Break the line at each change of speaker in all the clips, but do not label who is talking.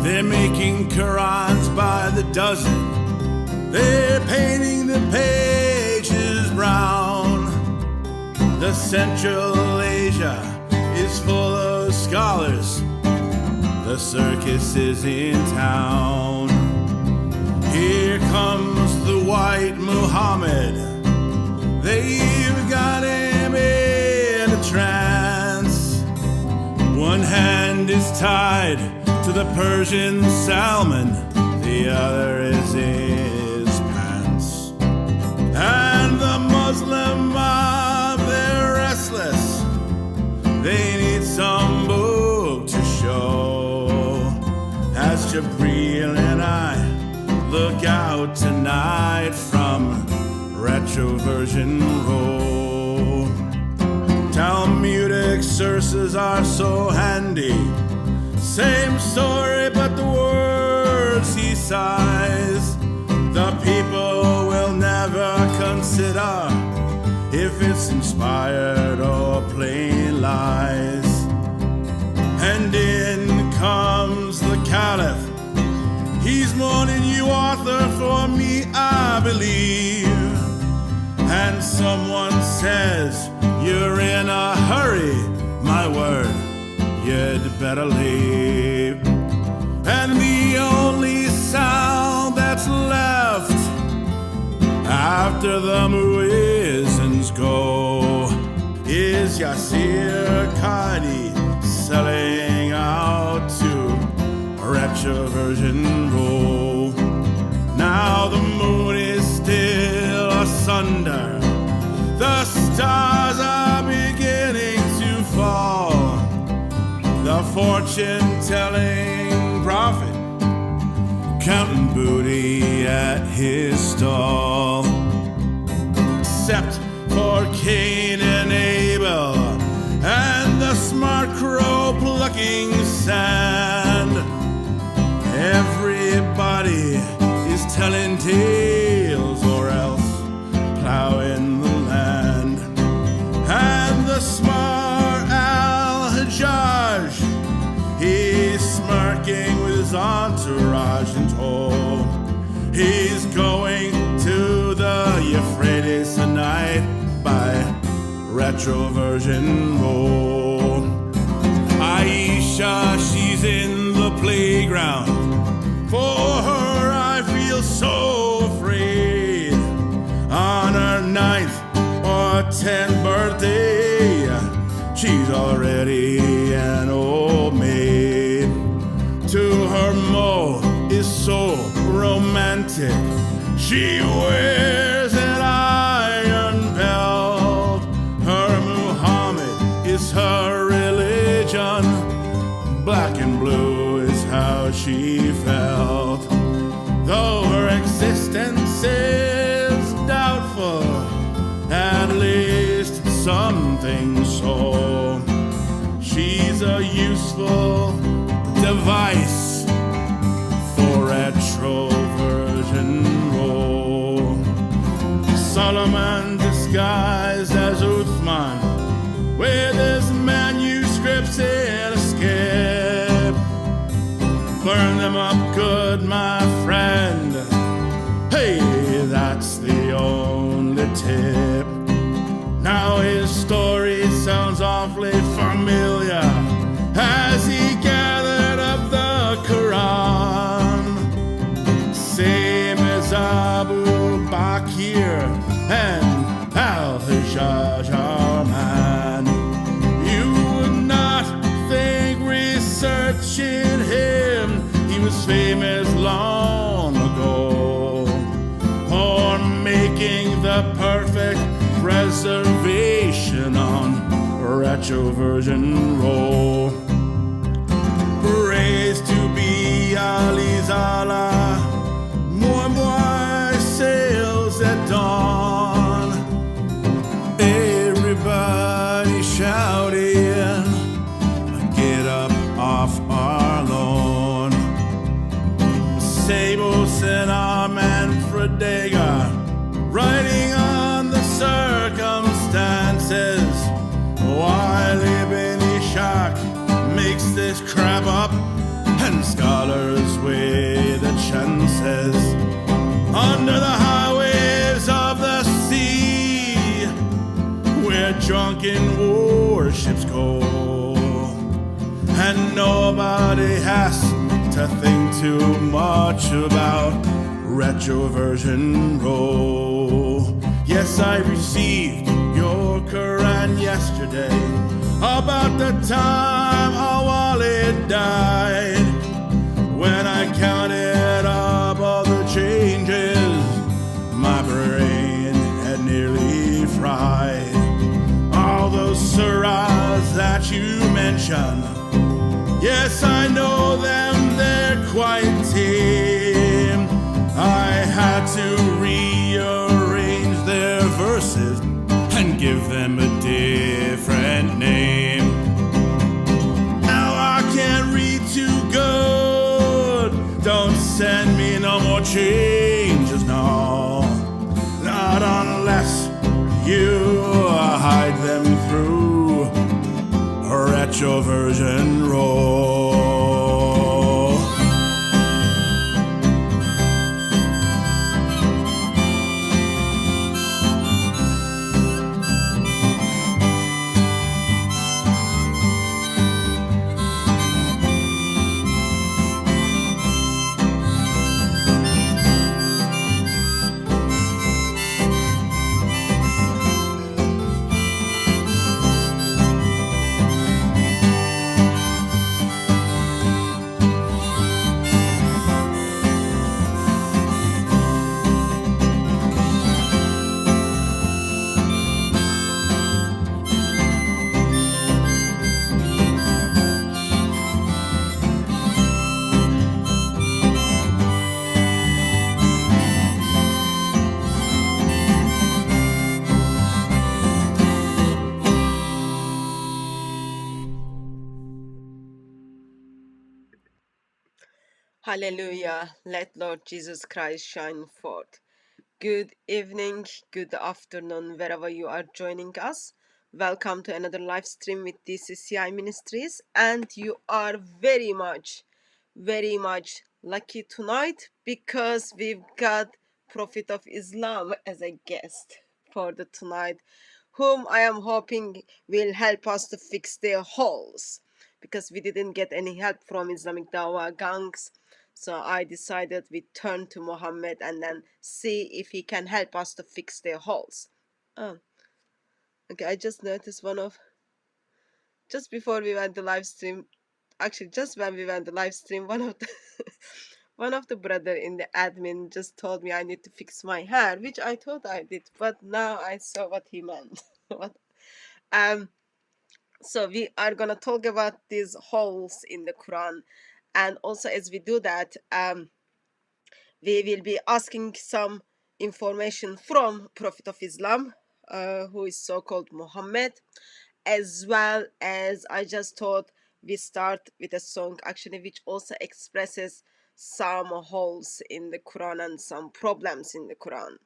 They're making Qurans by the dozen. They're painting the pages brown. The Central Asia is full of scholars. The circus is in town. Here comes the white Muhammad. They've got him in a trance. One hand is tied to the Persian Salmon, the other is in his pants. And the Muslim mob, they're restless. They need some book to show. As Jabril and I look out tonight from Retroversion Row. Talmudic sources are so handy. Same story, but the words he sighs, the people will never consider if it's inspired or plain lies. And in comes the Caliph. He's mourning you, author, for me, I believe. And someone says, you're in a hurry, my word, you'd better leave. And the only sound that's left after the muezzins go is Yasir Qadi selling out to Retroversion Row. Now the moon is still asunder. The stars are beginning to fall. The fortune-telling prophet counting booty at his stall. Except for Cain and Abel and the smart crow plucking sand, everybody is telling tales or else plowing the land. And the smart Al-Hajjaj, he's smirking with his entourage in tow. He's going to the Euphrates tonight by Retroversion Row. Aisha, she's in the playground. For her I feel so afraid. On her 9th or 10th birthday, she's already an old maid. To her Mo is so romantic. She wears an iron belt. Her Muhammad is her religion. Black and blue is how she felt. Though her existence is doubtful, at least something so. She's a useful device for Retroversion Row. Solomon disguised as Uthman with his manuscripts in a skip. Burn them up good, my friend. Hey, that's the only tip. Now his story sounds awfully familiar as he gathered up the Quran. Same as Abu Bakr and Al-Hajjaj, our man. You would not think researching him he was famous long ago, or making the perfect preservation on Retroversion Row. Praise to be Ali Zala, moi sails at dawn. Everybody shouting, get up off our lawn. Sabos and our Manfred Degar, writing on the circumstances. While Ibn Ishaq makes this crap up, and scholars drunken warships go, and nobody has to think too much about retroversion roll. Yes, I received your Quran yesterday, about the time our wallet died. When I counted up all the changes, my brain had nearly fried. All those surahs that you mentioned, yes, I know them, they're quite tame. I had to rearrange their verses and give them a different name. Now I can't read too good. Don't send me no more changes, no. Not unless you hide them through a retroversion roll.
Hallelujah. Let Lord Jesus Christ shine forth. Good evening, good afternoon, wherever you are joining us. Welcome to another live stream with DCCI Ministries. And you are very much lucky tonight because we've got Prophet of Islam as a guest for the tonight, whom I am hoping will help us to fix their holes, because we didn't get any help from Islamic Dawah gangs. So I decided we turn to Muhammad and then see if he can help us to fix their holes. Oh, okay, I just noticed just before we went to live stream, actually just when we went to live stream, one of the one of the brother in the admin just told me I need to fix my hair, which I thought I did, but now I saw what he meant. What? So we are gonna talk about these holes in the Quran, and also as we do that, we will be asking some information from Prophet of Islam, who is so-called Muhammad, as well as I just thought we start with a song actually which also expresses some holes in the Quran and some problems in the Quran.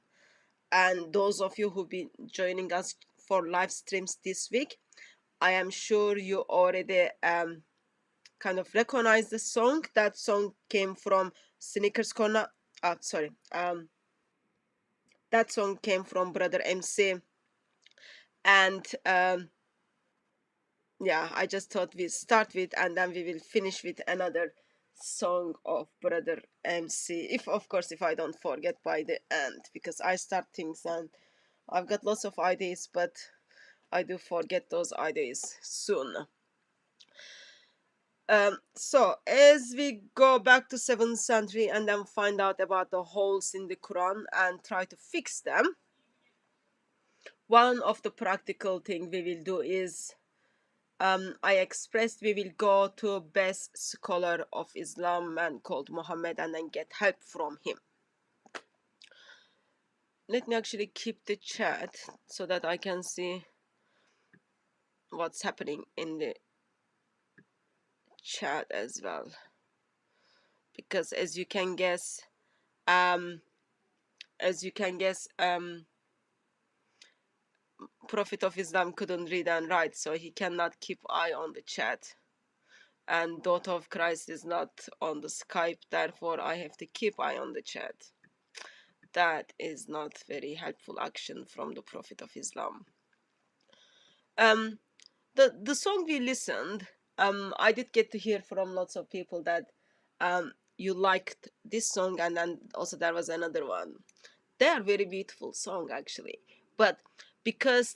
And those of you who've been joining us for live streams this week, I am sure you already kind of recognize the song. That song came from Sneakers Corner. That song came from Brother MC. And yeah, I just thought we start with, and then we will finish with another song of Brother MC. If, of course, if I don't forget by the end, because I start things and I've got lots of ideas, but I do forget those ideas soon. So as we go back to 7th century and then find out about the holes in the Quran and try to fix them, one of the practical thing we will do is, I expressed we will go to best scholar of Islam, man called Muhammad, and then get help from him. Let me actually keep the chat so that I can see what's happening in the chat as well, because as you can guess, Prophet of Islam couldn't read and write, so he cannot keep eye on the chat, and Daughter of Christ is not on the Skype, therefore I have to keep eye on the chat. That is not very helpful action from the Prophet of Islam. The song we listened, I did get to hear from lots of people that you liked this song, and then also there was another one. They are very beautiful song actually, but because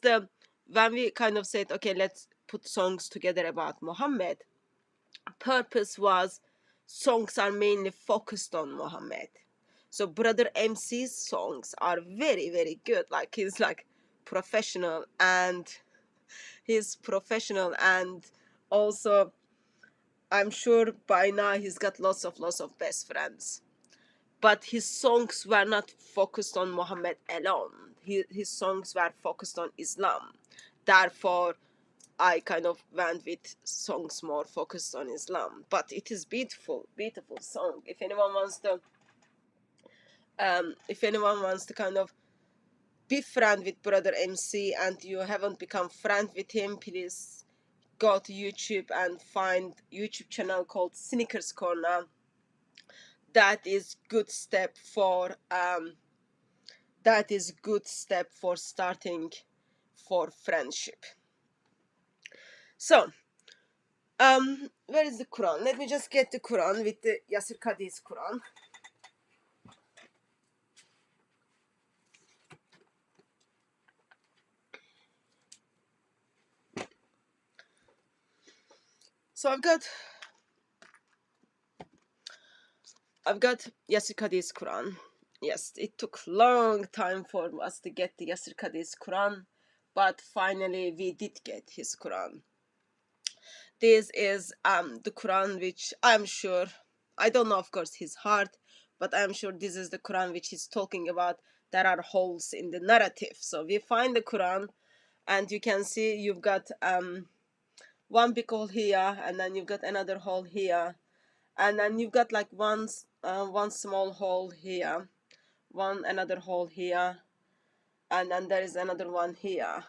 when we kind of said, okay, let's put songs together about Muhammad, purpose was songs are mainly focused on Muhammad. So Brother MC's songs are very, very good. Like he's like professional, and also I'm sure by now he's got lots of best friends. But his songs were not focused on Muhammad alone. His songs were focused on Islam. Therefore, I kind of went with songs more focused on Islam. But it is beautiful, beautiful song. If anyone wants to kind of be friend with Brother MC and you haven't become friend with him, please go to YouTube and find YouTube channel called Sneakers Corner. That is good step for starting for friendship. So where is the Quran? Let me just get the Quran with the Yasir Qadhi's Quran. So I've got Yasir Qadhi's Quran. Yes, it took long time for us to get the Yasir Qadhi's Quran, but finally we did get his Quran. This is the Quran which I'm sure, I don't know of course his heart, but I'm sure this is the Quran which he's talking about. There are holes in the narrative. So we find the Quran and you can see you've got one big hole here, and then you've got another hole here, and then you've got like one small hole here, another hole here, and then there is another one here.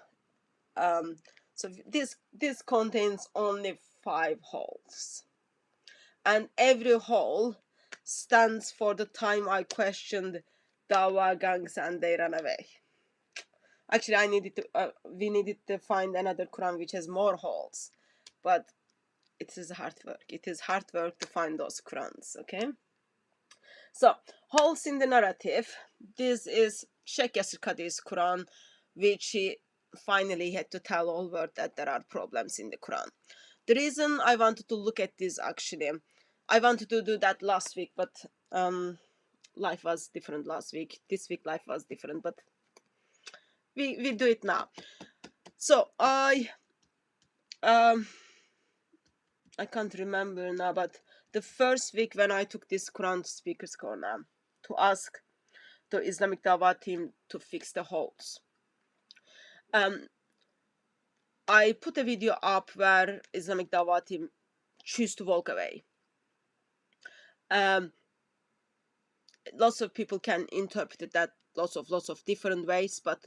So this contains only 5 holes, and every hole stands for the time I questioned Dawa gangs and they ran away. Actually, we needed to find another Quran which has more holes, but it is hard work. It is hard work to find those Qurans, okay? So, holes in the narrative. This is Sheikh Yasir Qadhi's Quran, which he finally had to tell all world that there are problems in the Quran. The reason I wanted to look at this, actually, I wanted to do that last week, but life was different last week. This week life was different, but we do it now. So I can't remember now, but the first week when I took this Quran to Speaker's Corner to ask the Islamic Dawah team to fix the holes, I put a video up where Islamic Dawah team choose to walk away. Lots of people can interpret that lots of different ways, but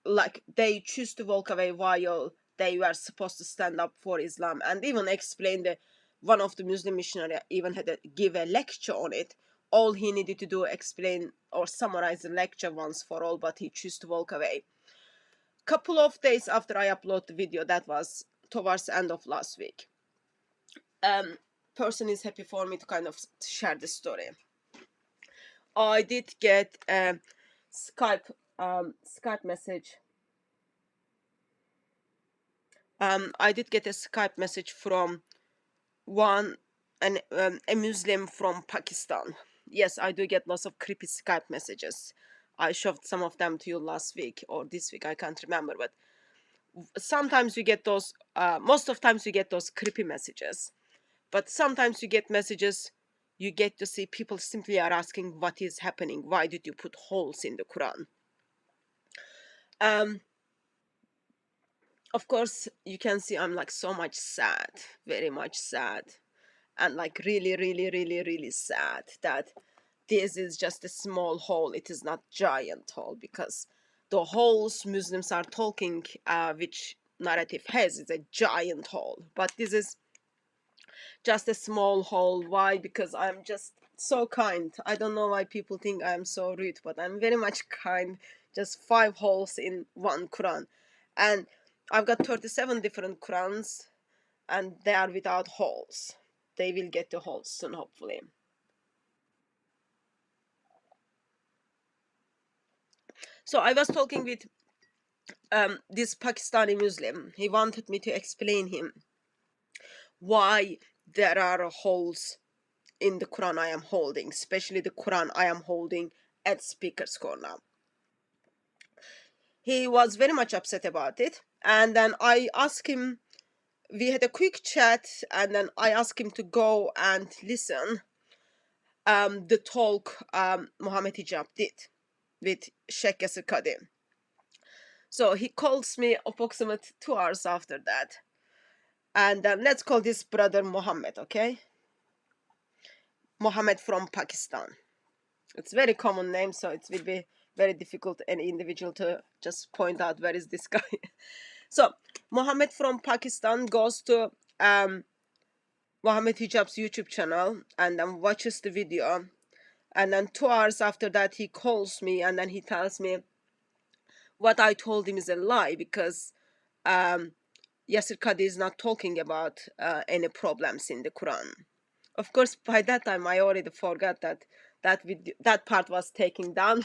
like they choose to walk away while they were supposed to stand up for Islam, and even explain that one of the Muslim missionary even had to give a lecture on it. All he needed to do explain or summarize the lecture once for all, but he chose to walk away. Couple of days after I upload the video, that was towards the end of last week, person is happy for me to kind of share the story. I did get a Skype message. I did get a Skype message from a Muslim from Pakistan. Yes, I do get lots of creepy Skype messages. I shoved some of them to you last week or this week, I can't remember, but sometimes we get those, most of times we get those creepy messages, but sometimes you get messages, you get to see people simply are asking what is happening, why did you put holes in the Quran? Of course, you can see I'm like so much sad, very much sad, and like really sad that this is just a small hole. It is not giant hole, because the holes Muslims are talking, which narrative has, is a giant hole, but this is just a small hole. Why? Because I'm just so kind. I don't know why people think I'm so rude, but I'm very much kind. Just 5 holes in one Quran. And I've got 37 different Qurans, and they are without holes. They will get the holes soon, hopefully. So I was talking with this Pakistani Muslim. He wanted me to explain him why there are holes in the Quran I am holding, especially the Quran I am holding at Speaker's Corner. He was very much upset about it, and then I asked him, we had a quick chat, and then I asked him to go and listen the talk Muhammad Hijab did with Sheikh Yasir Qadi. So he calls me approximately 2 hours after that, and let's call this brother Muhammad, okay? Muhammad from Pakistan. It's a very common name, so it will be very difficult any individual to just point out where is this guy. So Muhammad from Pakistan goes to Muhammad Hijab's YouTube channel and then watches the video, and then 2 hours after that he calls me and then he tells me what I told him is a lie, because Yasir Qadi is not talking about any problems in the Quran. Of course, by that time I already forgot that part was taken down.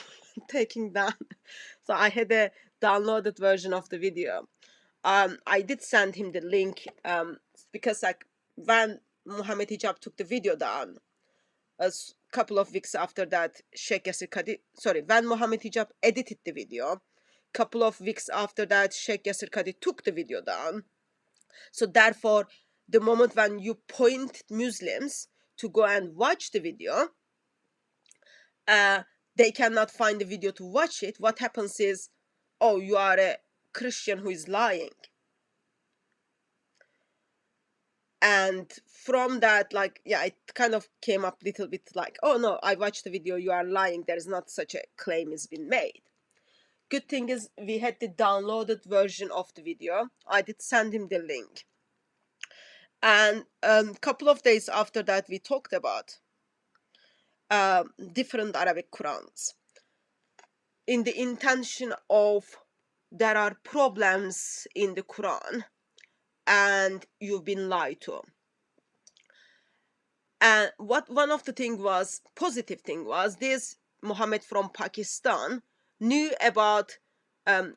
So I had a downloaded version of the video. I did send him the link because like when Muhammad Hijab took the video down, a couple of weeks after that, when Muhammad Hijab edited the video, couple of weeks after that, Sheikh Yasir Qadi took the video down. So therefore, the moment when you point Muslims to go and watch the video, they cannot find the video to watch it. What happens is, oh, you are a Christian who is lying. And from that, like, yeah, it kind of came up a little bit like, oh no, I watched the video, you are lying, there is not such a claim has been made. Good thing is we had the downloaded version of the video. I did send him the link. And a couple of days after that, we talked about different Arabic Qurans in the intention of there are problems in the Quran and you've been lied to. And what one of the positive thing was this Muhammad from Pakistan knew about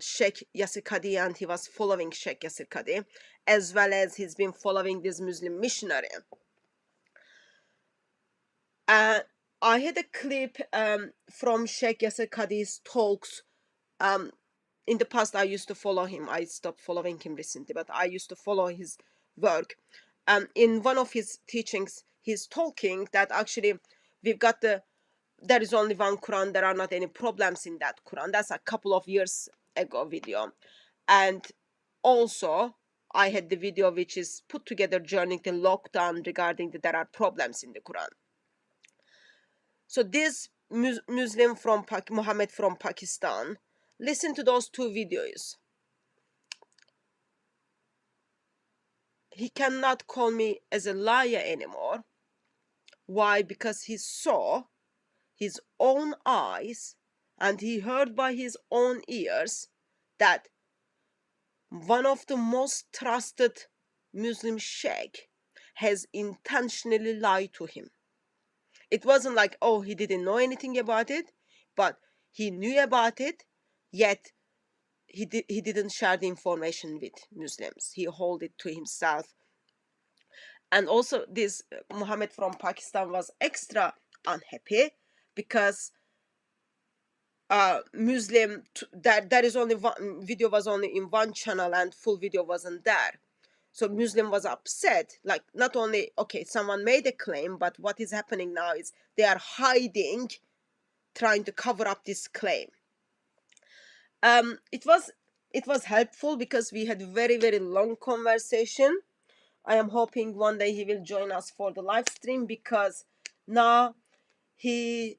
Sheikh Yasir Qadi, and he was following Sheikh Yasir Qadi, as well as he's been following this Muslim missionary. I had a clip from Sheikh Yasir Qadi's talks. In the past, I used to follow him. I stopped following him recently, but I used to follow his work. In one of his teachings, he's talking that actually there is only one Quran. There are not any problems in that Quran. That's a couple of years ago video. And also, I had the video which is put together during the lockdown regarding that there are problems in the Quran. So this Muslim from Muhammad from Pakistan, listen to those two videos. He cannot call me as a liar anymore. Why? Because he saw his own eyes and he heard by his own ears that one of the most trusted Muslim sheikh has intentionally lied to him. It wasn't like, oh, he didn't know anything about it, but he knew about it, yet he didn't share the information with Muslims. He held it to himself. And also this Muhammad from Pakistan was extra unhappy because Muslim that is only one video was only in one channel and full video wasn't there. So Muslim was upset, like not only, okay, someone made a claim, but what is happening now is they are hiding, trying to cover up this claim. It was helpful because we had very, very long conversation. I am hoping one day he will join us for the live stream, because now he's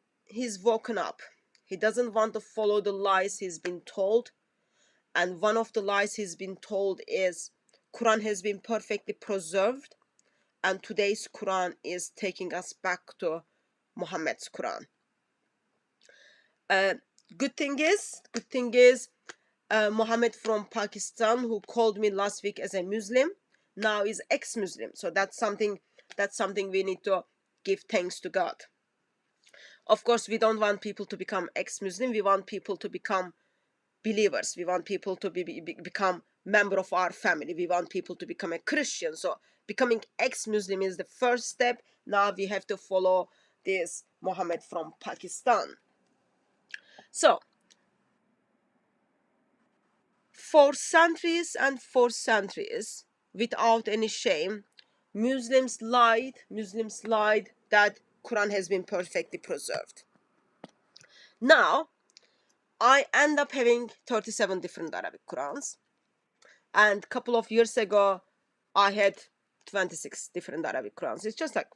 woken up. He doesn't want to follow the lies he's been told. And one of the lies he's been told is Quran has been perfectly preserved, and today's Quran is taking us back to Muhammad's Quran. Good thing is Mohammed from Pakistan, who called me last week as a Muslim, now is ex-Muslim. So that's something we need to give thanks to God. Of course, we don't want people to become ex-Muslim. We want people to become believers. We want people to become member of our family. We want people to become a Christian. So becoming ex-Muslim is the first step. Now we have to follow this Mohammed from Pakistan. So for centuries and for centuries, without any shame, Muslims lied that Quran has been perfectly preserved. Now I end up having 37 different Arabic Qurans, and a couple of years ago I had 26 different Arabic Qurans. It's just like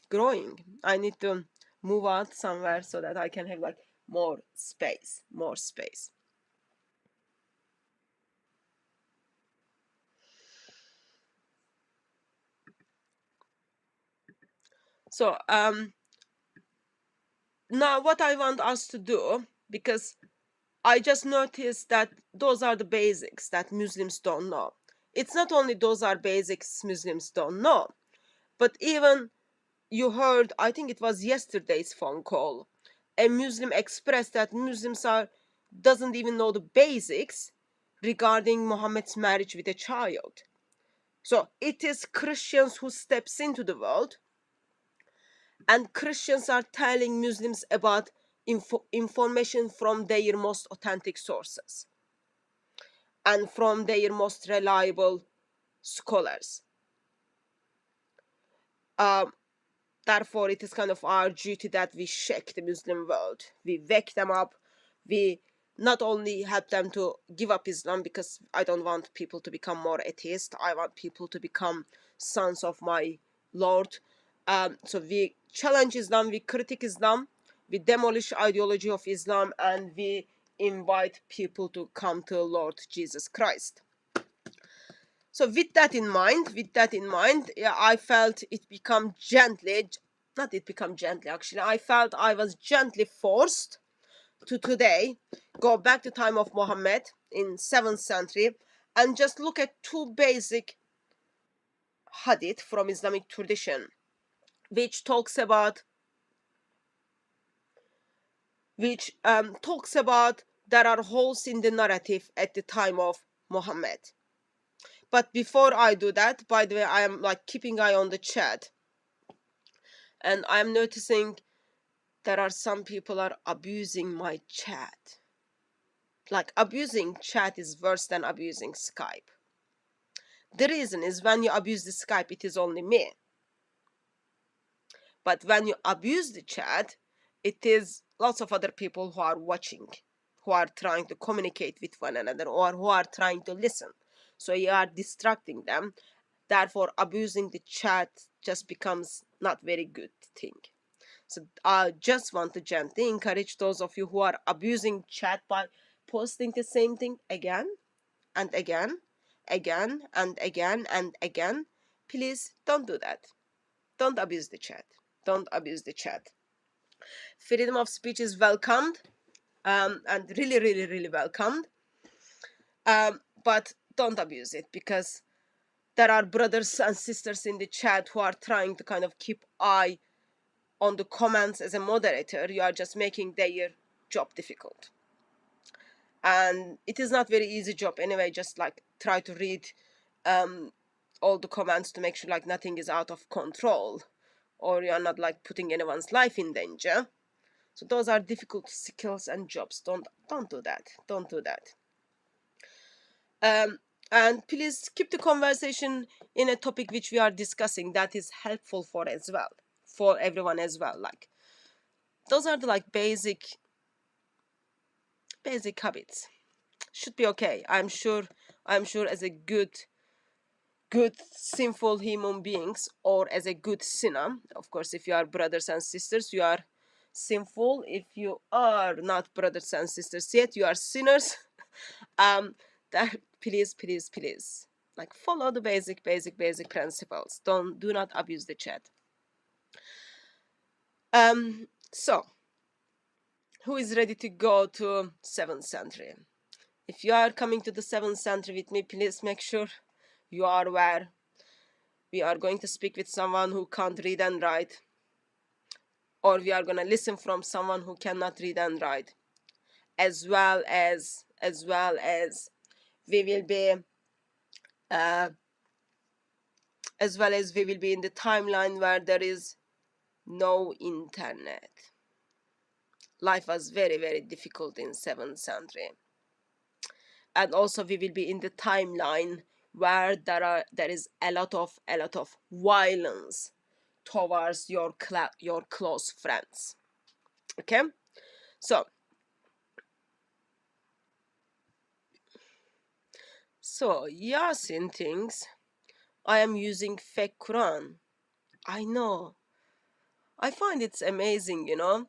growing. I need to move out somewhere so that I can have like more space. So now what I want us to do, because I just noticed that those are the basics that Muslims don't know. It's not only those are basics Muslims don't know, but even you heard, I think it was yesterday's phone call, a Muslim expressed that Muslims doesn't even know the basics regarding Muhammad's marriage with a child. So it is Christians who steps into the world, and Christians are telling Muslims about information from their most authentic sources and from their most reliable scholars. Therefore, it is kind of our duty that we shake the Muslim world. We wake them up. We not only help them to give up Islam, because I don't want people to become more atheist. I want people to become sons of my Lord. So we challenge Islam, we critique Islam, we demolish ideology of Islam, and we invite people to come to Lord Jesus Christ. So with that in mind, yeah, I felt it become gently, not it become gently actually, I felt I was gently forced to today go back to time of Muhammad in 7th century and just look at two basic hadith from Islamic tradition, which talks about there are holes in the narrative at the time of Muhammad. But before I do that, by the way, I am like keeping eye on the chat, and I'm noticing there are some people are abusing my chat. Like, abusing chat is worse than abusing Skype. The reason is when you abuse the Skype, it is only me. But when you abuse the chat, it is lots of other people who are watching, who are trying to communicate with one another, or who are trying to listen. So you are distracting them. Therefore, abusing the chat just becomes not very good thing. So I just want to gently encourage those of you who are abusing chat by posting the same thing again and again, again and again and again. Please don't do that. Don't abuse the chat. Don't abuse the chat. Freedom of speech is welcomed, and really, really, really welcomed. But don't abuse it, because there are brothers and sisters in the chat who are trying to kind of keep eye on the comments. As a moderator, you are just making their job difficult, and it is not very easy job anyway. Just like try to read all the comments to make sure like nothing is out of control, or you are not like putting anyone's life in danger. So those are difficult skills and jobs. Don't do that. Don't do that. And please keep the conversation in a topic which we are discussing that is helpful for everyone as well. Like, those are the like basic habits. Should be okay. I'm sure as a good sinful human beings, or as a good sinner. Of course, if you are brothers and sisters, you are sinful. If you are not brothers and sisters yet, you are sinners. That please, like, follow the basic principles. Do not abuse the chat. So who is ready to go to 7th century? If you are coming to the 7th century with me, please make sure you are aware. We are going to speak with someone who can't read and write, or we are going to listen from someone who cannot read and write, as well as we will be in the timeline where there is no internet. Life was very, very difficult in 7th century. And also we will be in the timeline where there is a lot of violence towards your close friends. Okay, so Yasin thinks I am using fake Quran. I know. I find it's amazing, you know.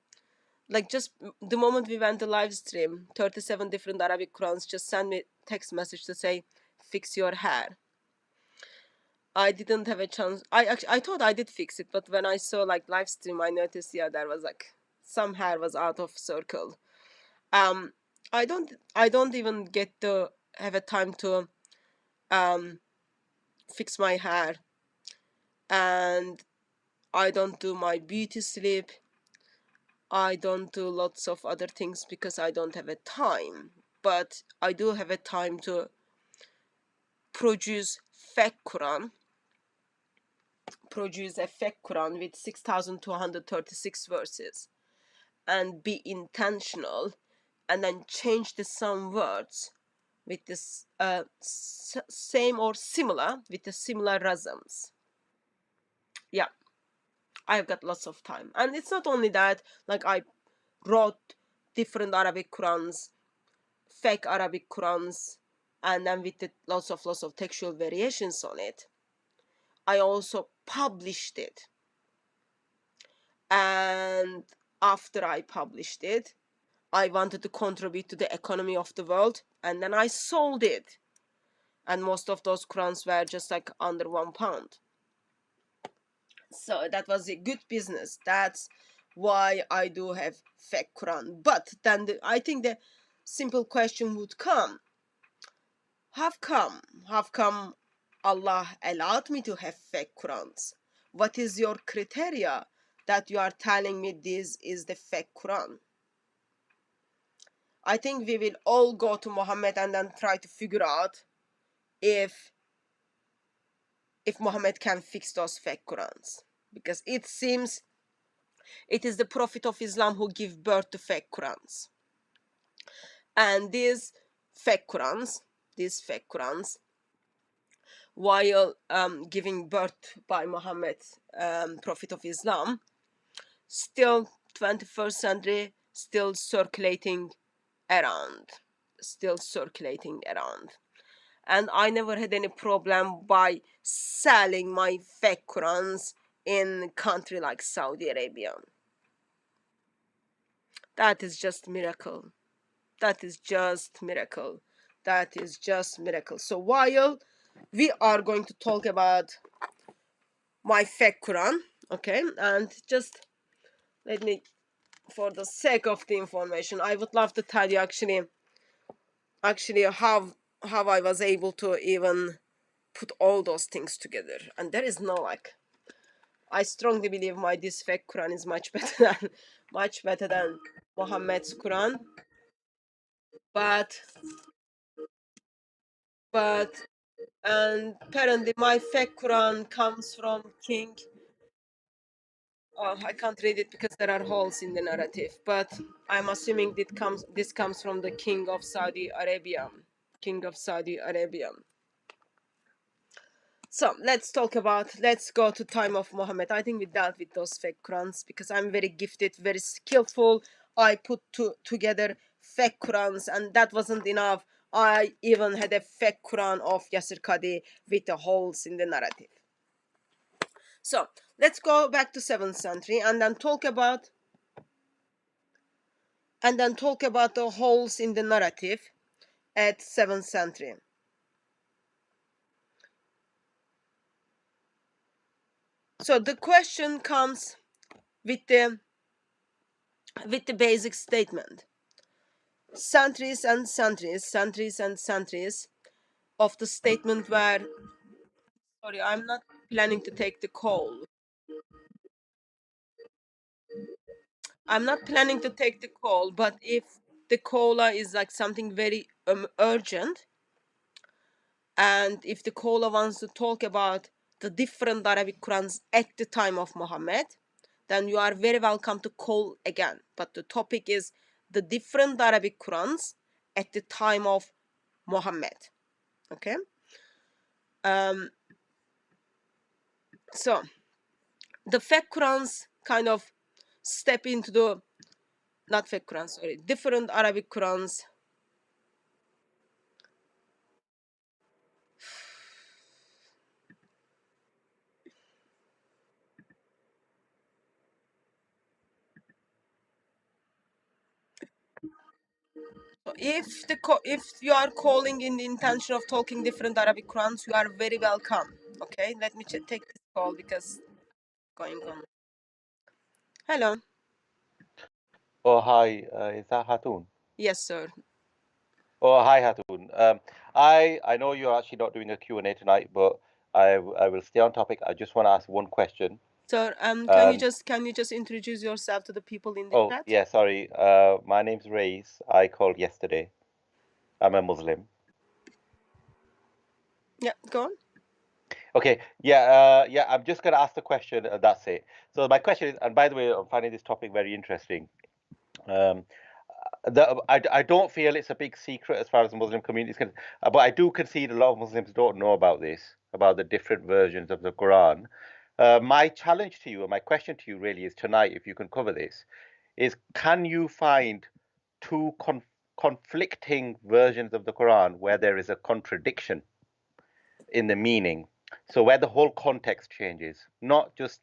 Like, just the moment we went to live stream, 37 different Arabic Qurans just sent me text message to say, fix your hair. I didn't have a chance. I thought I did fix it, but when I saw like live stream, I noticed, yeah, there was like some hair was out of circle. I don't even get to have a time to fix my hair, and I don't do my beauty sleep. I don't do lots of other things because I don't have a time, but I do have a time to produce fake Quran, a fake Quran with 6,236 verses, and be intentional, and then change some words with this same or similar, with the similar rhythms. Yeah, I've got lots of time. And it's not only that, like, I wrote different Arabic Qurans, fake Arabic Qurans, and then with lots of textual variations on it. I also published it. And after I published it, I wanted to contribute to the economy of the world, and then I sold it. And most of those Qurans were just like under £1. So that was a good business. That's why I do have fake Quran. But then I think the simple question would come, how come Allah allowed me to have fake Qurans? What is your criteria that you are telling me this is the fake Quran? I think we will all go to Muhammad and then try to figure out if Muhammad can fix those fake Qurans, because it seems it is the Prophet of Islam who gave birth to fake Qurans. And these fake Qurans, while giving birth by Muhammad, Prophet of Islam, still 21st century, still circulating around. And I never had any problem by selling my fake Qurans in a country like Saudi Arabia. That is just miracle. So while we are going to talk about my fake Quran, okay, and just let me, for the sake of the information, I would love to tell you actually how I was able to even put all those things together. And there is no, like, I strongly believe this fake Quran is much better than Muhammad's Quran, but and apparently my fake Quran comes from King. Oh, I can't read it because there are holes in the narrative, but I'm assuming this comes from the King of Saudi Arabia. So let's go to time of Muhammad. I think we dealt with those fake Qurans because I'm very gifted, very skillful. I put together fake Qurans, and that wasn't enough. I even had a fake Quran of Yasir Qadi with the holes in the narrative. So let's go back to 7th century and then talk about the holes in the narrative at 7th century. So the question comes with the basic statement. centuries and centuries of the statement where, sorry, I'm not planning to take the call. I'm not planning to take the call, but if the caller is like something very urgent, and if the caller wants to talk about the different Arabic Qurans at the time of Muhammad, then you are very welcome to call again. But the topic is the different Arabic Qurans at the time of Muhammad. Okay? So, the fake Qurans kind of step into the, not fake Qurans, sorry, different Arabic Qurans. If you are calling in the intention of talking different Arabic Qurans, you are very welcome. Okay, let me take this call because going on. Hello.
Oh, hi. Is that Hatun?
Yes, sir.
Oh, hi, Hatun. I know you're actually not doing a Q&A tonight, but I will stay on topic. I just want to ask one question.
Sir, can you just introduce yourself to the people in the
Oh,
chat?
yeah, sorry. My name's Reis. I called yesterday. I'm a Muslim.
Yeah, go on.
Okay, yeah, I'm just gonna ask the question, and that's it. So my question is, and by the way, I'm finding this topic very interesting. I don't feel it's a big secret as far as the Muslim community is concerned, but I do concede a lot of Muslims don't know about this, about the different versions of the Quran. My challenge to you, and my question to you really is tonight, if you can cover this, is can you find two conflicting versions of the Quran where there is a contradiction in the meaning? So where the whole context changes, not just,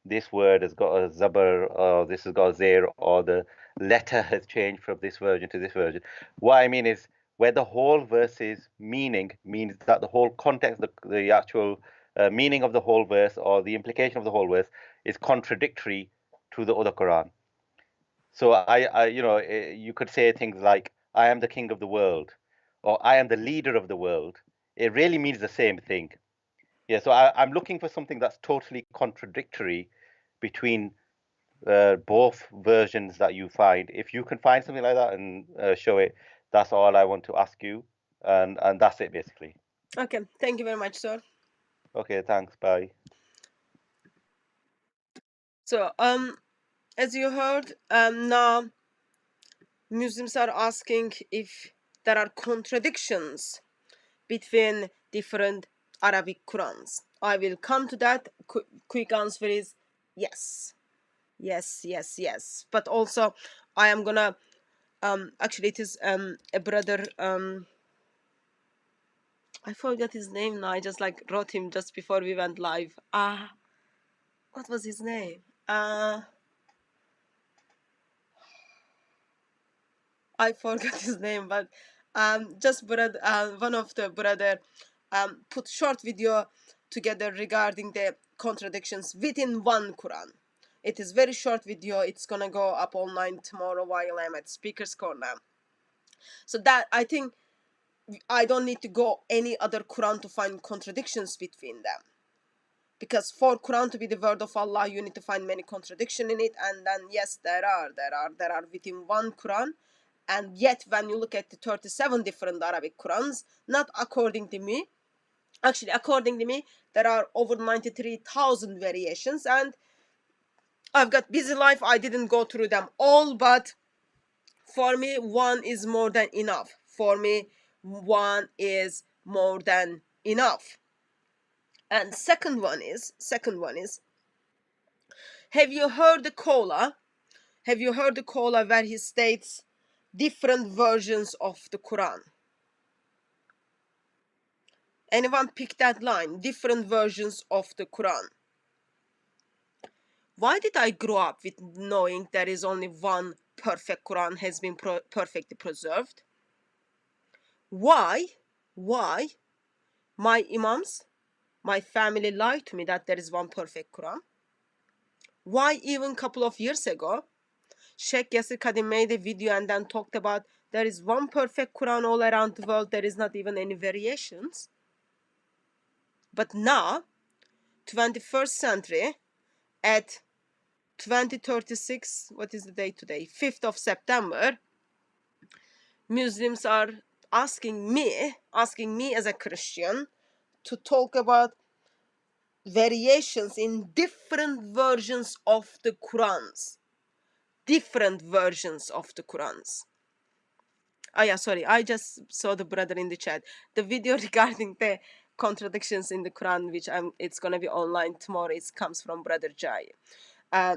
this word has got a zabar, or this has got a zair, or the letter has changed from this version to this version. What I mean is where the whole verse's meaning means that the whole context, the actual meaning of the whole verse or the implication of the whole verse is contradictory to the other Quran. So you could say things like, I am the king of the world, or I am the leader of the world. It really means the same thing. Yeah, so I'm looking for something that's totally contradictory between both versions that you find. If you can find something like that and show it, that's all I want to ask you, and that's it basically.
Okay, thank you very much, sir.
Okay, thanks. Bye.
So, as you heard, now Muslims are asking if there are contradictions between different Arabic Qurans. I will come to that. Quick answer is yes. Yes. But also, I am gonna, actually, it is a brother, I forgot his name now. I just like wrote him just before we went live. What was his name? I forgot his name, but just brother, one of the brother put short video together regarding the contradictions within one Quran. It is very short video. It's gonna go up online tomorrow while I'm at Speaker's Corner. So that I think I don't need to go any other Quran to find contradictions between them. Because for Quran to be the word of Allah, you need to find many contradictions in it, and then yes, there are within one Quran, and yet when you look at the 37 different Arabic Qurans, not according to me, actually according to me, there are over 93,000 variations, and I've got busy life, I didn't go through them all, but for me, one is more than enough. For me, one is more than enough. And second one is, have you heard the caller? Have you heard the caller where he states different versions of the Quran? Anyone pick that line? Different versions of the Quran. Why did I grow up with knowing there is only one perfect Quran has been perfectly preserved? Why my imams, my family lied to me that there is one perfect Quran? Why even a couple of years ago, Sheikh Yasir Kadim made a video and then talked about there is one perfect Quran all around the world. There is not even any variations. But now, 21st century, at 2036, what is the date today? 5th of September, Muslims are asking me as a Christian to talk about variations in different versions of the Qurans. Different versions of the Qurans. Oh yeah, sorry, I just saw the brother in the chat. The video regarding the contradictions in the Quran, which it's gonna be online tomorrow, it comes from Brother Jai.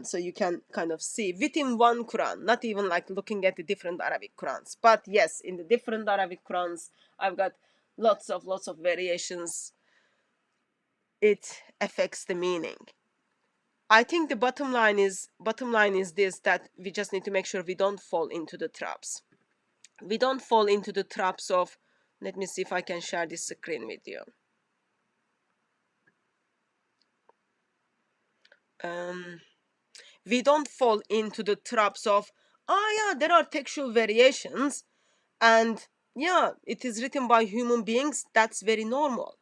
So you can kind of see within one Quran, not even like looking at the different Arabic Qurans. But yes, in the different Arabic Qurans, I've got lots of variations. It affects the meaning. I think the bottom line is this, that we just need to make sure we don't fall into the traps. We don't fall into the traps of, let me see if I can share this screen with you. We don't fall into the traps of, oh yeah, there are textual variations, and yeah, it is written by human beings, that's very normal.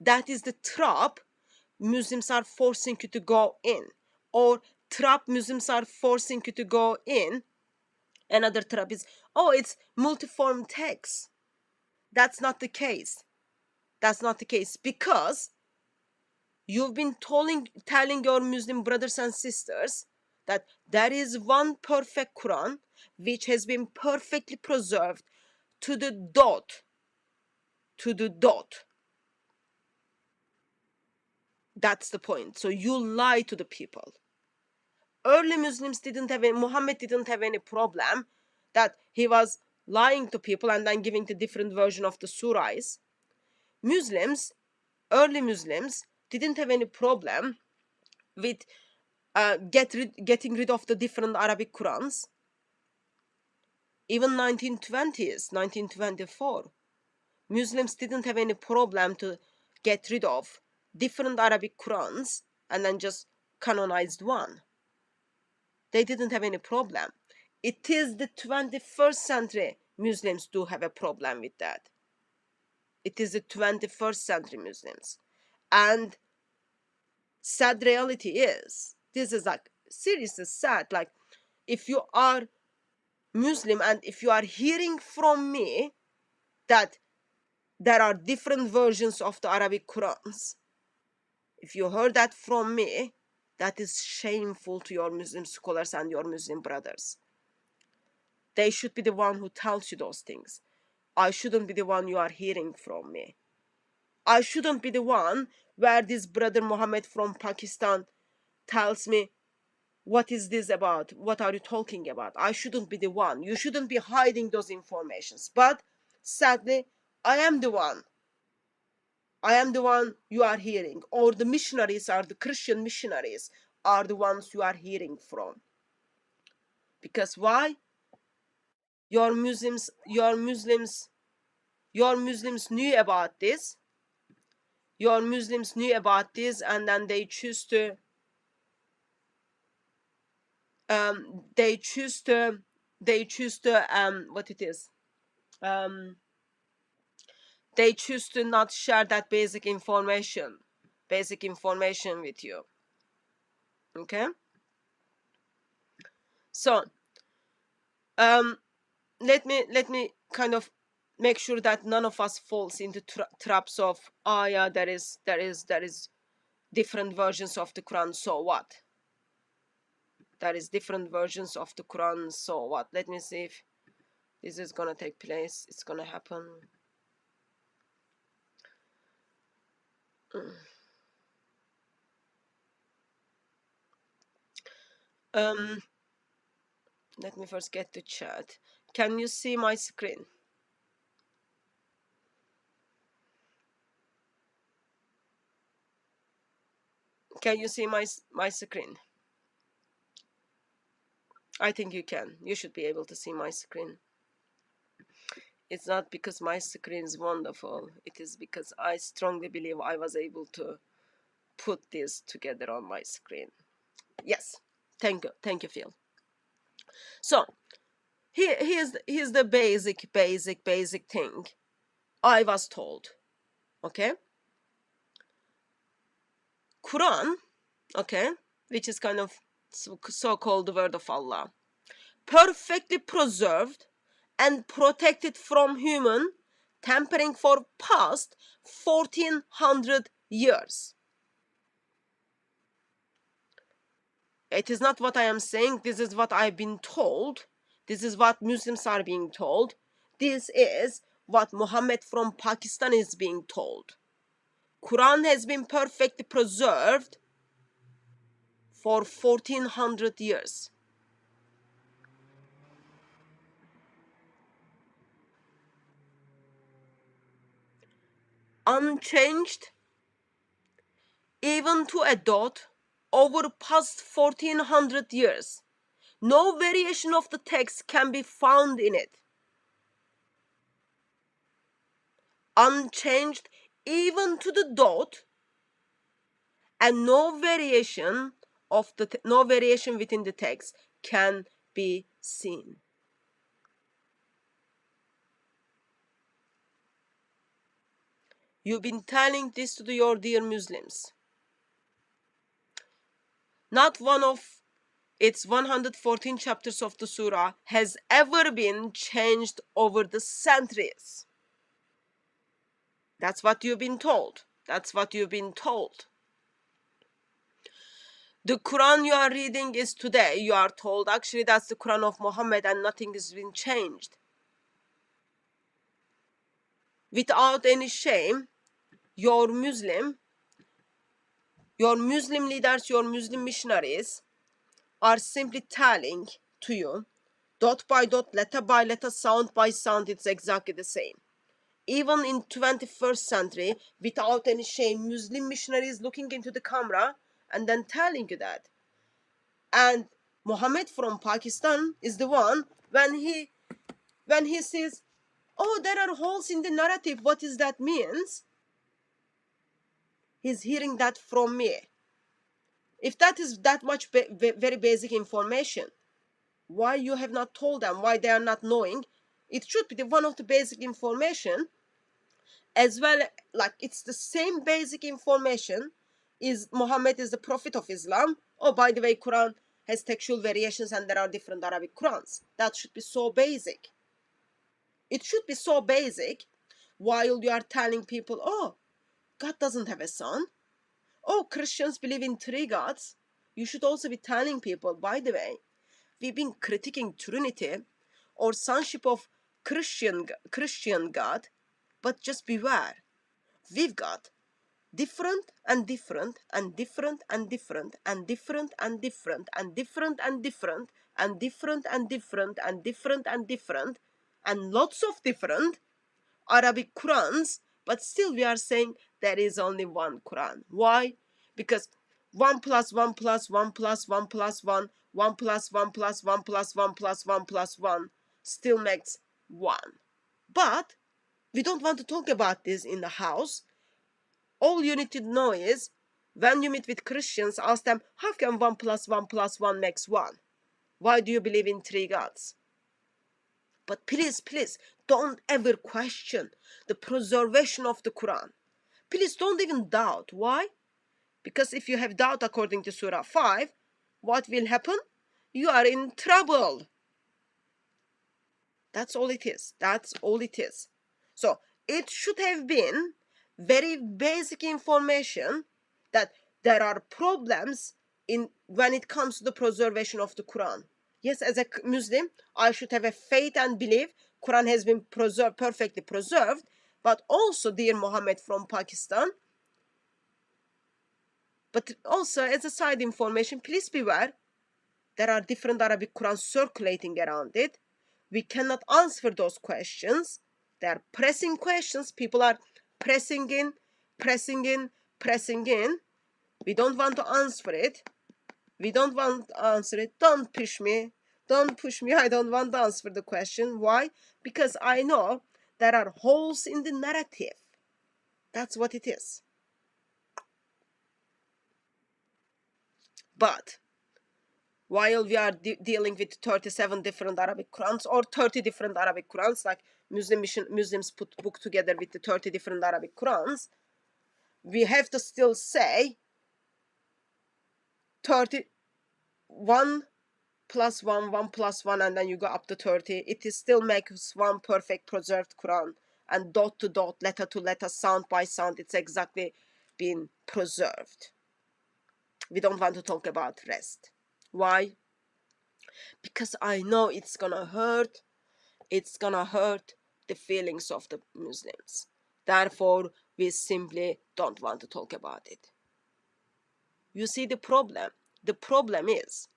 That is the trap Muslims are forcing you to go in, or trap Muslims are forcing you to go in. Another trap is, oh, it's multiform text. That's not the case. That's not the case, because you've been telling your Muslim brothers and sisters that there is one perfect Quran which has been perfectly preserved to the dot. To the dot. That's the point. So you lie to the people. Early Muslims Muhammad didn't have any problem that he was lying to people and then giving the different version of the surahs. Early Muslims didn't have any problem with getting rid of the different Arabic Qurans. Even 1920s, 1924, Muslims didn't have any problem to get rid of different Arabic Qurans and then just canonized one. They didn't have any problem. It is the 21st century Muslims do have a problem with that. It is the 21st century Muslims. And sad reality is, this is like seriously sad, like if you are Muslim and if you are hearing from me that there are different versions of the Arabic Qurans, if you heard that from me, that is shameful to your Muslim scholars and your Muslim brothers. They should be the one who tells you those things. I shouldn't be the one you are hearing from me. I shouldn't be the one where this brother Muhammad from Pakistan tells me, what is this about? What are you talking about? I shouldn't be the one. You shouldn't be hiding those informations. But sadly, I am the one. I am the one you are hearing. Or the missionaries, are the Christian missionaries, are the ones you are hearing from. Because why? Your Muslims knew about this. Your Muslims knew about this, and then they choose to what it is, they choose to not share that basic information with you. Okay, so let me kind of make sure that none of us falls into traps of, oh yeah, there is different versions of the Quran, so what? There is different versions of the Quran, so what? Let me see if this is gonna take place. It's gonna happen. Let me first get to chat. Can you see my screen? Can you see my screen? I think you can. You should be able to see my screen. It's not because my screen is wonderful. It is because I strongly believe I was able to put this together on my screen. Yes. Thank you, Phil. So here's the basic thing I was told. Okay, Quran, okay, which is kind of so-called the word of Allah, perfectly preserved and protected from human tampering for past 1400 years. It is not what I am saying. This is what I've been told. This is what Muslims are being told. This is what Muhammad from Pakistan is being told. Quran has been perfectly preserved for 1400 years. Unchanged, even to a dot, over past 1400 years. No variation of the text can be found in it. Unchanged, even to the dot, and no variation within the text can be seen. You've been telling this to your dear Muslims. Not one of its 114 chapters of the surah has ever been changed over the centuries. That's what you've been told. That's what you've been told. The Quran you are reading is today. You are told actually that's the Quran of Muhammad and nothing has been changed. Without any shame, your Muslim leaders, your Muslim missionaries are simply telling to you, dot by dot, letter by letter, sound by sound, it's exactly the same. Even in 21st century, without any shame, Muslim missionaries looking into the camera and then telling you that. And Muhammad from Pakistan is the one, when he says, oh, there are holes in the narrative, what is that means? He's hearing that from me. If that is that much very basic information, why you have not told them, why they are not knowing? It should be one of the basic information as well. Like, it's the same basic information. Is Muhammad is the prophet of Islam? Oh, by the way, Quran has textual variations and there are different Arabic Qurans. That should be so basic. It should be so basic, while you are telling people, oh, God doesn't have a son. Oh, Christians believe in three gods. You should also be telling people, by the way, we've been critiquing Trinity or sonship of Christian God, but just beware. We've got different and different and different and different and different and different and different and different and different and different and different and different and lots of different Arabic Qurans, but still we are saying there is only one Quran. Why? Because 1 plus 1 plus 1 plus 1 plus 1, 1 plus 1 plus 1 plus 1 plus 1 plus 1 still makes 1. But we don't want to talk about this in the house. All you need to know is, when you meet with Christians, ask them, how come 1 plus 1 plus 1 makes 1? Why do you believe in three gods? But please, don't ever question the preservation of the Quran. Please don't even doubt. Why? Because if you have doubt according to Surah 5, what will happen? You are in trouble. That's all it is. That's all it is. So it should have been very basic information that there are problems in when it comes to the preservation of the Quran. Yes, as a Muslim, I should have a faith and belief Quran has been perfectly preserved, but also, dear Muhammad from Pakistan, but also as a side information, please beware, there are different Arabic Qurans circulating around it. We cannot answer those questions. They are pressing questions. People are pressing in. We don't want to answer it. Don't push me. I don't want to answer the question. Why? Because I know there are holes in the narrative. That's what it is. But while we are dealing with 37 different Arabic Qurans or 30 different Arabic Qurans, like Muslims put book together with the 30 different Arabic Qurans, we have to still say 31 plus 1, 1 plus 1, and then you go up to 30. It is still makes one perfect preserved Quran, and dot to dot, letter to letter, sound by sound, it's exactly been preserved. We don't want to talk about rest. Why? Because I know it's gonna hurt. It's gonna hurt the feelings of the Muslims. Therefore, we simply don't want to talk about it. You see the problem? The problem is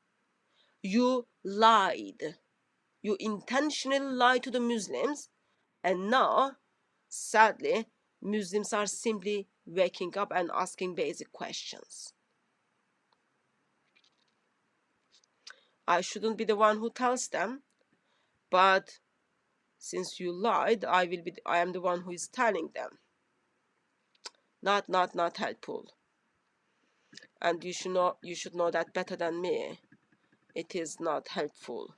you lied. You intentionally lied to the Muslims, and now, sadly, Muslims are simply waking up and asking basic questions. I shouldn't be the one who tells them, but since you lied, I am the one who is telling them. Not helpful. And you should know that better than me. It is not helpful.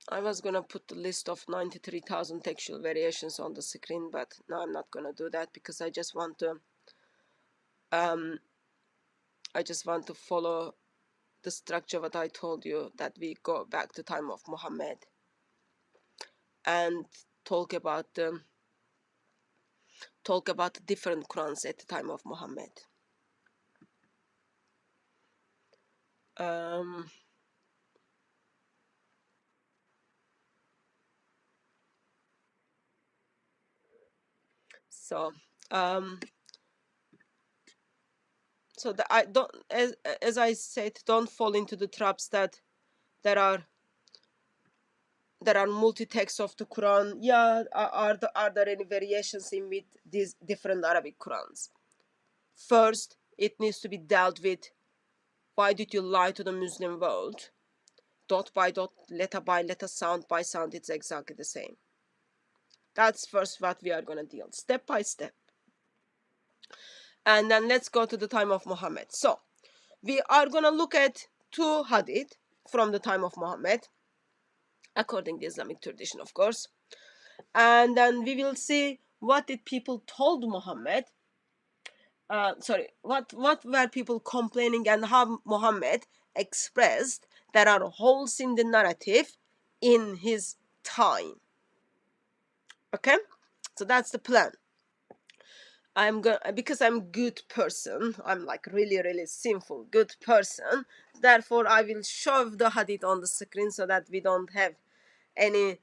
I was gonna put the list of 93,000 textual variations on the screen, but no, I'm not gonna do that because I just want to follow the structure what I told you, that we go back to time of Muhammad and talk about the different Qurans at the time of Muhammad. So I don't, as I said, don't fall into the traps that there are multi-texts of the Quran. Yeah, are there any variations in with these different Arabic Qurans? First, it needs to be dealt with. Why did you lie to the Muslim world? Dot by dot, letter by letter, sound by sound, it's exactly the same. That's first what we are going to deal, step by step. And then let's go to the time of Muhammad. So, we are going to look at two hadith from the time of Muhammad, according to Islamic tradition, of course. And then we will see what did people told Muhammad. What were people complaining, and how Muhammad expressed there are holes in the narrative in his time. Okay, so that's the plan. Because I'm good person, I'm like really sinful good person, therefore I will shove the hadith on the screen so that we don't have any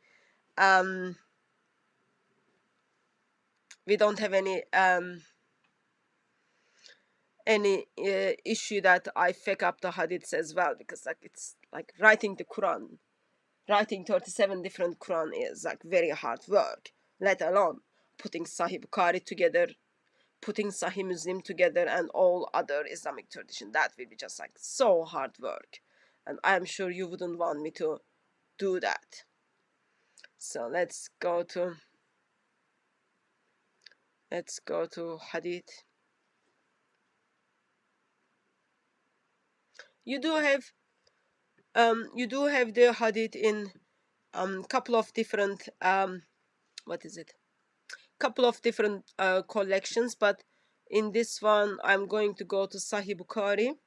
issue that I fake up the hadiths as well, because like it's like writing the Quran, writing 37 different Quran is like very hard work, let alone putting Sahih Bukhari together, putting Sahih Muslim together, and all other Islamic tradition. That will be just like so hard work, and I'm sure you wouldn't want me to do that. So let's go to hadith. You do have the hadith in couple of different collections, but in this one I'm going to go to Sahih Bukhari.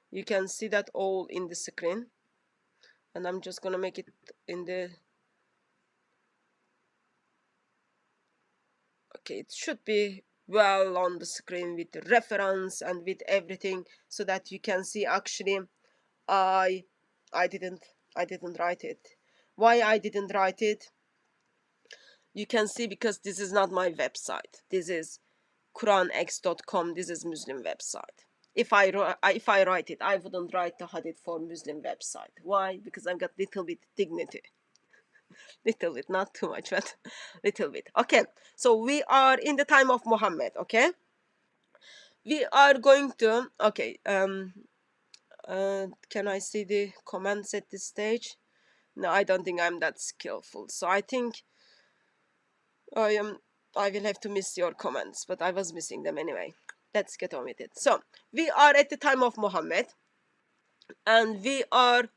You can see that all in the screen, and I'm just gonna make it in the it should be well on the screen with the reference and with everything, so that you can see. Actually, I didn't write it. Why I didn't write it? You can see, because this is not my website. This is quranx.com. This is Muslim website. If I write it, I wouldn't write the hadith for Muslim website. Why? Because I've got little bit dignity. Little bit, not too much, but little bit. Okay, so we are in the time of Muhammad. Okay, we are going to. Okay, can I see the comments at this stage? No, I don't think I'm that skillful. So I think I will have to miss your comments, but I was missing them anyway. Let's get on with it. So we are at the time of Muhammad, and we are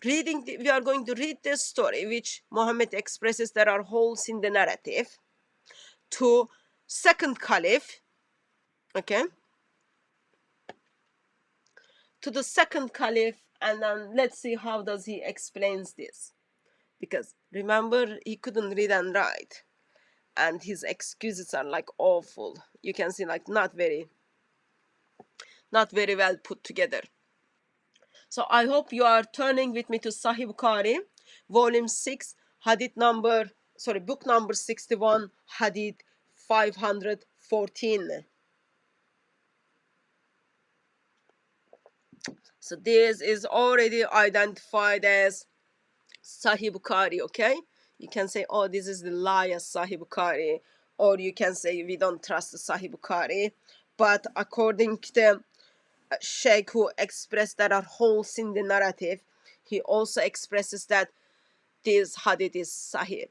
going to read this story which Muhammad expresses there are holes in the narrative to second caliph, okay, to the second caliph, and then let's see how does he explains this, because remember he couldn't read and write, and his excuses are like awful. You can see like not very well put together. So I hope you are turning with me to Sahih Bukhari, volume 6, book number 61, hadith 514. So this is already identified as Sahih Bukhari, okay? You can say, oh, this is the liar Sahih Bukhari, or you can say we don't trust the Sahih Bukhari. But according to the Sheikh who expressed that are holes in the narrative, he also expresses that this hadith is Sahih,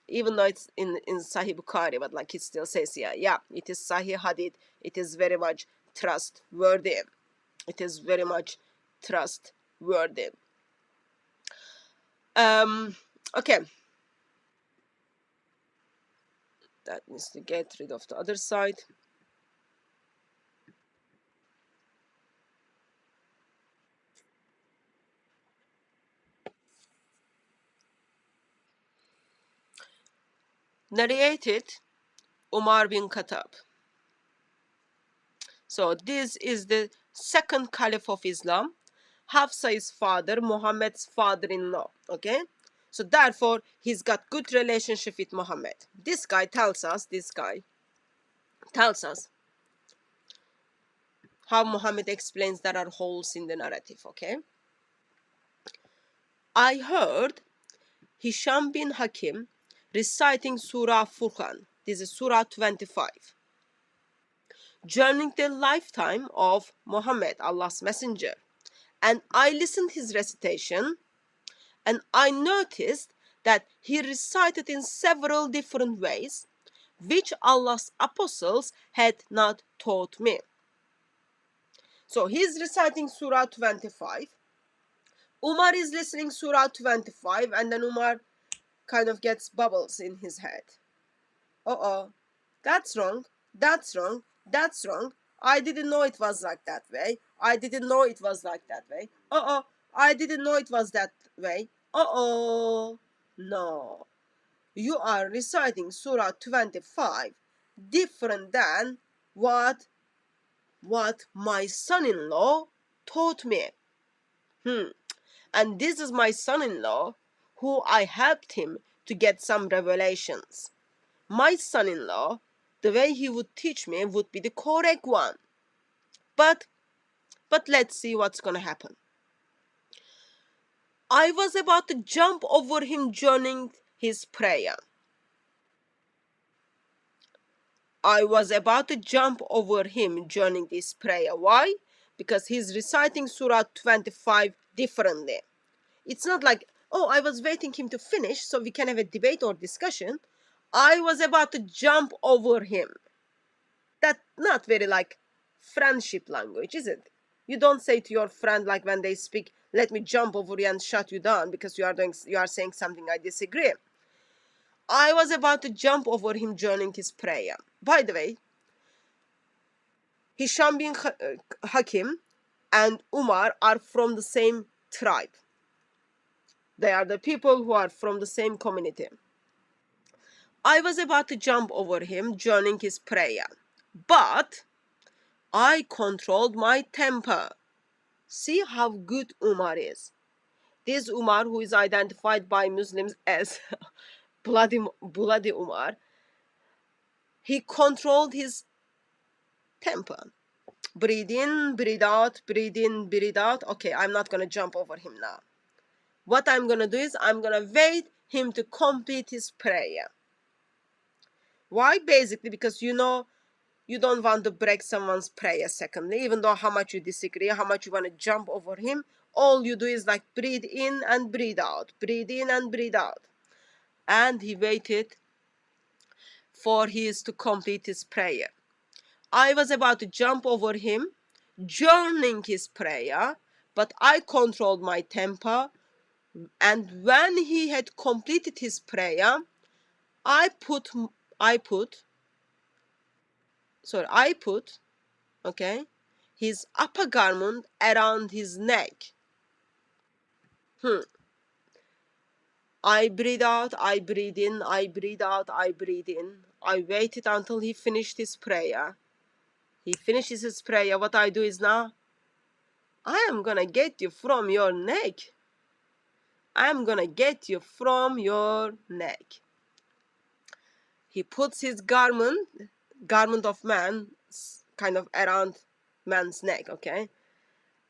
even though it's in Sahih Bukhari, but like he still says, yeah, it is Sahih hadith. It is very much trustworthy. It is very much trustworthy. Okay. That needs to get rid of the other side. Narrated Umar bin Khattab. So this is the second caliph of Islam, Hafsa's father, Muhammad's father-in-law, okay? So therefore, he's got good relationship with Muhammad. This guy tells us how Muhammad explains there are holes in the narrative, okay? I heard Hisham bin Hakim reciting Surah Furqan. This is Surah 25. During the lifetime of Muhammad, Allah's messenger. And I listened his recitation, and I noticed that he recited in several different ways, which Allah's apostles had not taught me. So he's reciting Surah 25. Umar is listening Surah 25, and then Umar kind of gets bubbles in his head. That's wrong, that's wrong, that's wrong. I didn't know it was like that way. I didn't know it was like that way. I didn't know it was that way. No. You are reciting Surah 25 different than what my son-in-law taught me. And this is my son-in-law who I helped him to get some revelations. My son-in-law, the way he would teach me would be the correct one. But let's see what's going to happen. I was about to jump over him during his prayer. I was about to jump over him during this prayer. Why? Because he's reciting Surah 25 differently. It's not like, oh, I was waiting him to finish so we can have a debate or discussion. I was about to jump over him. That's not very like friendship language, is it? You don't say to your friend like when they speak, let me jump over you and shut you down because you are saying something I disagree. I was about to jump over him during his prayer. By the way, Hisham bin Hakim and Umar are from the same tribe. They are the people who are from the same community. I was about to jump over him during his prayer, but I controlled my temper. See how good Umar is. This Umar, who is identified by Muslims as bloody Umar, he controlled his temper. Breathe in, breathe out, breathe in, breathe out. Okay, I'm not going to jump over him now. What I'm going to do is I'm going to wait him to complete his prayer. Why? Basically because you don't want to break someone's prayer secondly, even though how much you disagree, how much you want to jump over him. All you do is like breathe in and breathe out, breathe in and breathe out. And he waited for he is to complete his prayer. I was about to jump over him, joining his prayer, but I controlled my temper, and when he had completed his prayer, I put okay, his upper garment around his neck. I breathe out, I breathe in, I breathe out, I breathe in. I waited until he finished his prayer. He finishes his prayer. What I do is now, I am gonna get you from your neck. I am gonna get you from your neck. He puts his garment of man, kind of around man's neck, okay?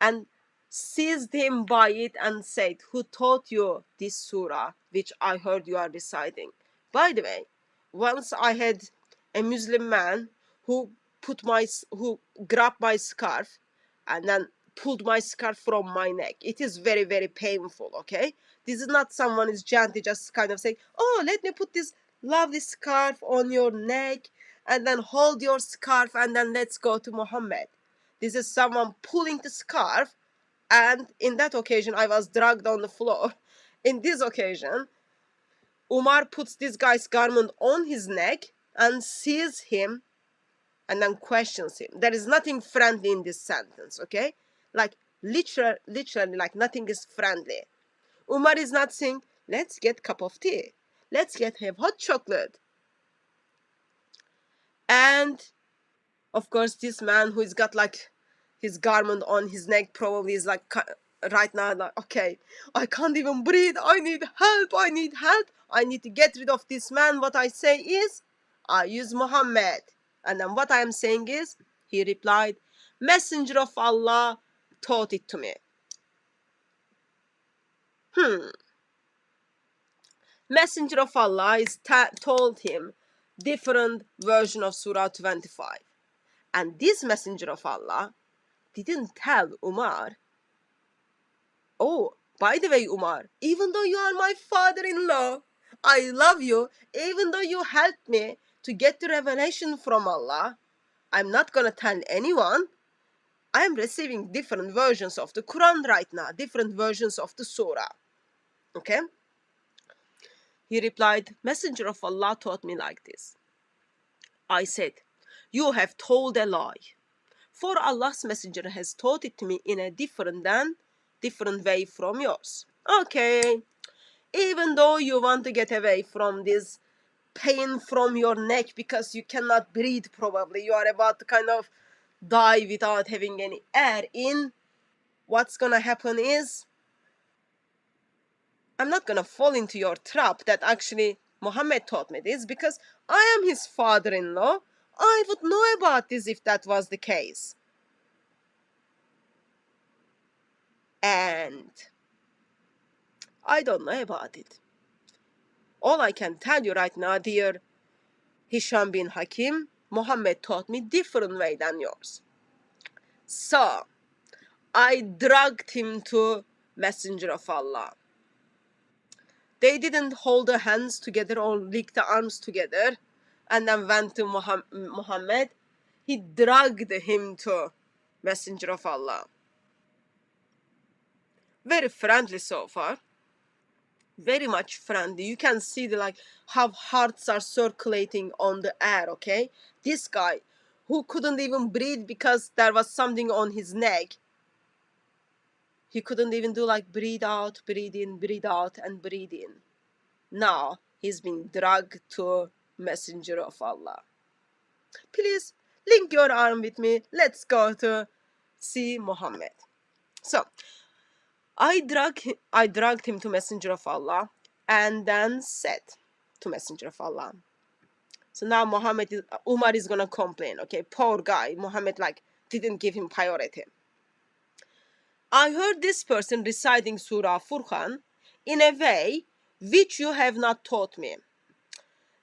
And seized him by it and said, who taught you this surah which I heard you are reciting? By the way, once I had a Muslim man who grabbed my scarf and then pulled my scarf from my neck. It is very, very painful, okay? This is not someone is gently just kind of saying, oh, let me put this lovely scarf on your neck and then hold your scarf and then let's go to Muhammad. This is someone pulling the scarf, and in that occasion, I was dragged on the floor. In this occasion, Umar puts this guy's garment on his neck and sees him and then questions him. There is nothing friendly in this sentence, okay? Like, literally, like nothing is friendly. Umar is not saying, let's get cup of tea. Let's have hot chocolate. And of course, this man who's got like his garment on his neck probably is like right now like, okay, I can't even breathe. I need help. I need help. I need to get rid of this man. What I say is, I use Muhammad. And then what I am saying is, he replied, Messenger of Allah taught it to me. Messenger of Allah is told him different version of Surah 25. And this Messenger of Allah didn't tell Umar, oh, by the way, Umar, even though you are my father-in-law, I love you, even though you helped me to get the revelation from Allah, I'm not going to tell anyone. I am receiving different versions of the Quran right now, different versions of the Surah. Okay? He replied, Messenger of Allah taught me like this. I said, you have told a lie. For Allah's Messenger has taught it to me in a different way from yours. Okay, even though you want to get away from this pain from your neck because you cannot breathe probably, you are about to kind of die without having any air in, what's gonna happen is, I'm not gonna fall into your trap that actually Muhammad taught me this because I am his father-in-law. I would know about this if that was the case. And I don't know about it. All I can tell you right now, dear Hisham bin Hakim, Muhammad taught me different way than yours. So, I dragged him to Messenger of Allah. They didn't hold their hands together or lick the arms together and then went to Muhammad. He dragged him to Messenger of Allah. Very friendly so far. Very much friendly. You can see how hearts are circulating on the air, okay? This guy who couldn't even breathe because there was something on his neck. He couldn't even do breathe out, breathe in, breathe out, and breathe in. Now he's being dragged to Messenger of Allah. Please link your arm with me. Let's go to see Muhammad. So I dragged him to Messenger of Allah and then said to Messenger of Allah. So now Umar is gonna complain, okay? Poor guy, Muhammad didn't give him priority. I heard this person reciting Surah Furqan in a way which you have not taught me.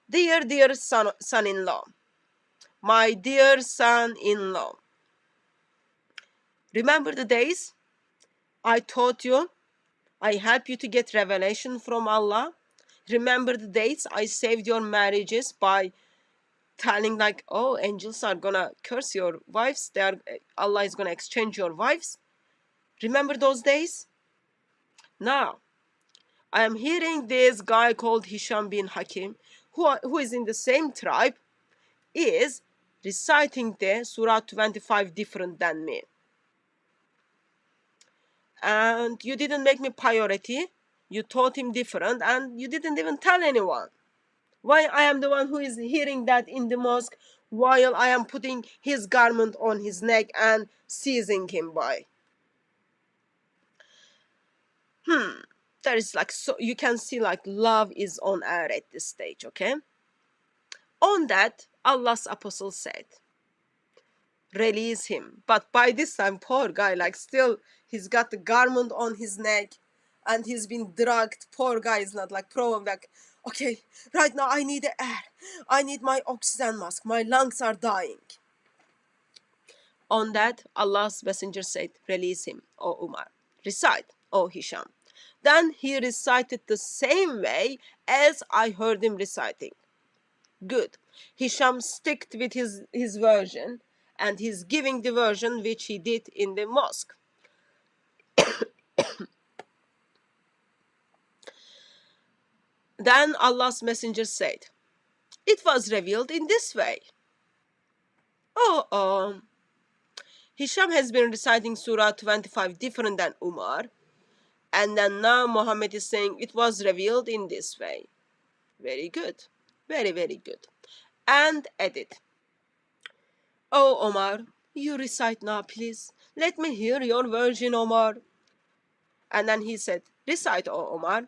Dear son-in-law, my dear son-in-law, remember the days I taught you, I helped you to get revelation from Allah? Remember the days I saved your marriages by telling like, oh, angels are gonna curse your wives, Allah is gonna exchange your wives. Remember those days? Now I am hearing this guy called Hisham bin Hakim, who is in the same tribe, is reciting the Surah 25 different than me. And you didn't make me priority. You taught him different, and you didn't even tell anyone. Why I am the one who is hearing that in the mosque while I am putting his garment on his neck and seizing him by? There is like, so you can see like love is on air at this stage, okay? On that, Allah's apostle said, release him. But by this time, poor guy, like still, he's got the garment on his neck and he's been drugged. Poor guy is not like probably like, okay, right now I need the air. I need my oxygen mask. My lungs are dying. On that, Allah's messenger said, release him, O Umar. Recite, O Hisham. Then he recited the same way as I heard him reciting. Good. Hisham sticked with his version, and he's giving the version which he did in the mosque. Then Allah's messenger said, it was revealed in this way. Hisham has been reciting Surah 25 different than Umar, and then now Muhammad is saying it was revealed in this way. Very good. Very, very good. And added, oh Omar, you recite now please. Let me hear your version, Omar. And then he said, recite, O Omar.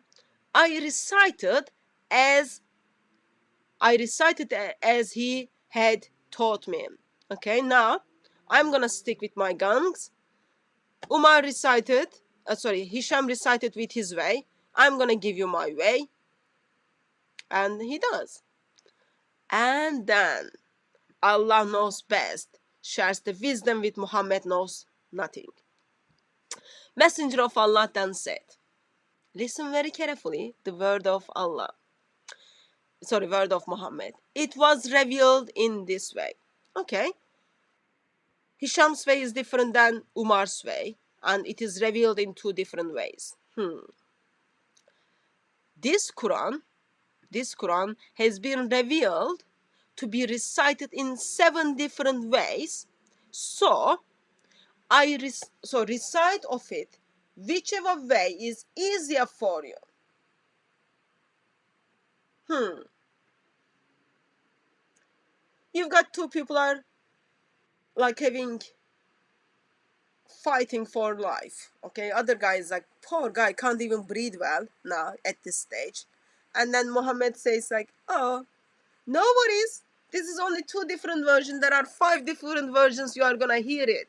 I recited as he had taught me. Okay, now I'm gonna stick with my guns. Hisham recited with his way. I'm gonna give you my way. And he does. And then Allah knows best, shares the wisdom with Muhammad knows nothing. Messenger of Allah then said, listen very carefully, the word of Muhammad. It was revealed in this way. Okay. Hisham's way is different than Umar's way, and it is revealed in two different ways. This Quran has been revealed to be recited in 7 different ways. So recite of it whichever way is easier for you. You've got two people are like fighting for life. Okay, other guy is like, poor guy can't even breathe well now at this stage. And then Muhammad says like, oh, no worries. This is only 2 different versions. There are 5 different versions. You are gonna hear it.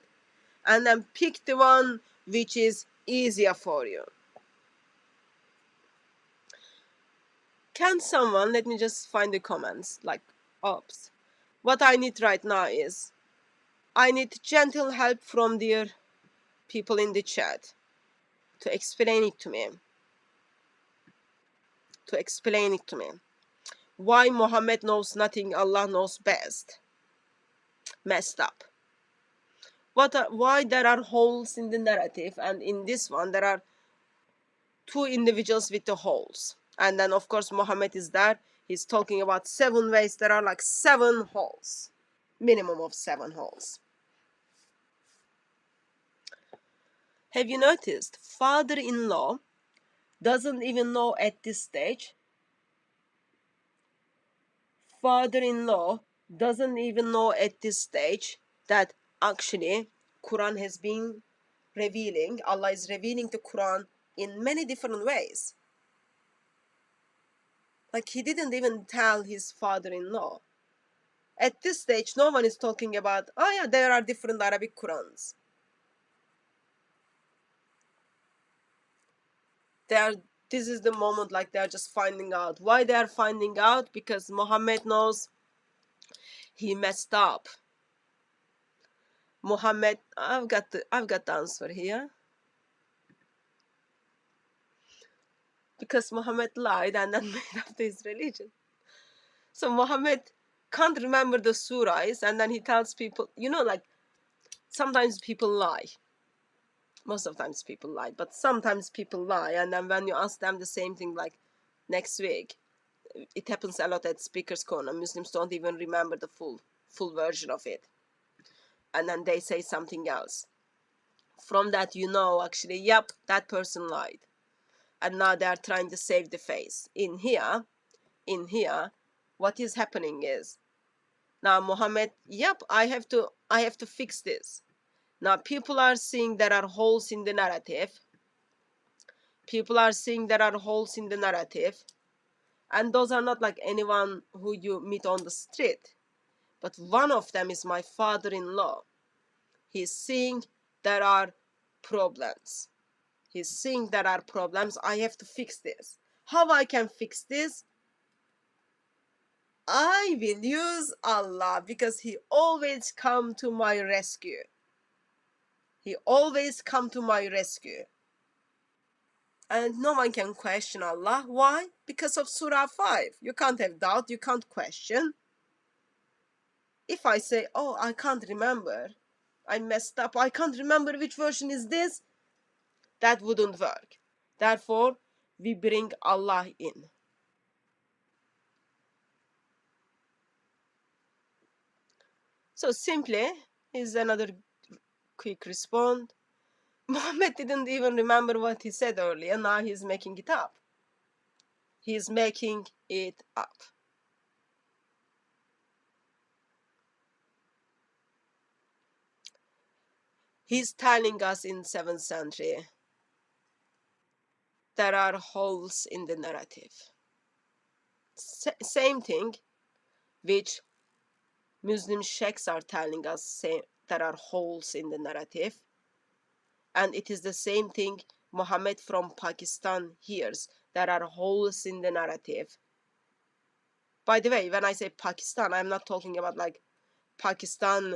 And then pick the one which is easier for you. Can someone, let me just find the comments, like, oops. What I need right now is, I need gentle help from dear people in the chat to explain it to me. Why Muhammad knows nothing, Allah knows best. Messed up. Why there are holes in the narrative, and in this one there are 2 individuals with the holes. And then of course Muhammad is there. He's talking about 7 ways. There are like 7 holes. Minimum of 7 holes. Have you noticed? Father-in-law doesn't even know at this stage. Father-in-law doesn't even know at this stage that actually Quran has been revealing. Allah is revealing the Quran in many different ways. Like he didn't even tell his father-in-law. At this stage, no one is talking about, oh yeah, there are different Arabic Qurans. This is the moment like they're just finding out. Why they are finding out? Because Muhammad knows he messed up. Muhammad, I've got the answer here. Because Muhammad lied and then made up his religion. So Muhammad can't remember the surahs, and then he tells people, you know, like sometimes people lie. Most of the times people lie, but sometimes people lie, and then when you ask them the same thing like next week, it happens a lot at Speaker's Corner. Muslims don't even remember the full version of it, and then they say something else. From that, you know, actually, yep, that person lied, and now they are trying to save the face. In here, what is happening is now Muhammad, yep, I have to fix this. Now people are seeing there are holes in the narrative. People are seeing there are holes in the narrative, and those are not like anyone who you meet on the street, but one of them is my father-in-law. He's seeing there are problems. He's seeing there are problems. I have to fix this. How I can fix this? I will use Allah, because He always come to my rescue. He always come to my rescue. And no one can question Allah. Why? Because of Surah 5. You can't have doubt. You can't question. If I say, oh, I can't remember, I messed up, I can't remember which version is this, that wouldn't work. Therefore, we bring Allah in. So simply, is another quick response. Muhammad didn't even remember what he said earlier. Now he's making it up. He's making it up. He's telling us in 7th century there are holes in the narrative. Same thing which Muslim sheikhs are telling us, there are holes in the narrative. And it is the same thing Muhammad from Pakistan hears. There are holes in the narrative. By the way, when I say Pakistan, I'm not talking about like Pakistan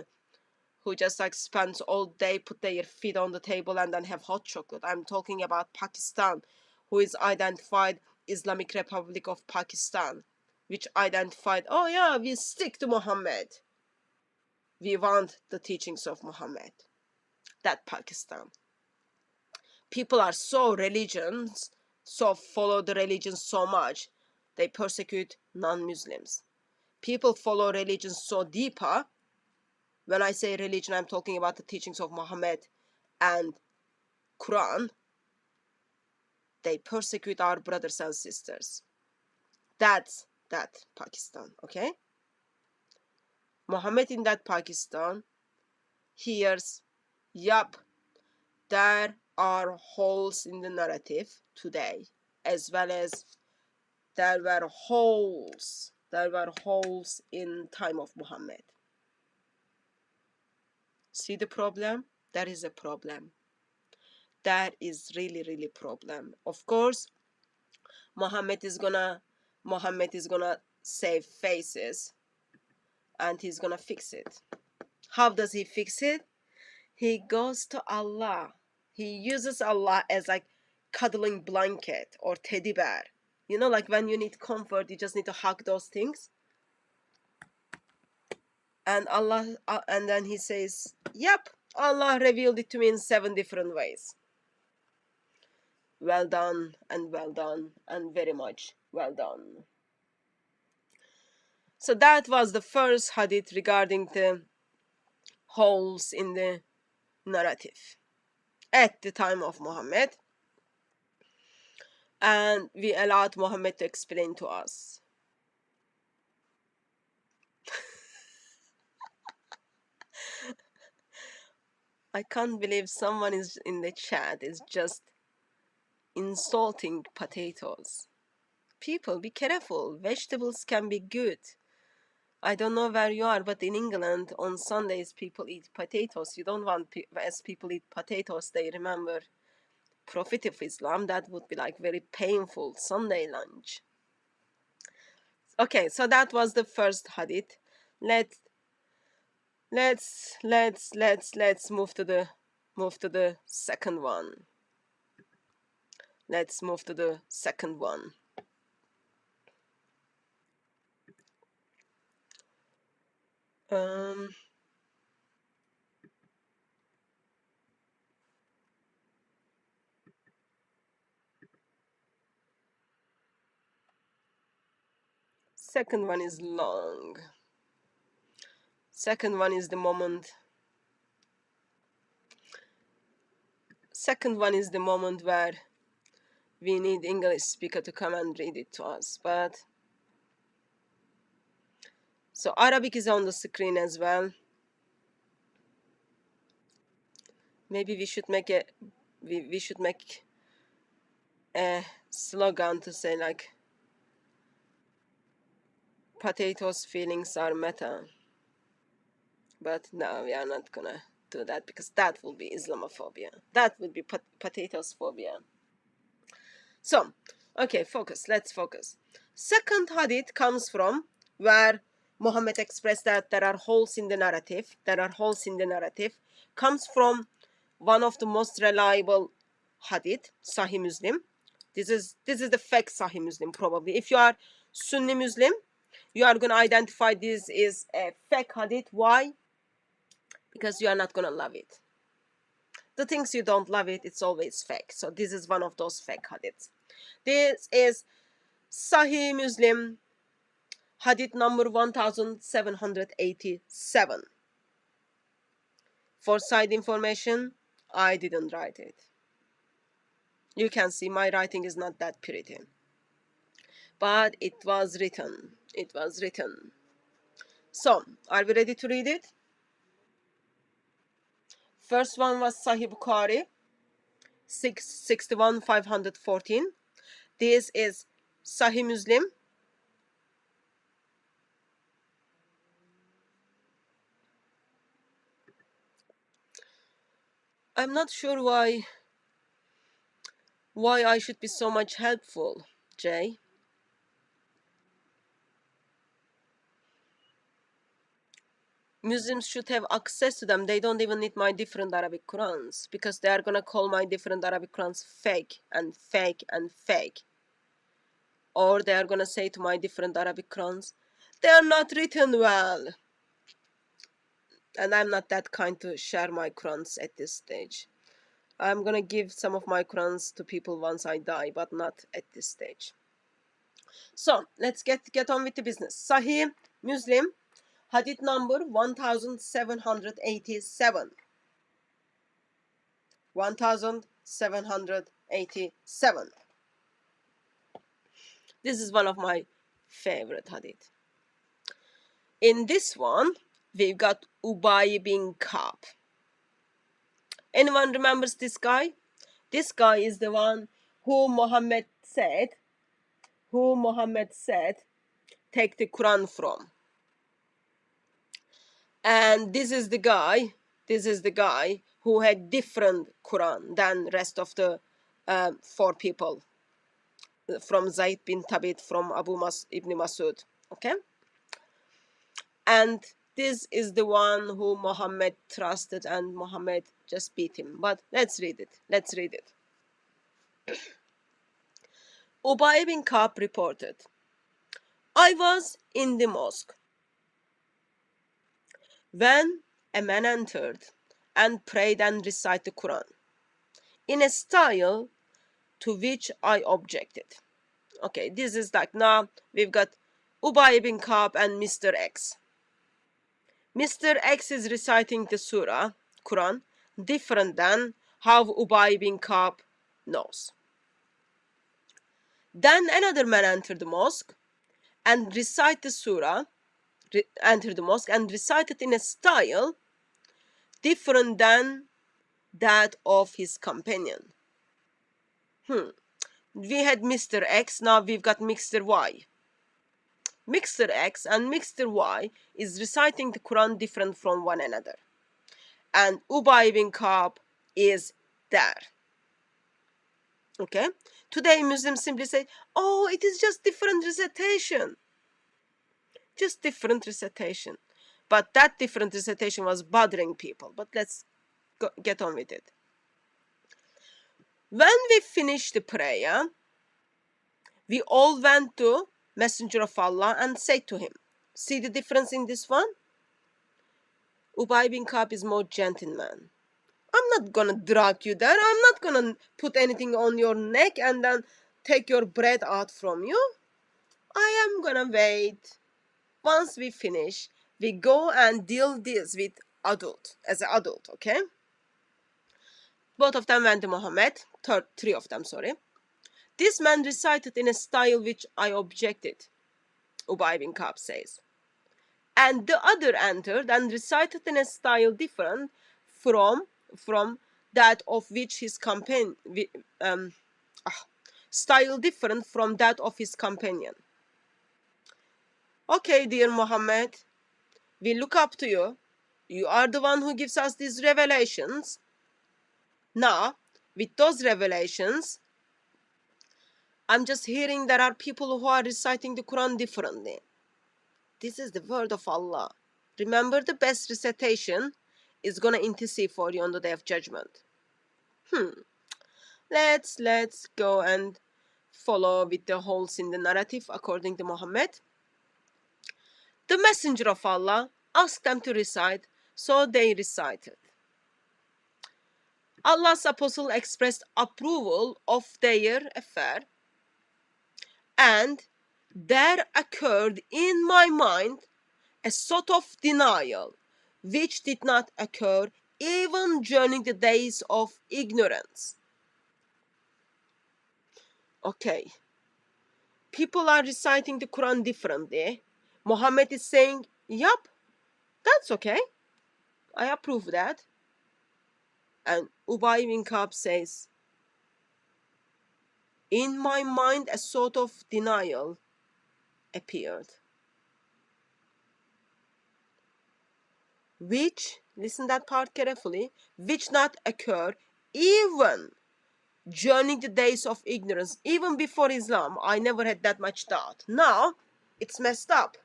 who just like spends all day, put their feet on the table and then have hot chocolate. I'm talking about Pakistan, who is identified Islamic Republic of Pakistan, which identified, oh yeah, we stick to Muhammad. We want the teachings of Muhammad. That Pakistan. People are so religions, so follow the religion so much, they persecute non-Muslims. People follow religion so deeper. When I say religion, I'm talking about the teachings of Muhammad and Quran. They persecute our brothers and sisters. That's that Pakistan, okay? Muhammad in that Pakistan hears, yup, there are holes in the narrative today, as well as there were holes in time of Muhammad. See the problem? There is a problem. That is really problem. Of course, Muhammad is gonna save faces, and he's gonna fix it. How does he fix it? He goes to Allah. He uses Allah as like cuddling blanket or teddy bear. You know, like when you need comfort, you just need to hug those things. And Allah, and then he says, yep, Allah revealed it to me in 7 different ways. Well done, and well done, and very much well done. So that was the first hadith regarding the holes in the narrative at the time of Muhammad. And we allowed Muhammad to explain to us. I can't believe someone is in the chat is just insulting potatoes. People, be careful. Vegetables can be good. I don't know where you are, but in England on Sundays people eat potatoes. You don't want, as people eat potatoes, they remember Prophet of Islam. That would be like very painful Sunday lunch. Okay, so that was the first hadith. Let's move to the second one. Let's move to the second one. Second one is long. Second one is the moment. Second one is the moment where we need English speaker to come and read it to us. But so Arabic is on the screen as well. Maybe we should make a slogan to say like potatoes feelings are meta. But no, we are not gonna do that because that will be Islamophobia. That would be potatoes phobia. So, okay, focus. Let's focus. Second hadith comes from where Muhammad expressed that there are holes in the narrative. There are holes in the narrative. Comes from one of the most reliable hadith, Sahih Muslim. This is the fake Sahih Muslim probably. If you are Sunni Muslim, you are going to identify this is a fake hadith. Why? Because you are not going to love it. The things you don't love it, it's always fake. So this is one of those fake hadiths. This is Sahih Muslim, hadith number 1787. For side information, I didn't write it. You can see my writing is not that pretty. But it was written. It was written. So, are we ready to read it? First one was Sahih Bukhari, 661 514. This is Sahih Muslim. I'm not sure why I should be so much helpful, Jay. Muslims should have access to them. They don't even need my different Arabic Qurans because they are going to call my different Arabic Qurans fake and fake and fake. Or they are going to say to my different Arabic Qurans, they are not written well. And I'm not that kind to share my Qurans at this stage. I'm going to give some of my Qurans to people once I die, but not at this stage. So, let's get on with the business. Sahih Muslim, hadith number 1787. 1787. This is one of my favorite hadith. In this one, we've got Ubay bin Ka'b. Anyone remembers this guy? This guy is the one who Muhammad said, take the Quran from. And this is the guy who had different Quran than rest of the 4 people. From Zayd bin Thabit, from Ibn Masud. Okay? And this is the one who Muhammad trusted and Muhammad just beat him. But let's read it. Ubay bin Ka'b reported, I was in the mosque when a man entered and prayed and recited the Quran in a style to which I objected. Okay, this is like now we've got Ubay bin Ka'b and Mr. X. Mr. X is reciting the surah, Quran, different than how Ubay bin Ka'b knows. Then another man entered the mosque and recited the surah, recited in a style different than that of his companion. We had Mr. X, now we've got Mr. Y. Mr. X and Mr. Y is reciting the Quran different from one another. And Ubay bin Ka'b is there. Okay? Today Muslims simply say, oh, it is just different recitation. Just different recitation. But that different recitation was bothering people. But let's get on with it. When we finished the prayer, we all went to Messenger of Allah and said to him, see the difference in this one? Ubay bin Ka'b is more gentleman. I'm not gonna drag you there. I'm not gonna put anything on your neck and then take your bread out from you. I am gonna wait. Once we finish, we go and deal this with as an adult, okay? Both of them went to Muhammad, three of them, sorry. This man recited in a style which I objected, Ubay bin Ka'b says. And the other entered and recited in a style different from that of which his companion, style different from that of his companion. Okay, dear Muhammad, we look up to you. You are the one who gives us these revelations. Now, with those revelations, I'm just hearing there are people who are reciting the Quran differently. This is the word of Allah. Remember, the best recitation is going to intercede for you on the day of judgment. Let's go and follow with the holes in the narrative according to Muhammad. The messenger of Allah asked them to recite, so they recited. Allah's apostle expressed approval of their affair, and there occurred in my mind a sort of denial which did not occur even during the days of ignorance. Okay, people are reciting the Quran differently. Muhammad is saying, yup, that's okay. I approve that. And Ubay bin Ka'b says, in my mind a sort of denial appeared, which, listen that part carefully, which not occur even during the days of ignorance. Even before Islam, I never had that much doubt. Now, it's messed up.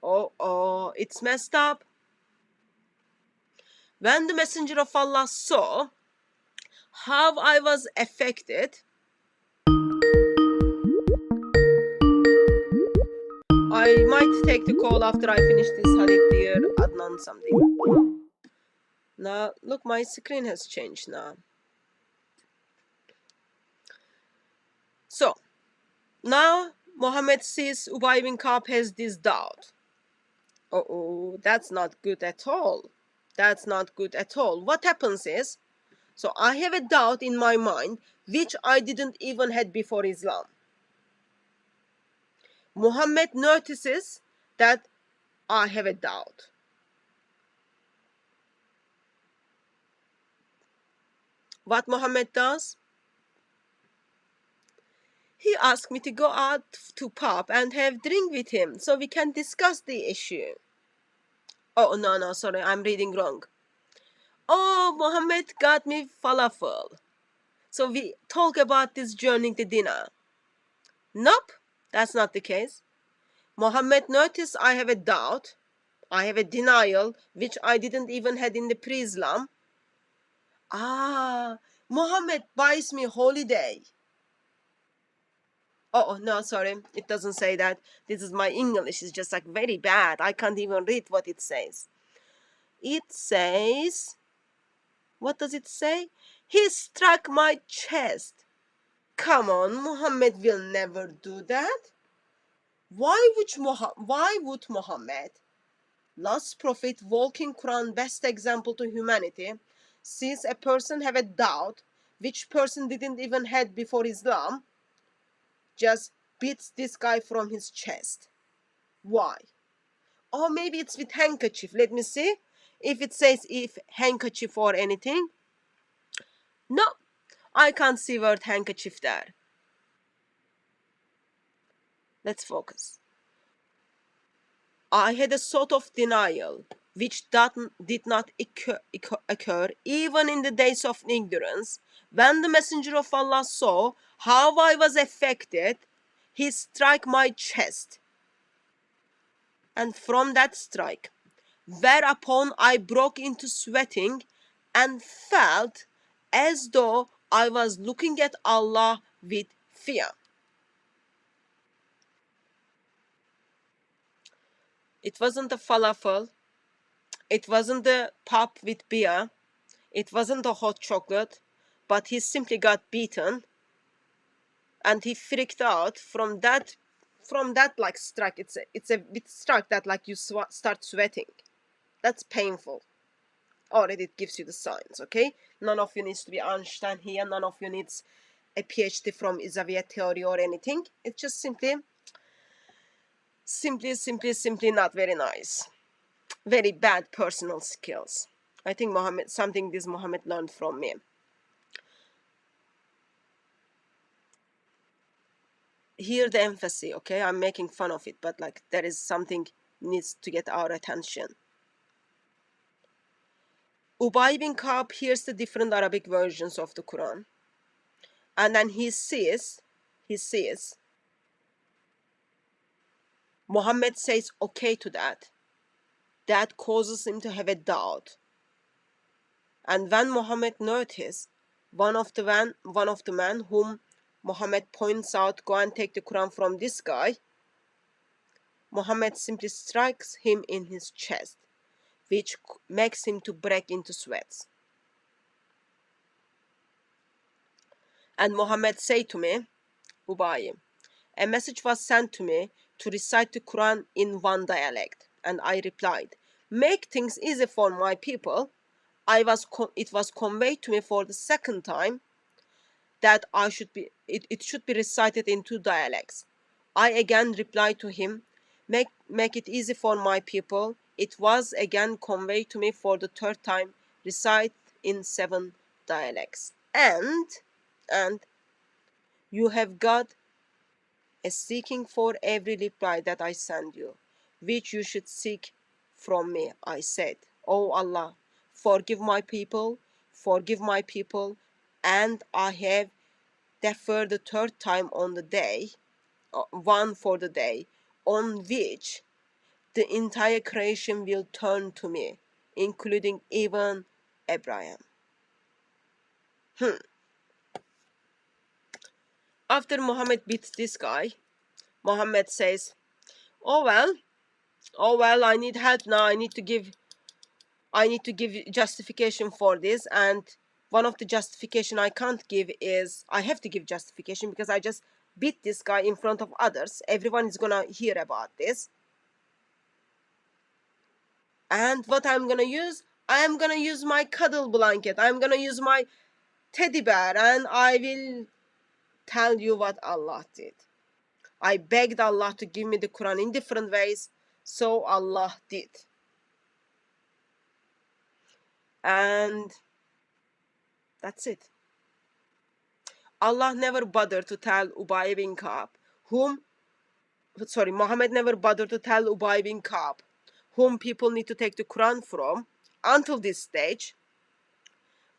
Oh, it's messed up. When the Messenger of Allah saw how I was affected, I might take the call after I finish this hadith, dear Adnan something. Now, look, my screen has changed now. So, now Muhammad sees Ubay bin Ka'b has this doubt. Oh, that's not good at all. That's not good at all. What happens is, so I have a doubt in my mind, which I didn't even had before Islam. Muhammad notices that I have a doubt. What Muhammad does? He asked me to go out to pub and have drink with him so we can discuss the issue. Oh, no, sorry, I'm reading wrong. Oh, Muhammad got me falafel. So we talk about this during the dinner. Nope, that's not the case. Muhammad noticed I have a doubt. I have a denial, which I didn't even had in the pre-Islam. Muhammad buys me holiday. Oh, no, sorry. It doesn't say that. This is my English. It's just like very bad. I can't even read what it says. It says, what does it say? He struck my chest. Come on, Muhammad will never do that. Why would Muhammad, last prophet, walking Quran, best example to humanity, sees a person have a doubt, which person didn't even had before Islam, just beats this guy from his chest? Why? Or maybe it's with handkerchief. Let me see if it says if handkerchief or anything. No, I can't see word handkerchief there. Let's focus. I had a sort of denial, which did not occur even in the days of ignorance. When the Messenger of Allah saw how I was affected, he struck my chest. And from that strike, whereupon I broke into sweating and felt as though I was looking at Allah with fear. It wasn't a falafel. It wasn't the pub with beer. It wasn't the hot chocolate, but he simply got beaten, and he freaked out from that like struck. It's a bit struck that like you start sweating. That's painful. Already it gives you the signs, okay? None of you needs to be Einstein here. None of you needs a PhD from Isavia theory or anything. It's just simply not very nice. Very bad personal skills. I think Muhammad learned from me. Hear the emphasis, okay? I'm making fun of it, but like there is something needs to get our attention. Ubay bin Ka'b hears the different Arabic versions of the Quran, and then he sees Muhammad says okay to that. That causes him to have a doubt. And when Muhammad noticed one of the men whom Muhammad points out, go and take the Quran from this guy, Muhammad simply strikes him in his chest, which makes him to break into sweats. And Muhammad said to me, Ubay, a message was sent to me to recite the Quran in one dialect. And I replied, make things easy for my people. It was conveyed to me for the second time that it should be recited in two dialects. I again replied to him, make it easy for my people. It was again conveyed to me for the third time, recite in 7 dialects. And you have got a seeking for every reply that I send you, which you should seek from me. I said, O Allah, forgive my people, and I have deferred the third time on the day, one for the day, on which the entire creation will turn to me, including even Abraham. After Muhammad beats this guy, Muhammad says, oh well, I need help now. I need to give justification for this, and one of the justification I can't give is I have to give justification because I just beat this guy in front of others. Everyone is gonna hear about this. And what I'm gonna use? I am gonna use my cuddle blanket. I'm gonna use my teddy bear, and I will tell you what Allah did. I begged Allah to give me the Quran in different ways, so Allah did. And that's it. Allah never bothered to tell Ubay bin Ka'b, Muhammad never bothered to tell Ubay bin Ka'b, whom people need to take the Quran from, until this stage.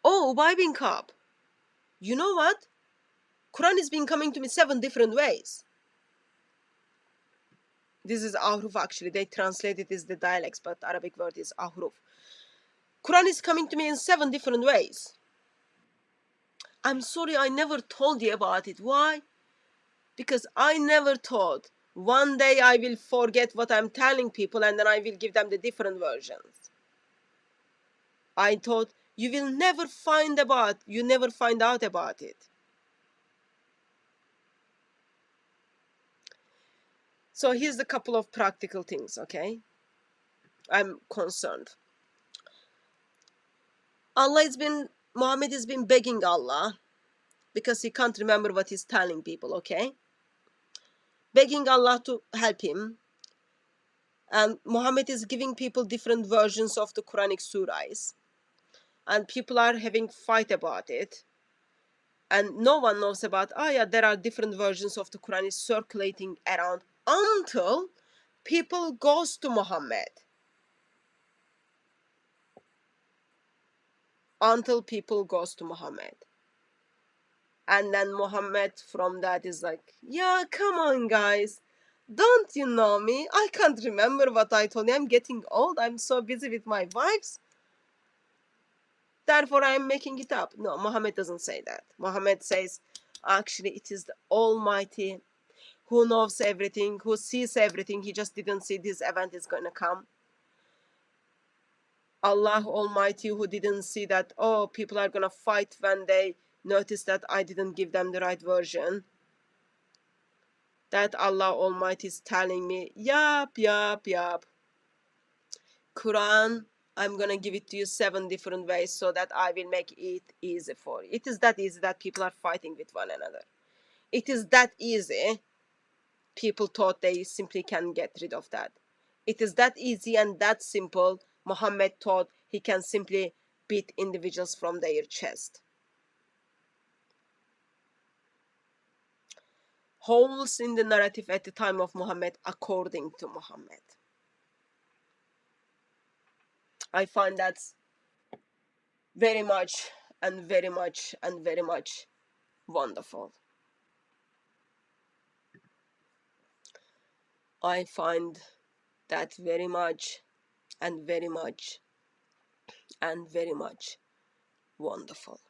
Oh, Ubay bin Ka'b, you know what? Quran has been coming to me 7 different ways. This is ahruf actually. They translate it as the dialects, but Arabic word is ahruf. Quran is coming to me in 7 different ways. I'm sorry I never told you about it. Why? Because I never thought one day I will forget what I'm telling people and then I will give them the different versions. I thought you never find out about it. So here's a couple of practical things, okay? I'm concerned. Muhammad has been begging Allah because he can't remember what he's telling people, okay? Begging Allah to help him. And Muhammad is giving people different versions of the Quranic surahs. And people are having fight about it. And no one knows about, there are different versions of the Quran is circulating around until people goes to Muhammad. And then Muhammad from that is like, yeah, come on guys. Don't you know me? I can't remember what I told you. I'm getting old. I'm so busy with my wives. Therefore, I'm making it up. No, Muhammad doesn't say that. Muhammad says, actually, it is the Almighty who knows everything, who sees everything. He just didn't see this event is going to come. Allah Almighty, who didn't see that, oh, people are gonna fight when they notice that I didn't give them the right version. That Allah Almighty is telling me, yup, Quran, I'm gonna give it to you 7 different ways so that I will make it easy for you. It is that easy that people are fighting with one another. It is that easy. People thought they simply can get rid of that. It is that easy and that simple. Muhammad thought he can simply beat individuals from their chest. Holes in the narrative at the time of Muhammad, according to Muhammad. I find that's very much and very much and very much wonderful. I find that very much and very much and very much wonderful.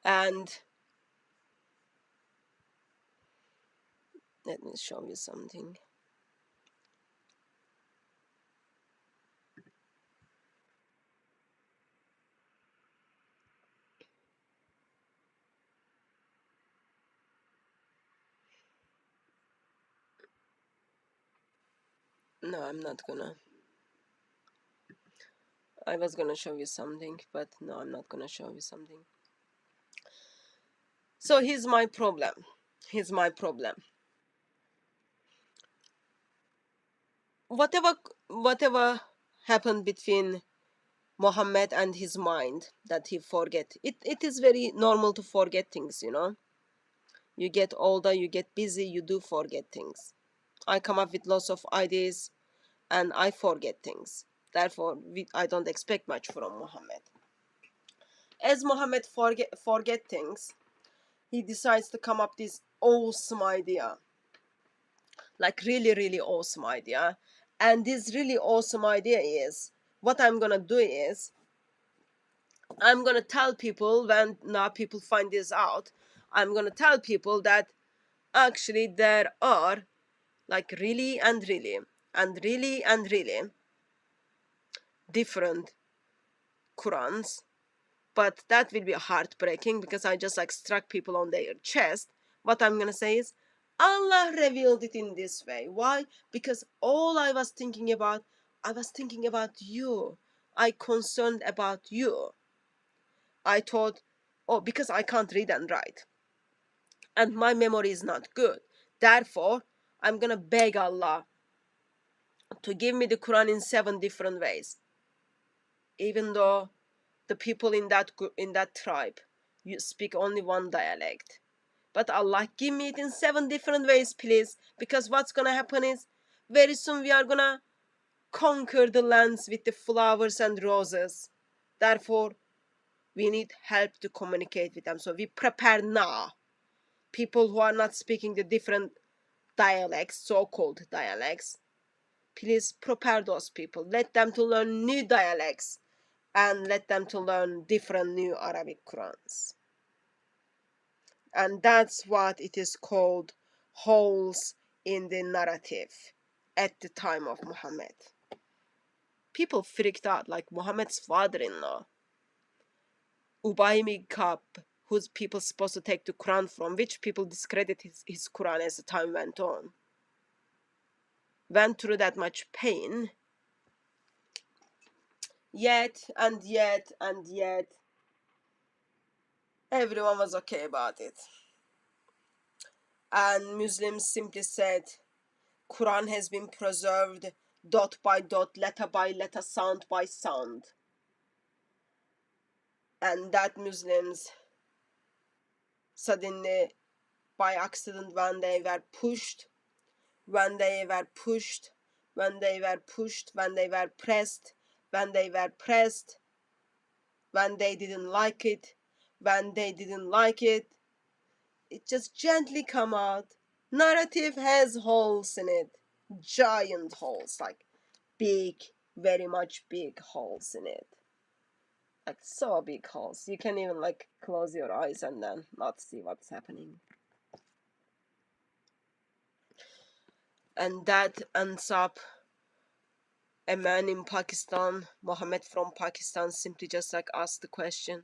And let me show you something. No, I'm not gonna. I was gonna show you something, but no, I'm not gonna show you something. So here's my problem. Here's my problem. Whatever happened between Muhammad and his mind that he forget. It is very normal to forget things, you know. You get older, you get busy, you do forget things. I come up with lots of ideas and I forget things. Therefore, I don't expect much from Muhammad. As Muhammad forget things, he decides to come up this awesome idea. Like really awesome idea. And this really awesome idea is, what I'm gonna do is, I'm gonna tell people when now people find this out, I'm gonna tell people that actually there are like really and really and really and really different Qurans, but that will be heartbreaking because I just like struck people on their chest. What I'm gonna say is, Allah revealed it in this way. Why? Because all I was thinking about you. I concerned about you. I thought, oh, because I can't read and write, and my memory is not good. Therefore, I'm gonna beg Allah to give me the Quran in 7 different ways. Even though the people in that tribe, you speak only one dialect. But Allah, give me it in 7 different ways, please. Because what's gonna happen is, very soon we are gonna conquer the lands with the flowers and roses. Therefore, we need help to communicate with them. So we prepare now. People who are not speaking the different dialects, so-called dialects, please prepare those people. Let them to learn new dialects and let them to learn different new Arabic Qurans. And that's what it is called, holes in the narrative at the time of Muhammad. People freaked out, like Muhammad's father-in-law, Ubay ibn Ka'b, whose people supposed to take the Quran from, which people discredit his Quran as the time went on, went through that much pain, yet everyone was okay about it. And Muslims simply said, Quran has been preserved dot by dot, letter by letter, sound by sound. And that Muslims suddenly, by accident, when they were pressed, when they were pressed, when they didn't like it, it just gently come out. Narrative has holes in it, giant holes, like big, very much big holes in it, like so big holes. You can even like close your eyes and then not see what's happening. And that ends up a man in Pakistan, Mohammed from Pakistan, simply just like asked the question,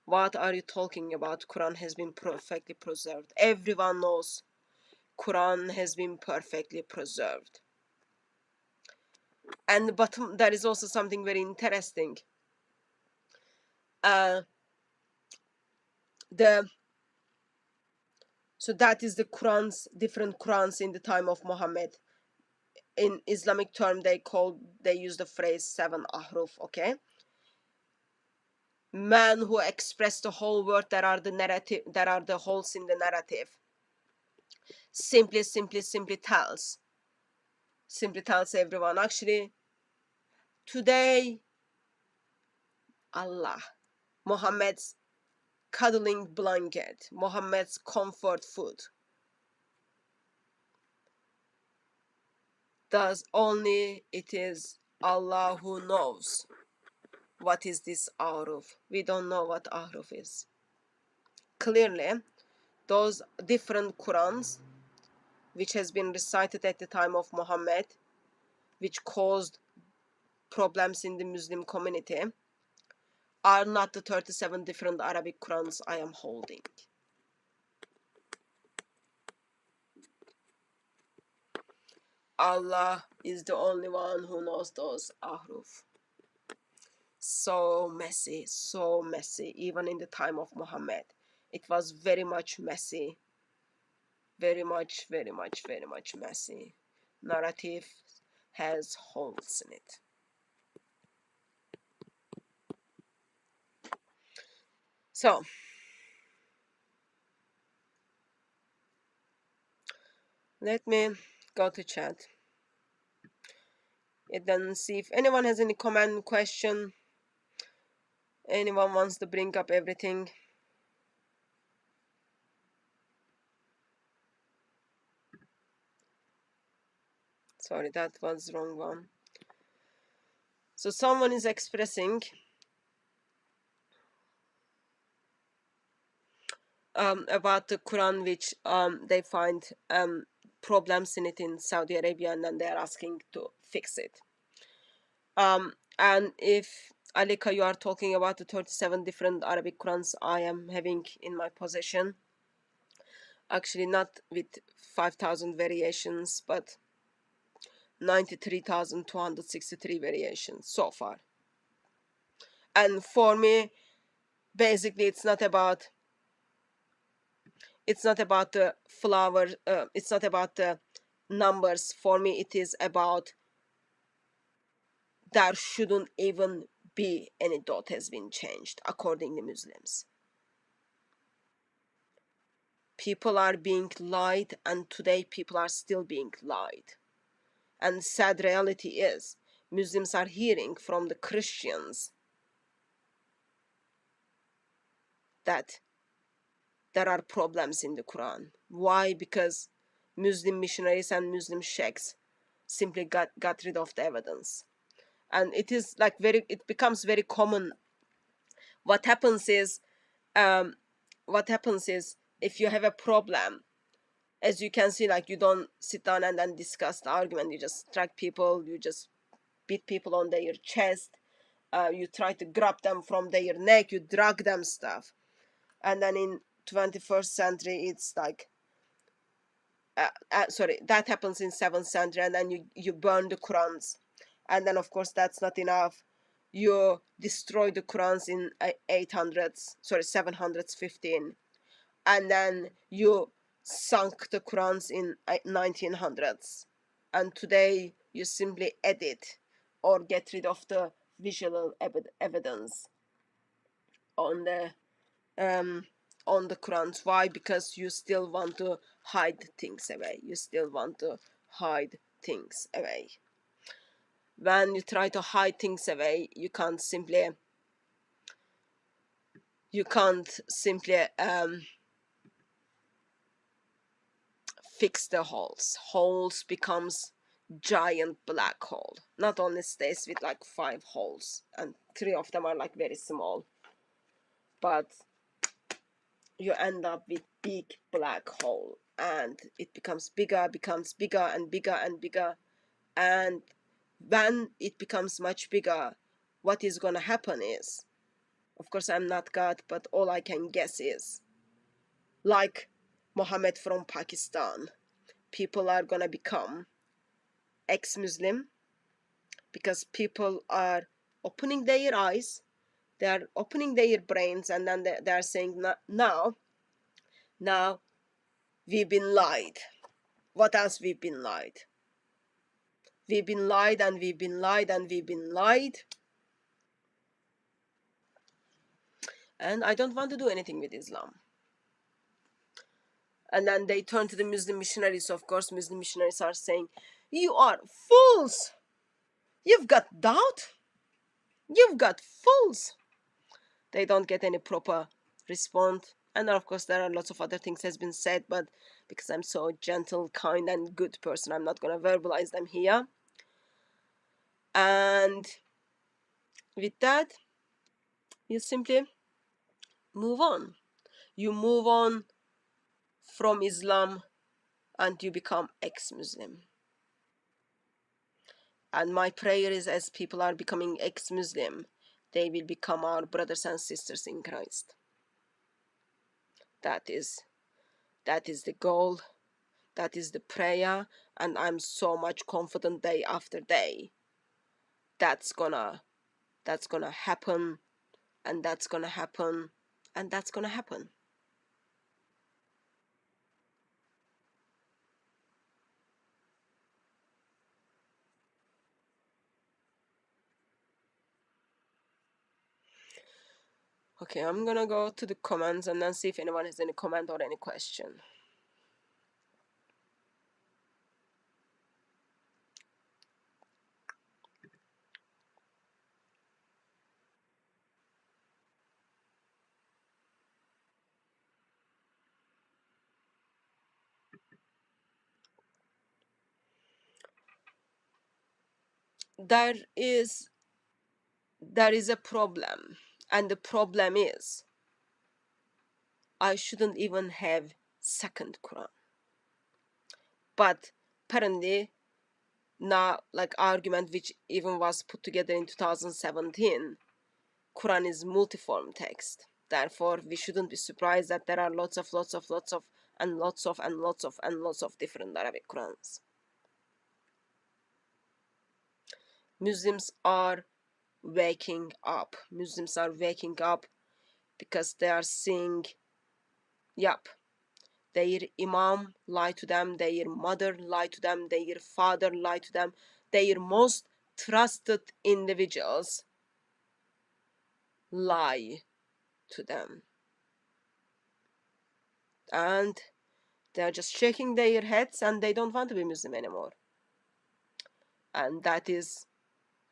what are you talking about? Quran has been perfectly preserved. Everyone knows Quran has been perfectly preserved. But there is also something very interesting. So that is the Qurans, different Qurans in the time of Muhammad. In Islamic term, they use the phrase 7 ahruf, okay? Man who expressed the whole word, there are the holes in the narrative. Simply tells everyone, actually, today, Allah, Muhammad's cuddling blanket, Muhammad's comfort food, thus only it is Allah who knows what is this ahruf. We don't know what ahruf is. Clearly, those different Qurans which has been recited at the time of Muhammad, which caused problems in the Muslim community, are not the 37 different Arabic Qurans I am holding. Allah is the only one who knows those ahruf. So messy, even in the time of Muhammad. It was very much messy. Very much messy. Narrative has holes in it. So, let me go to chat and then see if anyone has any comment, question, anyone wants to bring up everything. Sorry, that was the wrong one. So someone is expressing about the Quran, which they find problems in it in Saudi Arabia, and then they're asking to fix it. And if Alika, you are talking about the 37 different Arabic Qurans I am having in my possession, actually not with 5,000 variations, but 93,263 variations so far. And for me, basically, it's not about the flower, it's not about the numbers. For me, it is about there shouldn't even be any dot has been changed according to Muslims. People are being lied, and today people are still being lied. And sad reality is, Muslims are hearing from the Christians that there are problems in the Quran. Why? Because Muslim missionaries and Muslim sheikhs simply got rid of the evidence. And it is like it becomes very common. What happens is if you have a problem, as you can see, like, you don't sit down and then discuss the argument. You just strike people, you just beat people on their chest, you try to grab them from their neck, you drag them stuff. And then in 21st century, it's like, that happens in 7th century, and then you burn the Qurans. And then, of course, that's not enough. You destroy the Qurans in 715. And then you sunk the Qurans in 1900s. And today, you simply edit or get rid of the visual evidence on the Qurans. Why? Because you still want to hide things away. When you try to hide things away, you can't simply fix the holes. Holes becomes giant black hole. Not only stays with like 5 holes, and 3 of them are like very small, but you end up with big black hole. and it becomes bigger, becomes bigger and bigger and bigger. And when it becomes much bigger, what is going to happen is, of course I'm not God, but all I can guess is, like Mohammed from Pakistan, people are going to become ex-Muslim because people are opening their eyes, they are opening their brains, and then they are saying, now we've been lied. What else we've been lied? We've been lied and we've been lied and we've been lied. And I don't want to do anything with Islam. And then they turn to the Muslim missionaries. Of course, Muslim missionaries are saying, you are fools. You've got doubt. You've got fools. They don't get any proper response. And of course, there are lots of other things has been said, but because I'm so gentle, kind, and good person, I'm not going to verbalize them here. And with that, you simply move on. You move on from Islam and you become ex-Muslim. And my prayer is, as people are becoming ex-Muslim, they will become our brothers and sisters in Christ. That is the goal. That is the prayer. And I'm so much confident day after day that's gonna happen, and that's gonna happen, and that's gonna happen. Okay, I'm gonna go to the comments and then see if anyone has any comment or any question. There is a problem, and the problem is I shouldn't even have second Quran. But apparently now, like argument which even was put together in 2017, Quran is multiform text. Therefore, we shouldn't be surprised that there are lots of different Arabic Qurans. Muslims are waking up. Muslims are waking up because they are seeing, yep, their imam lied to them, their mother lied to them, their father lied to them, their most trusted individuals lie to them. And they're just shaking their heads and they don't want to be Muslim anymore. And that is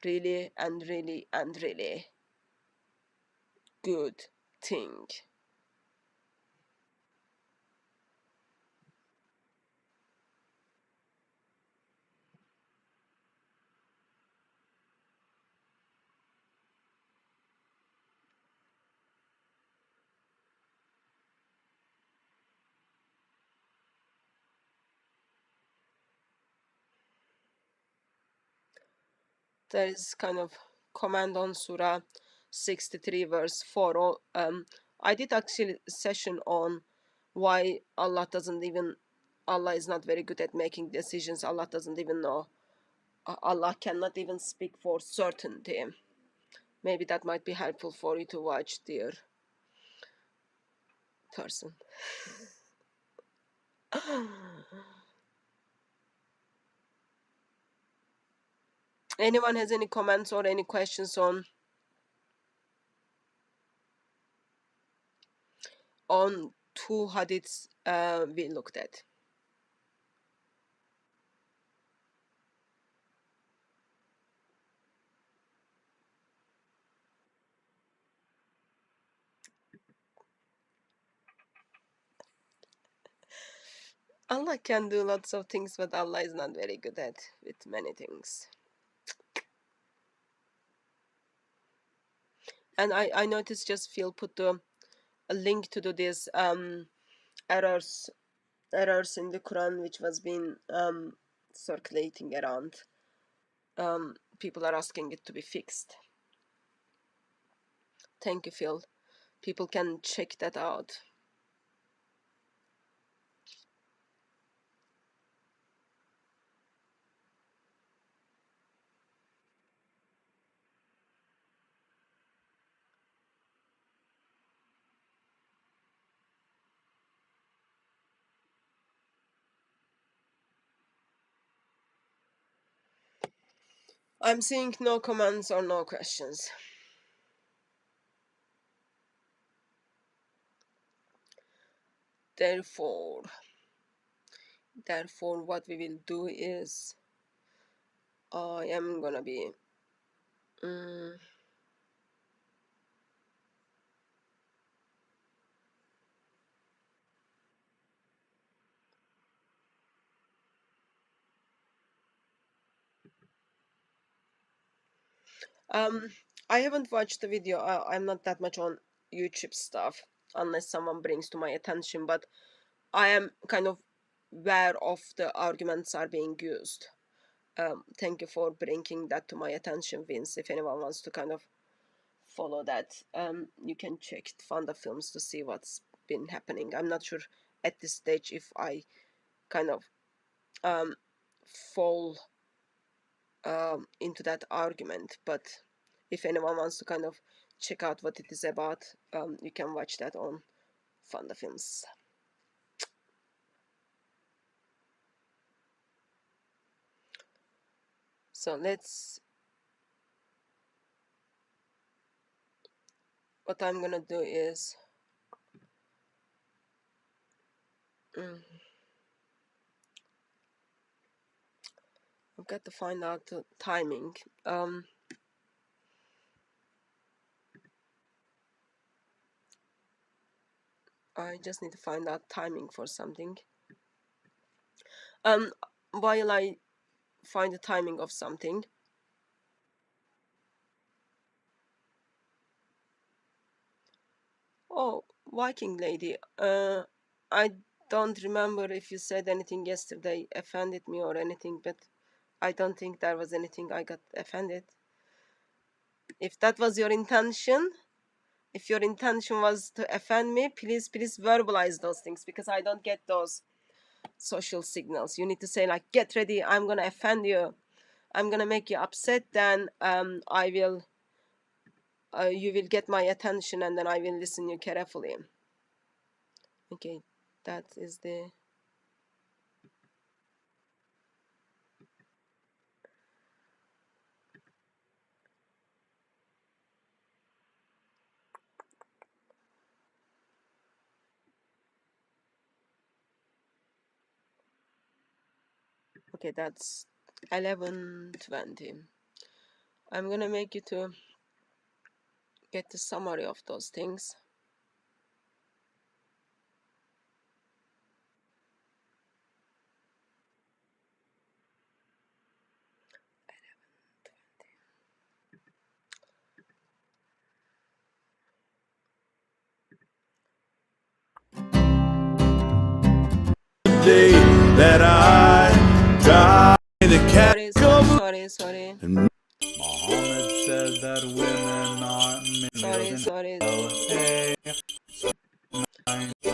really and really and really good thing. There is kind of comment on Surah 63 verse 4. I did actually a session on why Allah is not very good at making decisions. Allah doesn't even know. Allah cannot even speak for certainty. Maybe that might be helpful for you to watch, dear person. Anyone has any comments or any questions on two hadiths we looked at? Allah can do lots of things, but Allah is not very good at with many things. And I noticed just Phil put a link to do this errors errors in the Quran which was being circulating around. People are asking it to be fixed. Thank you, Phil. People can check that out. I'm seeing no comments or no questions. Therefore, what we will do is I am gonna be I haven't watched the video. I'm not that much on YouTube stuff unless someone brings to my attention, but I am kind of aware of the arguments are being used. Thank you for bringing that to my attention, Vince. If anyone wants to kind of follow that, you can check Fanda Films to see what's been happening. I'm not sure at this stage if I kind of fall into that argument, but if anyone wants to kind of check out what it is about, you can watch that on Fanda Films. So what I'm gonna do is I've got to find out the timing. I just need to find out timing for something. While I find the timing of something, oh, Viking lady, I don't remember if you said anything yesterday offended me or anything, but I don't think there was anything I got offended. If that was your intention, if your intention was to offend me, please verbalize those things, because I don't get those social signals. You need to say, like, get ready, I'm gonna offend you, I'm gonna make you upset, then I will you will get my attention, and then I will listen you carefully. Okay, that is the okay, that's 11:20. I'm gonna make you to get the summary of those things.
Day that I die, the cat
Sorry.
and Muhammad said that women aren't males in
Sorry.
hell. Hey,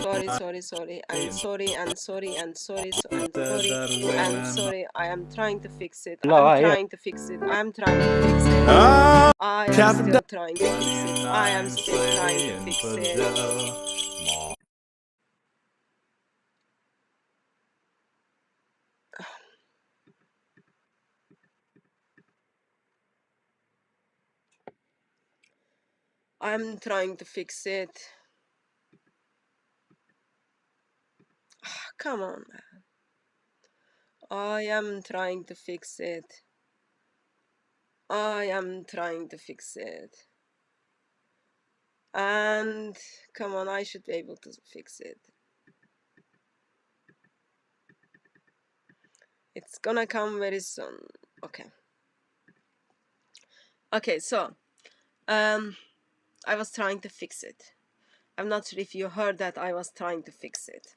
Sorry. I'm sorry.
that women
I am trying to fix it.
Lie.
I am still trying to fix it. I am still trying to fix it. I'm trying to fix it. Come on, man. I am trying to fix it. And come on, I should be able to fix it. It's gonna come very soon. Okay, so I was trying to fix it. I'm not sure if you heard that I was trying to fix it.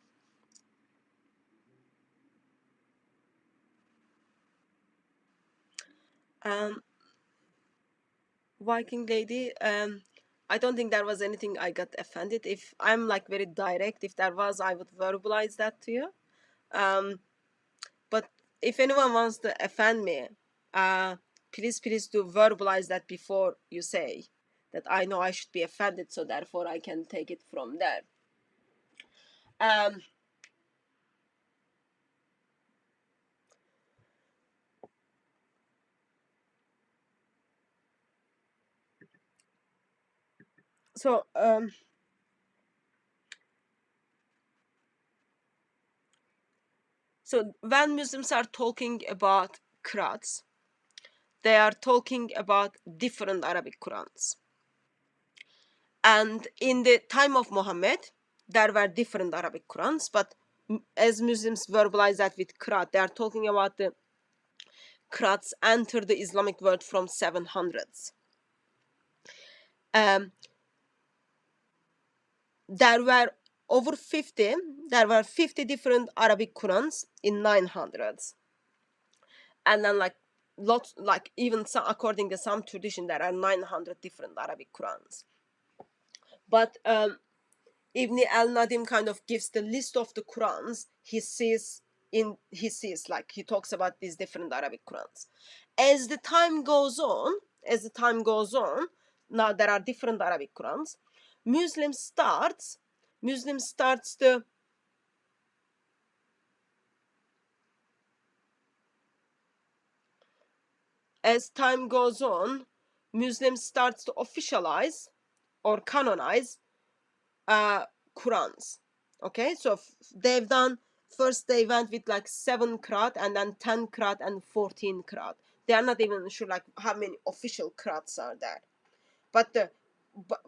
Viking lady, I don't think there was anything I got offended. If I'm like very direct, if there was, I would verbalize that to you. But if anyone wants to offend me, please do verbalize that before you say that. I know I should be offended, so therefore I can take it from there. So when Muslims are talking about Qurans, they are talking about different Arabic Qurans. And in the time of Muhammad, there were different Arabic Qurans, but as Muslims verbalize that with Qur'an, they are talking about the Qur'ans enter the Islamic world from 700s. There were 50 different Arabic Qurans in 900s. And then even some, according to some tradition, there are 900 different Arabic Qurans. But Ibn al-Nadim kind of gives the list of the Qurans he sees, like he talks about these different Arabic Qurans. As the time goes on, now there are different Arabic Qurans. Muslim starts to as time goes on, Muslims starts to officialize or canonize Qurans. Okay, so they've done, first they went with like 7 qiraat and then 10 qiraat and 14 qiraat. They are not even sure like how many official qiraats are there. But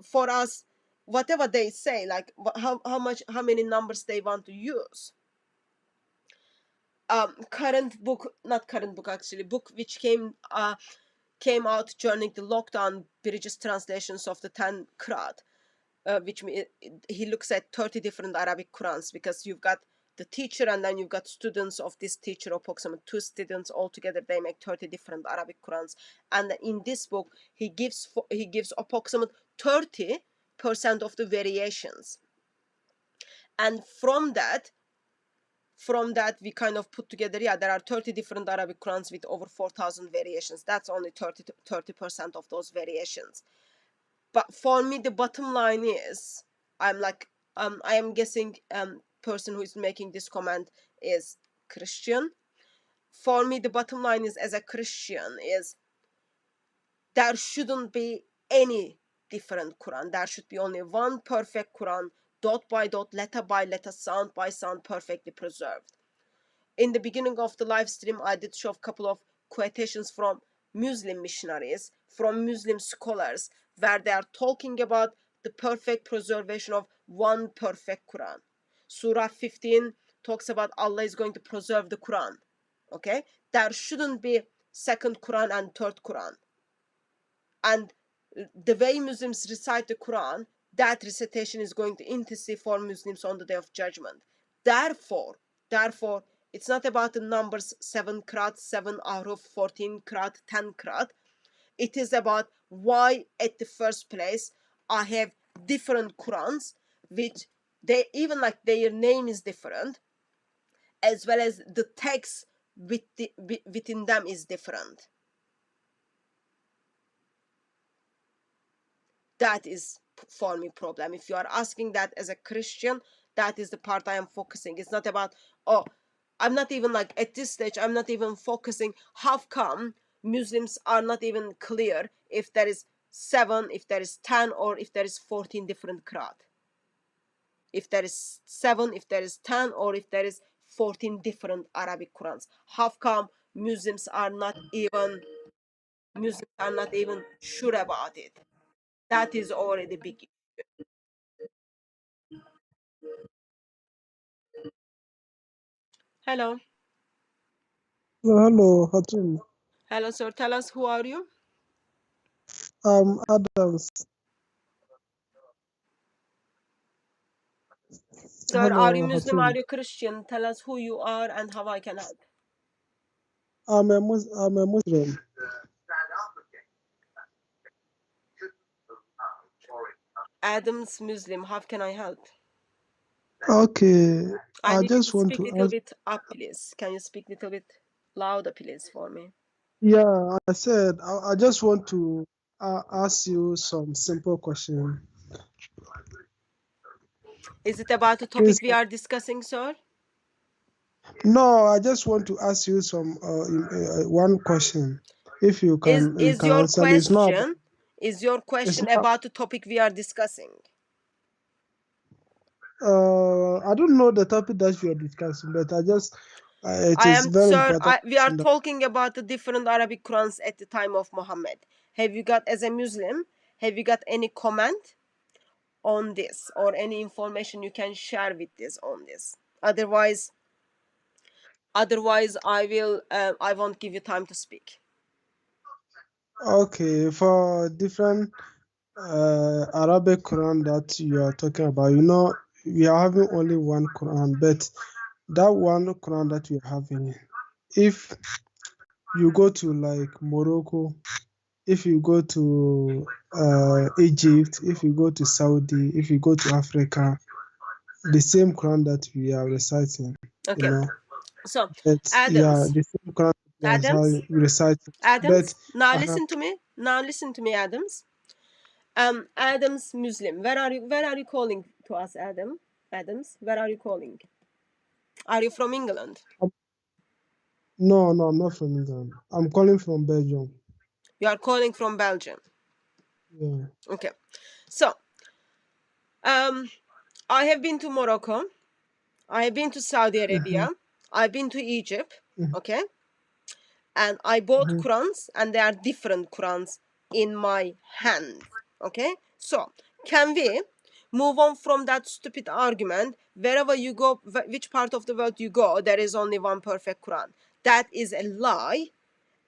for us, whatever they say, like how many numbers they want to use. Book which came out during the lockdown, British translations of the 10 qiraat. Which he looks at 30 different Arabic Qurans, because you've got the teacher and then you've got students of this teacher, approximately 2 students altogether. They make 30 different Arabic Qurans. And in this book, he gives approximately 30% of the variations. And from that, we kind of put together, there are 30 different Arabic Qurans with over 4,000 variations. That's only 30% of those variations. But for me, the bottom line is, I am guessing person who is making this comment is Christian. For me, the bottom line is, as a Christian, is there shouldn't be any different Quran. There should be only one perfect Quran, dot by dot, letter by letter, sound by sound, perfectly preserved. In the beginning of the live stream, I did show a couple of quotations from Muslim missionaries, from Muslim scholars, where they are talking about the perfect preservation of one perfect Quran. Surah 15 talks about Allah is going to preserve the Quran. Okay? There shouldn't be second Quran and third Quran. And the way Muslims recite the Quran, that recitation is going to intercede for Muslims on the Day of Judgment. Therefore, it's not about the numbers 7 qiraat, 7 ahruf, 14 qiraat, 10 qiraat. It is about why at the first place I have different Qurans, which they even like their name is different, as well as the text within them is different. That is for me problem. If you are asking that as a Christian, that is the part I am focusing. It's not about, I'm not even like at this stage, I'm not even focusing how come Muslims are not even clear if there is 7, if there is 10, or if there is 14 different qiraat. If there is 7, if there is 10, or if there is 14 different Arabic Qurans. How come Muslims are not even sure about it? That is already big. Hello.
Hello, Hatim.
Hello, sir. Tell us, who are you?
Adams.
Sir, are you
Hello,
Muslim?
Hatim.
Are you Christian? Tell us who you are and how I can help.
I'm a Muslim.
Adam's Muslim. How can I help?
Okay,
I
I
need you
just
to
want
speak a
to
little
ask.
bit up, please. Can you speak a little bit louder, please, for me?
Yeah, I said I just want to ask you some simple question.
Is it about the
Please,
topic we are discussing, sir?
no, I just want to ask you some one question. If you
Is
can
your
answer me.
question
It's not.
about the topic we are discussing?
I don't know the topic that you are discussing, but I just it is very important.
We are talking about the different Arabic Qurans at the time of Muhammad. Have you got, as a Muslim, have you got any comment on this or any information you can share with this on this? Otherwise, I won't give you time to speak.
Okay, for different Arabic Quran that you are talking about, you know, we are having only one Quran, but that one Quran that we are having, if you go to like Morocco, if you go to Egypt, if you go to Saudi, if you go to Africa, the same Quran that we are reciting, you
Okay.
know,
So,
but yeah,
Adams,
the same Quran that we are reciting, but
now
uh,
listen to me. Now listen to me, Adams. Adams Muslim. Where are you calling to us, Adams, where are you calling? Are you from England?
no, I'm not from England. I'm calling from Belgium.
You are calling from Belgium.
Yeah.
Okay. So, I have been to Morocco. I have been to Saudi Arabia. I've been to Egypt.
Mhm.
Okay. And I bought
Mhm.
Qurans, and there are different Qurans in my hand. Okay. So, can we move on from that stupid argument? Wherever you go, which part of the world you go, there is only one perfect Quran. That is a lie.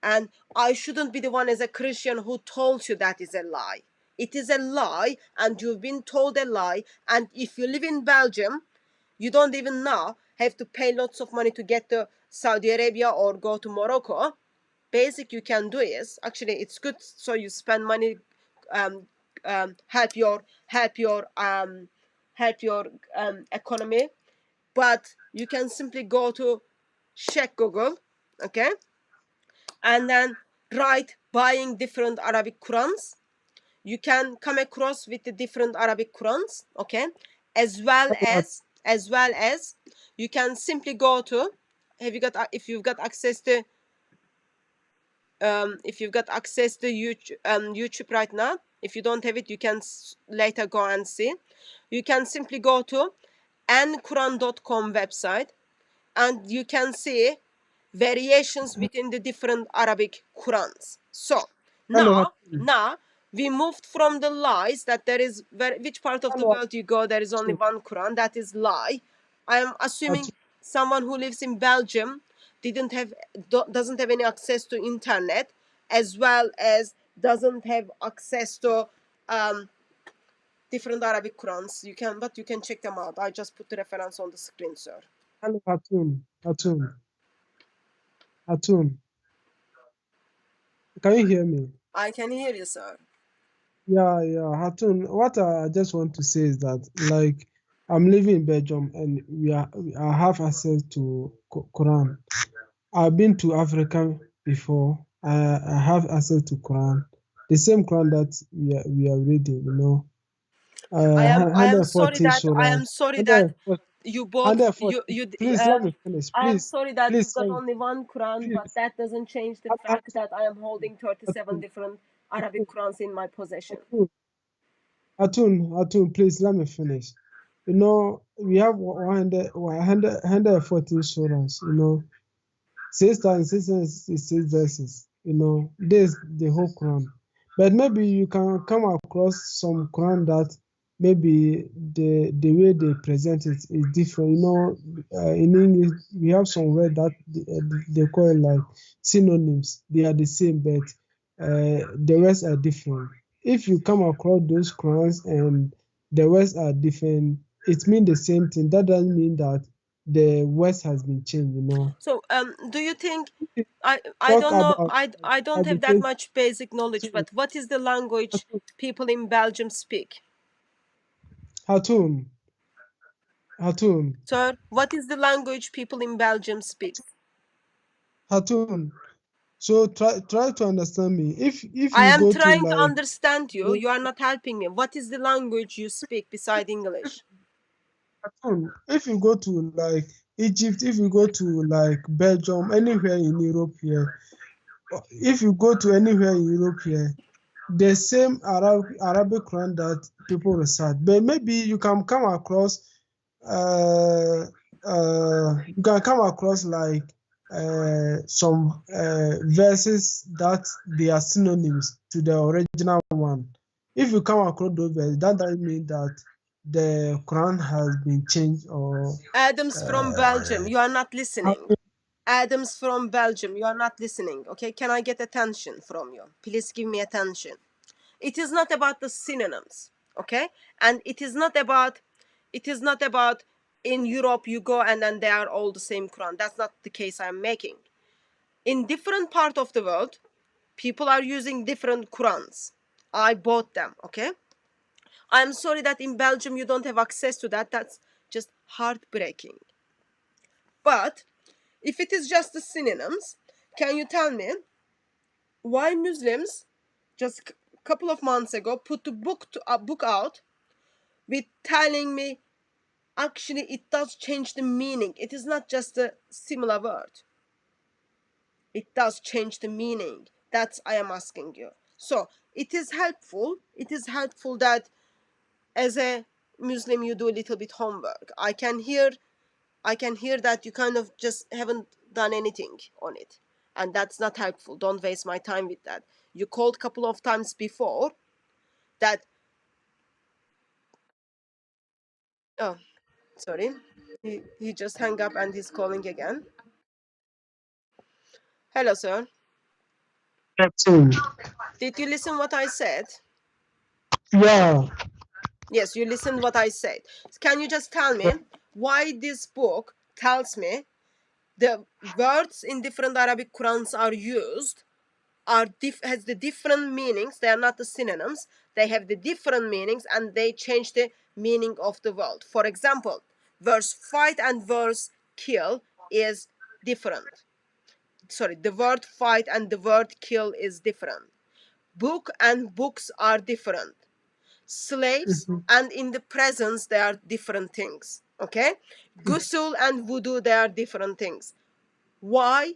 And I shouldn't be the one as a Christian who told you that is a lie. It is a lie, and you've been told a lie. And if you live in Belgium, you don't even now have to pay lots of money to get to Saudi Arabia or go to Morocco. Basic you can do is, actually it's good, so you spend money, um, help your economy, but you can simply go to check Google, okay, and then write buying different Arabic Qurans. You can come across with the different Arabic Qurans, okay, as well as you can simply go to, if you've got access to YouTube right now. If you don't have it, you can later go and see. You can simply go to nquran.com website, and you can see variations within the different Arabic Qurans. So
Hello,
now we moved from the lies that there is, which part of the
hello,
world you go, there is only one Quran. That is lie. I am assuming someone who lives in Belgium doesn't have any access to internet, as well as doesn't have access to different Arabic Qurans. But you can check them out. I just put the reference on the screen, sir.
hello, Hatun. Can you hear me?
I can hear you, sir.
Yeah, Hatun. What I just want to say is that, like, I'm living in Belgium and I have access to Quran. I've been to Africa before. I have access to Quran, the same Quran that we are reading. You know,
I am sorry
140
that
surahs.
you both
140.
you
Please let me finish.
I am sorry that you've
Please,
got only one Quran, but
please.
that doesn't change the fact that I am holding 37 different Arabic Qurans in my possession.
Atun, please let me finish. You know, we have 140 surahs, you know, 666 verses, you know, this the whole Quran. But maybe you can come across some Quran that maybe the way they present it is different. You know, in English, we have some words that they call it like synonyms. They are the same, but the words are different. If you come across those Qurans and the words are different, it means the same thing. That doesn't mean that the words has been changed, you know.
So, do you think I
Talk
don't know,
about
I don't have that
education.
much basic knowledge, but what is the language people in Belgium speak?
Hatun.
Sir, what is the language people in Belgium speak?
Hatun. So try to understand me. If
I
you
am
go to
trying to
like
understand you. You are not helping me. What is the language you speak beside English?
if you go to like Egypt, if you go to like Belgium, anywhere in Europe here, if you go to anywhere in Europe here, the same Arabic Quran that people recite, but maybe you can come across like some verses that they are synonyms to the original one. If you come across those verses, that doesn't mean that the Quran has been changed or
Adams from Belgium, you are not
how-
listening. Adams from Belgium, you are not listening. Okay, can I get attention from you? Please give me attention. It is not about the synonyms, okay? And it is not about in Europe you go and then they are all the same Quran. That's not the case I'm making. In different part of the world, people are using different Qurans. I bought them, okay? I'm sorry that in Belgium you don't have access to that. That's just heartbreaking. But if it is just the synonyms, can you tell me why Muslims just a couple of months ago put a book out with telling me actually it does change the meaning. It is not just a similar word. It does change the meaning. That's I am asking you. So it is helpful. It is helpful that as a Muslim you do a little bit homework. I can hear that you kind of just haven't done anything on it. And that's not helpful. Don't waste my time with that. You called a couple of times before that. Oh, sorry. He just hung up and he's calling again. Hello, sir. Did you listen what I said?
yeah.
Yes, you listened what I said. Can you just tell me why this book tells me the words in different Arabic Qurans are used has the different meanings. They are not the synonyms. They have the different meanings and they change the meaning of the word. For example, verse fight and verse kill is different. Sorry, the word fight and the word kill is different. Book and books are different. Slaves and in the presence they are different things. Okay? Ghusl and wudu, they are different things. Why?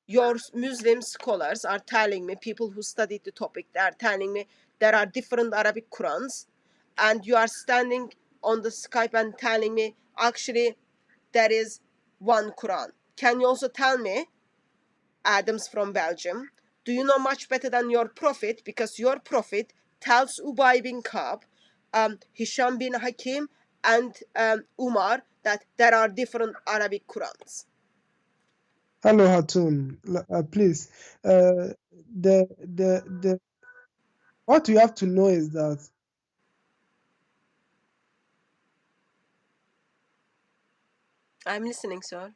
Your Muslim scholars are telling me, people who studied the topic, they are telling me there are different Arabic Qurans, and you are standing on the Skype and telling me actually there is one Quran. Can you also tell me, Adams from Belgium, do you know much better than your prophet? Because your prophet tells Ubay bin Ka'b, Hisham bin Hakim, and Umar that there are different Arabic Qurans.
Hello, Hatun. Please, the what you have to know is that
I'm listening, sir.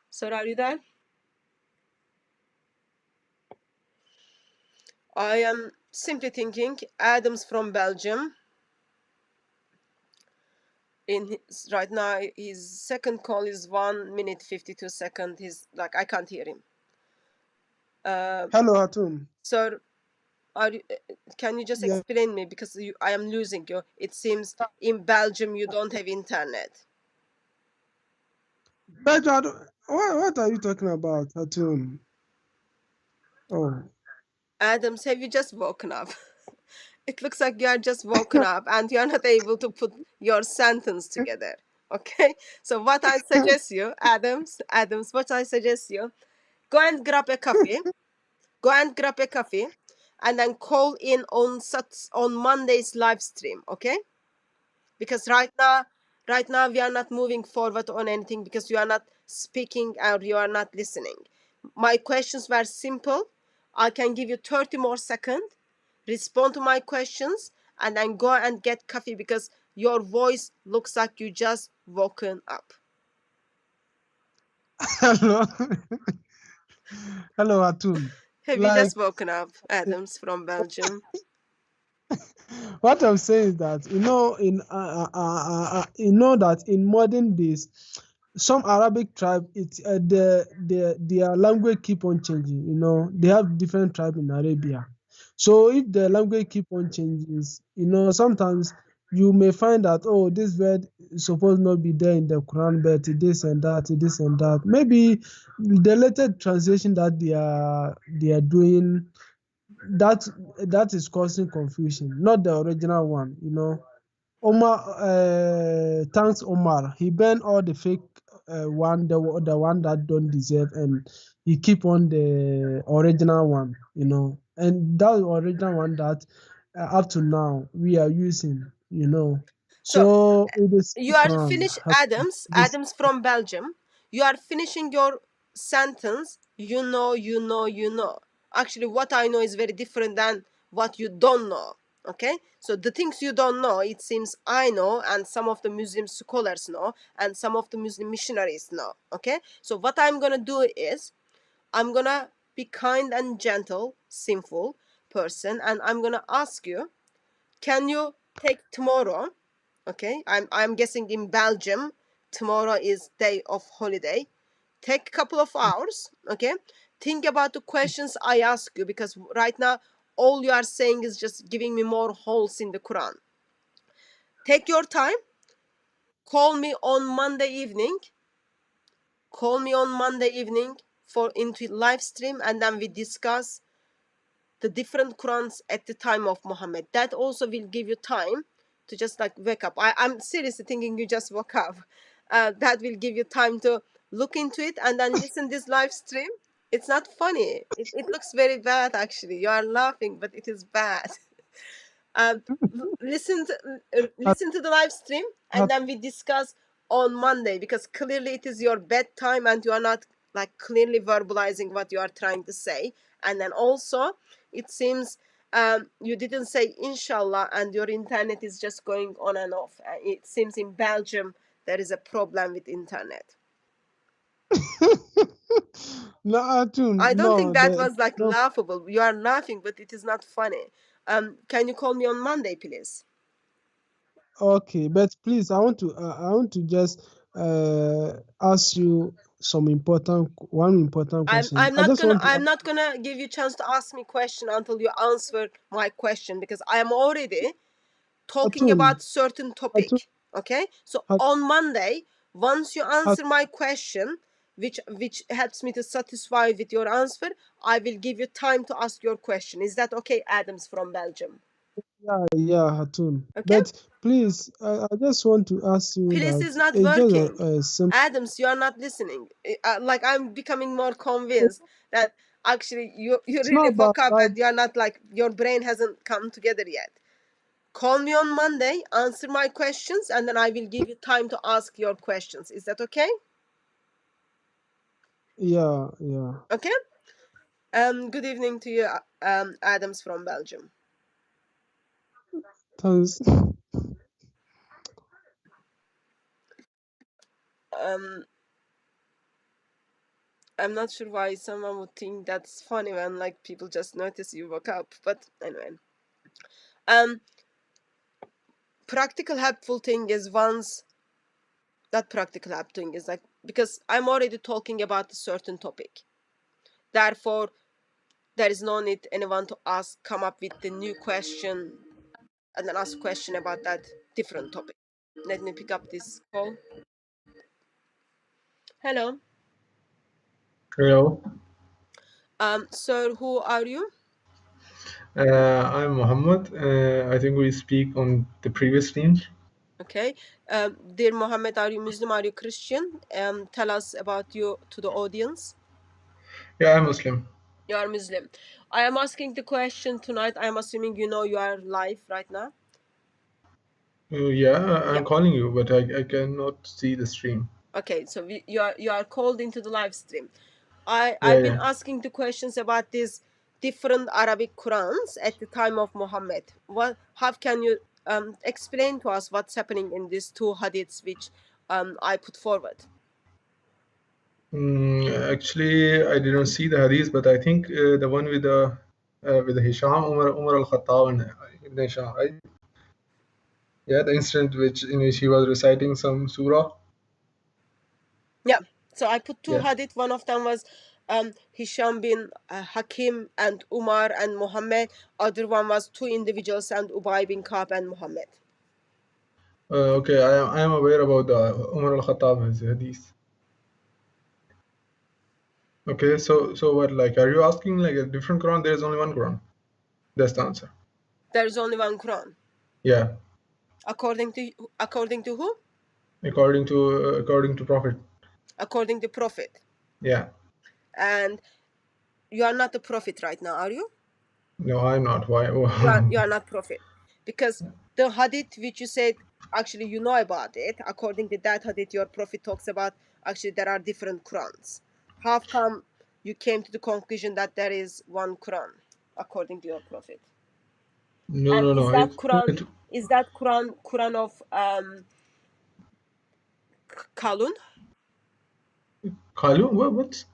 Sir, are you there? I am simply thinking Adams from Belgium. Right now, his second call is 1 minute 52 seconds. He's like, I can't hear him.
hello, Hatun.
Sir, can you just
Yeah,
explain me, because I am losing you. It seems in Belgium you don't have internet.
Belgium. What are you talking about, Hatun? Oh,
Adams, have you just woken up? It looks like you are just woken up and you are not able to put your sentence together. Okay, so what I suggest you, Adams, what I suggest you, go and grab a coffee. And then call in on Monday's live stream, okay? Because right now we are not moving forward on anything because you are not speaking or you are not listening. My questions were simple. I can give you 30 more seconds, respond to my questions, and then go and get coffee because your voice looks like you just woken up.
Hello. Hello, Atun.
Have you
Like
just woken up, Adams from Belgium?
what I'm saying is that that in modern days, some Arabic tribe, their language keep on changing. They have different tribe in Arabia. So if the language keep on changing, sometimes you may find that, oh, this word is supposed not be there in the Quran, but this and that, this and that. Maybe the latest translation that they are doing, that is causing confusion, not the original one. Omar, thanks Omar. He banned all the fake one, the one that don't deserve, and he keep on the original one. And that original one that up to now we are using.
So
So it is
you are
Quran.
finished, Adams.
This
Adams from Belgium. You are finishing your sentence. You know, you know, you know. Actually, what I know is very different than what you don't know. Okay, so the things you don't know, it seems I know, and some of the Muslim scholars know, and some of the Muslim missionaries know. Okay, so what I'm gonna do is I'm gonna be kind and gentle, sinful person, and I'm gonna ask you, can you take tomorrow? Okay, I'm guessing in Belgium tomorrow is day of holiday. Take a couple of hours. Okay, think about the questions I ask you, because right now all you are saying is just giving me more holes in the Quran. Take your time. Call me on Monday evening. Call me on Monday evening for into live stream, and then we discuss the different Qurans at the time of Muhammad. That also will give you time to just like wake up. I'm seriously thinking you just woke up. That will give you time to look into it and then listen this live stream. It's not funny. It looks very bad actually. You are laughing, but it is bad. um, listen to the live stream, and then we discuss on Monday, because clearly it is your bedtime and you are not like clearly verbalizing what you are trying to say. And then also it seems you didn't say inshallah, and your internet is just going on and off. It seems in Belgium there is a problem with internet.
no, Atun,
I don't think
no,
that was like
no.
laughable. You are laughing, but it is not funny. Can you call me on Monday, please?
Okay, but please, I want to just ask you one important question.
I'm
I
not
just
gonna
want to.
I'm not gonna give you a chance to ask me question until you answer my question, because I am already talking
Atun,
about certain
Atun,
topic. Okay, so
At-
on Monday, once you
At-
answer my question, which helps me to satisfy with your answer, I will give you time to ask your question. Is that okay, Adams from Belgium?
yeah, Atun.
Okay,
But please, I just want to ask you
please
that
is not
it's just
working.
a simple.
Adams, you are not listening. Like I'm becoming more convinced that actually you
It's
really
not about
woke up
that.
and you are not like your brain hasn't come together yet. Call me on Monday, answer my questions, and then I will give you time to ask your questions. Is that okay?
Yeah, yeah.
Okay. Good evening to you, Adams from Belgium.
Thanks.
Um, I'm not sure why someone would think that's funny when like people just notice you woke up, but anyway. Practical helpful thing is once that practical help thing is like, because I'm already talking about a certain topic. Therefore, there is no need anyone to come up with the new question and then ask question about that different topic. Let me pick up this call. Hello.
Hello,
Sir, who are you?
I'm Muhammad. I think we speak on the previous streams.
Okay. Dear Mohammed, are you Muslim? Are you Christian? Tell us about you to the audience.
Yeah, I'm Muslim.
You are Muslim. I am asking the question tonight. I am assuming you know you are live right now.
Yeah,
Yeah.
I'm calling you, but I cannot see the stream.
Okay. So you are called into the live stream.
Yeah,
I've been
yeah.
asking the questions about these different Arabic Qurans at the time of Muhammad. How can you explain to us what's happening in these two hadiths which I put forward?
Actually, I didn't see the hadith, but I think the one with the Hisham, Umar al-Khattab and Ibn Hisham, right? Yeah, the incident in which he was reciting some surah.
Yeah. So I put two
Yeah.
hadith. One of them was Hisham bin Hakim and Umar and Muhammad. Other one was two individuals and Ubay bin Ka'b and Muhammad.
Okay, I am aware about the Umar al-Khattab hadith. Okay, so what, like, are you asking like a different Quran? There is only one Quran. That's the answer.
There is only one Quran.
Yeah,
According to who?
according to Prophet.
According to Prophet.
Yeah.
And you are not a prophet right now, are you?
No, I'm not. Why?
You are not prophet. Because the hadith which you said, actually you know about it. According to that hadith, your prophet talks about actually there are different Qurans. How come you came to the conclusion that there is one Quran according to your prophet?
No,
And
no,
is
no.
that Quran of Kalun?
Kalu? What?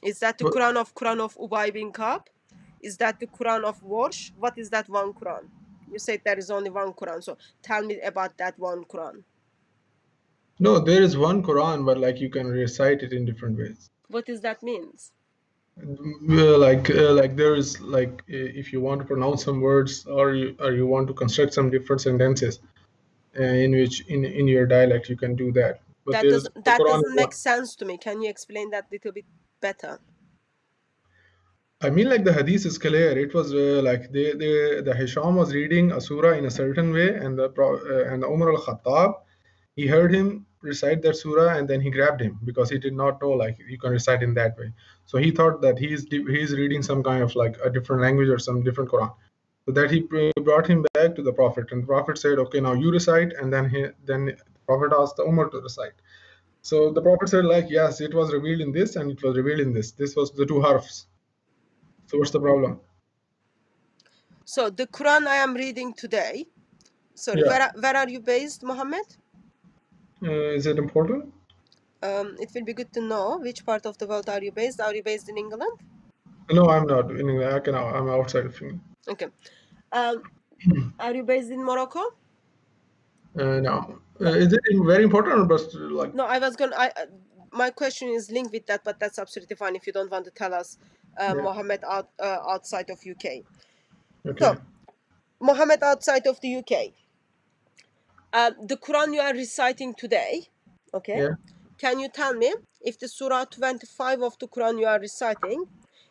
Is that the
What?
Quran of Ubay bin Ka'b? Is that the Quran of Warsh? What is that one Quran? You said there is only one Quran, so tell me about that one Quran.
No, there is one Quran, but like you can recite it in different ways.
What does that means?
Like there is like if you want to pronounce some words or you want to construct some different sentences in which in your dialect you can do that. But
That
there's
doesn't
the
that
Quran is
doesn't
one.
make sense to me. Can you explain that little bit better?
I mean, like the hadith is clear. It was like the Hisham was reading a surah in a certain way, and the Umar al-Khattab, he heard him recite that surah, and then he grabbed him because he did not know like you can recite in that way. So he thought that he's reading some kind of like a different language or some different Quran. So that he brought him back to the Prophet, and the Prophet said, "Okay, now you recite," and then the Prophet asked the Umar to recite. So the Prophet said, like, yes, it was revealed in this, and it was revealed in this. This was the two harfs. So what's the problem?
So the Quran I am reading today. Sorry,
Yeah.
where are you based, Muhammad?
Is it important?
It will be good to know which part of the world are you based. Are you based in England?
No, I'm not. In England, I'm outside of England.
Okay. Are you based in Morocco?
No. Is it very important or just like?
No, my question is linked with that, but that's absolutely fine if you don't want to tell us,
Yeah.
Mohammed outside of UK.
Okay.
So, Mohammed outside of the UK. The Quran you are reciting today, okay?
Yeah.
Can you tell me if the Surah 25 of the Quran you are reciting,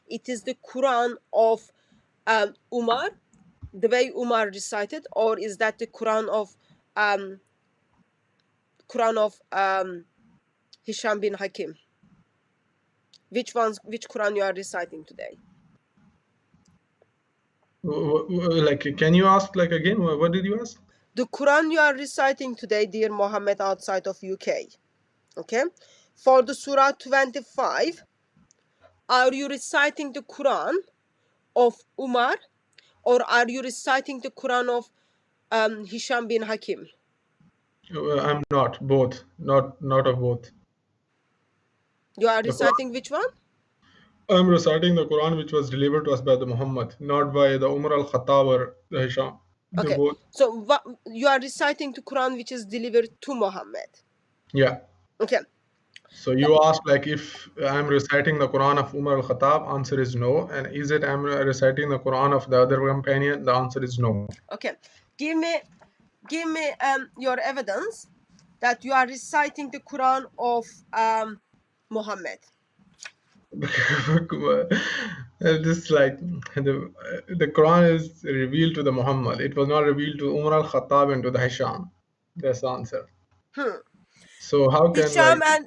it is the Quran of Umar, the way Umar recited, or is that the Quran of Hisham bin Hakim? Which Quran you are reciting today?
Like, can you ask like again? What did you ask?
The Quran you are reciting today, dear Mohammed, outside of UK. Okay? For the Surah 25, are you reciting the Quran of Umar, or are you reciting the Quran of Hisham bin Hakim?
I'm not both. Not of both.
You are
The Quran.
reciting which one?
I'm reciting the Quran which was delivered to us by the Muhammad, not by the Umar al-Khattab or the Hisham. They
Okay.
both.
So you are reciting the Quran which is delivered to Muhammad.
Yeah.
Okay.
So you asked like if I'm reciting the Quran of Umar al-Khattab, answer is no. And is it I'm reciting the Quran of the other companion? The answer is no.
Okay. Give me your evidence that you are reciting the Quran of Muhammad.
This like the Quran is revealed to the Muhammad. It was not revealed to Umar al-Khattab and to the Hisham. That's the answer. So how can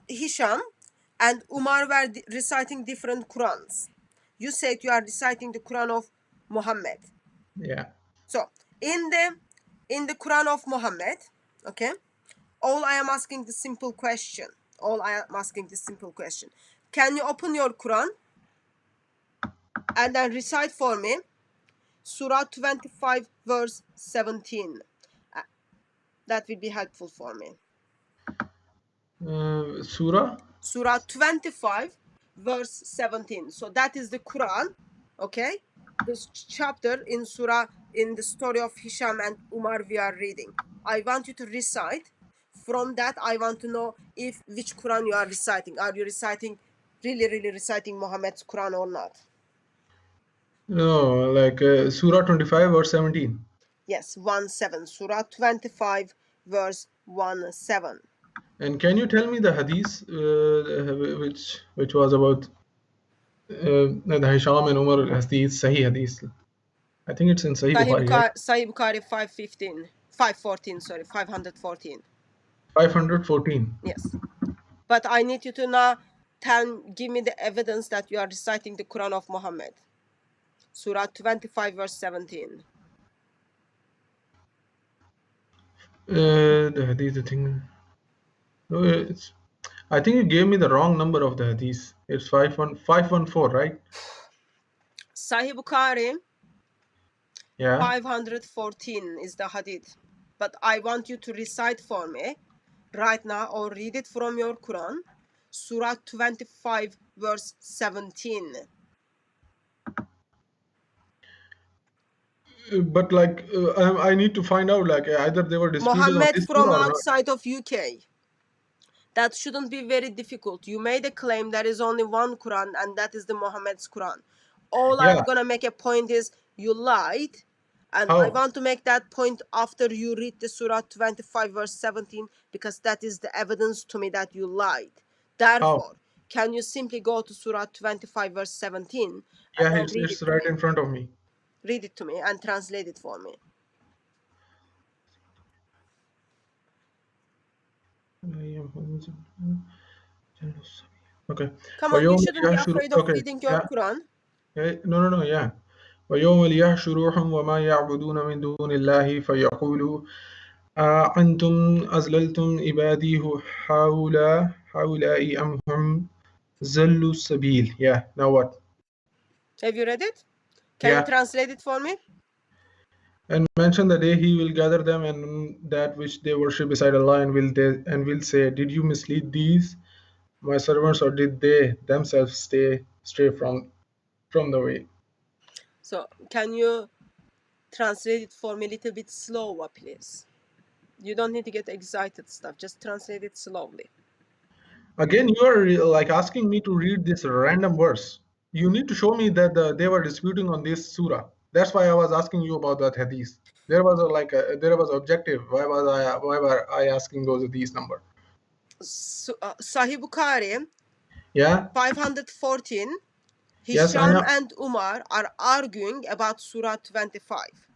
Hisham and Umar were reciting different Qurans. You said you are reciting the Quran of Muhammad.
yeah.
So in the Quran of Muhammad, okay, all I am asking the simple question. Can you open your Quran and then recite for me Surah 25 verse 17? That will be helpful for me.
Surah?
Surah 25, verse 17. So that is the Quran, okay? This chapter in Surah, in the story of Hisham and Umar we are reading. I want you to recite. From that, I want to know if which Quran you are reciting. Are you reciting, really reciting Muhammad's Quran or not?
No, like Surah 25 verse 17.
Yes, 1:7. Surah 25, verse 1:7.
And can you tell me the hadith which was about the Hisham and Umar hadith, Sahih hadith? I think it's in Sahih Bukhari, right?
Sahih Bukhari 514, sorry, 514.
514.
Yes. But I need you to now give me the evidence that you are reciting the Quran of Muhammad. Surah 25, verse 17.
The hadith, the thing. No, I think you gave me the wrong number of the hadith. It's 514, right?
Sahih Bukhari
Yeah.
514 is the hadith. But I want you to recite for me right now or read it from your Quran. Surah 25, verse 17.
But like I need to find out like either they were disputing on
Muhammad
this
from
surah or not.
outside of UK. That shouldn't be very difficult. You made a claim there is only one Quran and that is the Muhammad's Quran. All
Yeah.
I'm gonna make a point is you lied, and
How?
I want to make that point after you read the Surah 25 verse 17 because that is the evidence to me that you lied. Therefore, can you simply go to Surah 25 verse 17 and
Yeah,
then read
it's
it to
right
me?
in front of me.
Read it to me and translate it for me.
Okay.
Come on, you shouldn't be afraid of
Okay.
reading your
Yeah.
Quran.
No. Yeah. ويوم ليحشرهم وما يعبدون من دون الله فيقولوا أنتم أزللتم عبادي هؤلاء أم هم زلوا السبيل. Yeah. Now what?
Have you read it? Can you translate it for me?
And mention the day he will gather them and that which they worship beside Allah, and will say, did you mislead these my servants, or did they themselves stray from the way?
So can you translate it for me a little bit slower, please? You don't need to get excited stuff. Just translate it slowly.
Again, you are like asking me to read this random verse. You need to show me that they were disputing on this surah. That's why I was asking you about that hadith. There was there was objective. Why were I asking those hadith number?
Sahih Bukhari,
Yeah.
514.
Yes, I
Hisham
know.
and Umar are arguing about Surah 25.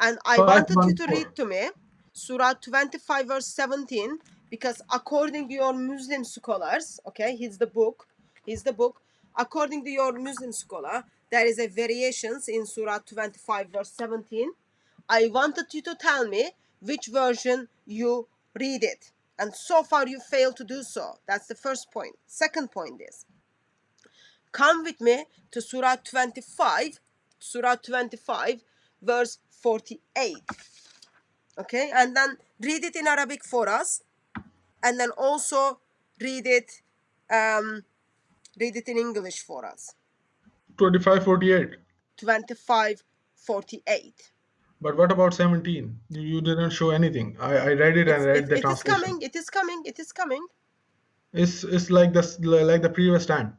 And I wanted you to read to me Surah 25 verse 17 because according to your Muslim scholars, okay, he's the book, according to your Muslim scholar, there is a variations in Surah 25 verse 17. I wanted you to tell me which version you read it. And so far you failed to do so. That's the first point. Second point is, come with me to Surah 25, verse 48. Okay, and then read it in Arabic for us, and then also read it in English for us.
25:48.
25:48.
But what about 17? You didn't show anything. I read it and read the translation.
It is coming.
It's like the previous time.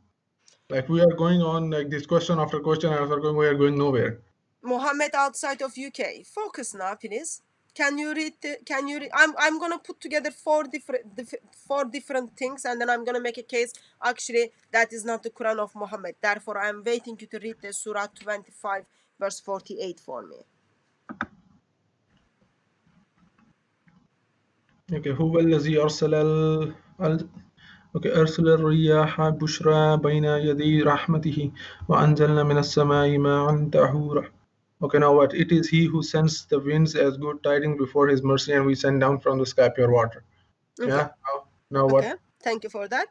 Like we are going on like this question after question after question. We are going nowhere.
Muhammad outside of UK. Focus now, please. Can you read? I'm gonna put together four different things, and then I'm gonna make a case. Actually, that is not the Quran of Muhammad. Therefore, I'm waiting you to read the Surah 25, verse 48 for me.
Okay, هو الذي أرسل الرياح بشرى بين يدي رحمته وأنزلنا من السماء ماء طهورا. Okay, now what? It is he who sends the winds as good tidings before his mercy, and we send down from the sky pure water.
Okay.
Yeah. Now what?
Okay. Thank you for that.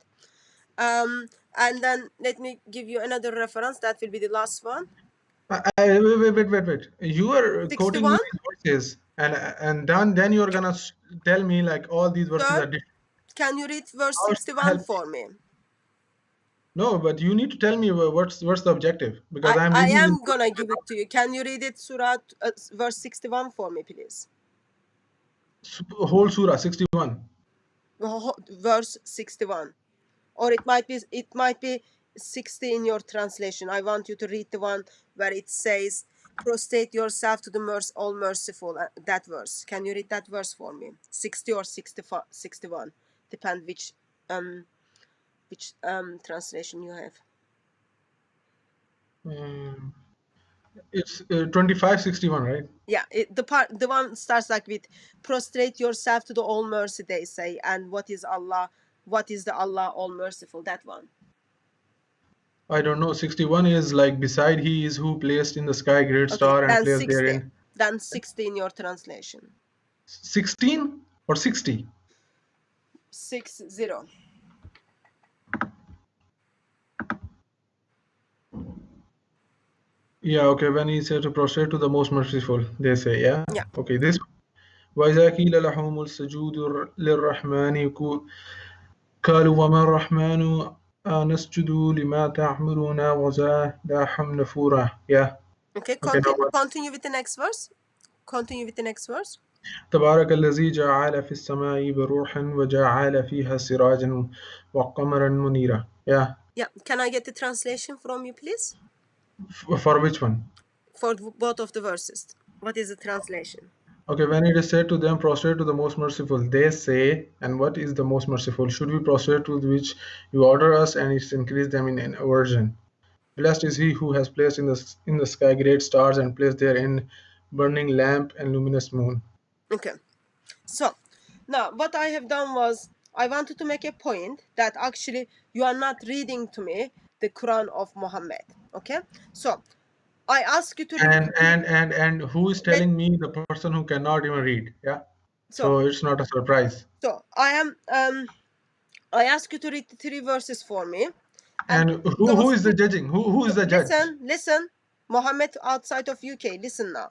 And then let me give you another reference. That will be the last one.
Wait. You are
61?
quoting me these verses, and then you're gonna tell me like all these verses
Sir,
are different.
can you read verse
How it
61
help?
for me?
No, but you need to tell me what's the objective, because I'm
I
reading
am gonna give it to you. Can you read it, Surah verse 61 for me, please?
whole surah 61.
Verse 61, or it might be 60 in your translation. I want you to read the one where it says, "Prostrate yourself to the all merciful." That verse. Can you read that verse for me? 60 or 61, depend which translation you have.
It's 2561, right?
Yeah, the one starts like with "Prostrate yourself to the all mercy," they say, and what is Allah? What is the Allah all merciful? That one.
I don't know. 61 is like beside he is who placed in the sky great
Okay,
star and
then
placed
60.
therein.
Then 60 in your translation.
16 or 60?
60.
Yeah, okay. When he said to prostrate to the most merciful, they say, yeah.
Yeah.
Okay, this. وَإِذَا قِيلَ لَهُمُ السُّجُودُ لِلرَّحْمَنِ قَالُوا وَمَا الرَّحْمَنُ أَنَسْجُدُ لِمَا تَأْمُرُنَا وَزَادَهُمْ نُفُورًا. Yeah.
Okay,
Okay, now what?
continue with the next verse. Continue with the next verse.
تبارك الذي جعل في السماء بروحا وجعل فيها سراجا وقمرا منيرا. Yeah.
Yeah, can I get the translation from you, please?
For which one?
For both of the verses. What is the translation?
Okay, when it is said to them, prostrate to the most merciful, they say, and what is the most merciful? Should we prostrate to which you order us, and it's increased them in aversion? Blessed is he who has placed in the sky great stars and placed therein burning lamp and luminous moon.
Okay. So, now what I have done was I wanted to make a point that actually you are not reading to me the Quran of Muhammad. Okay? So, I ask you to read
And who is telling me? The person who cannot even read. Yeah. So it's not a surprise.
So I ask you to read the 3 verses for me.
And who is the judging? Who is the judge?
Listen, Mohammed outside of UK, listen now.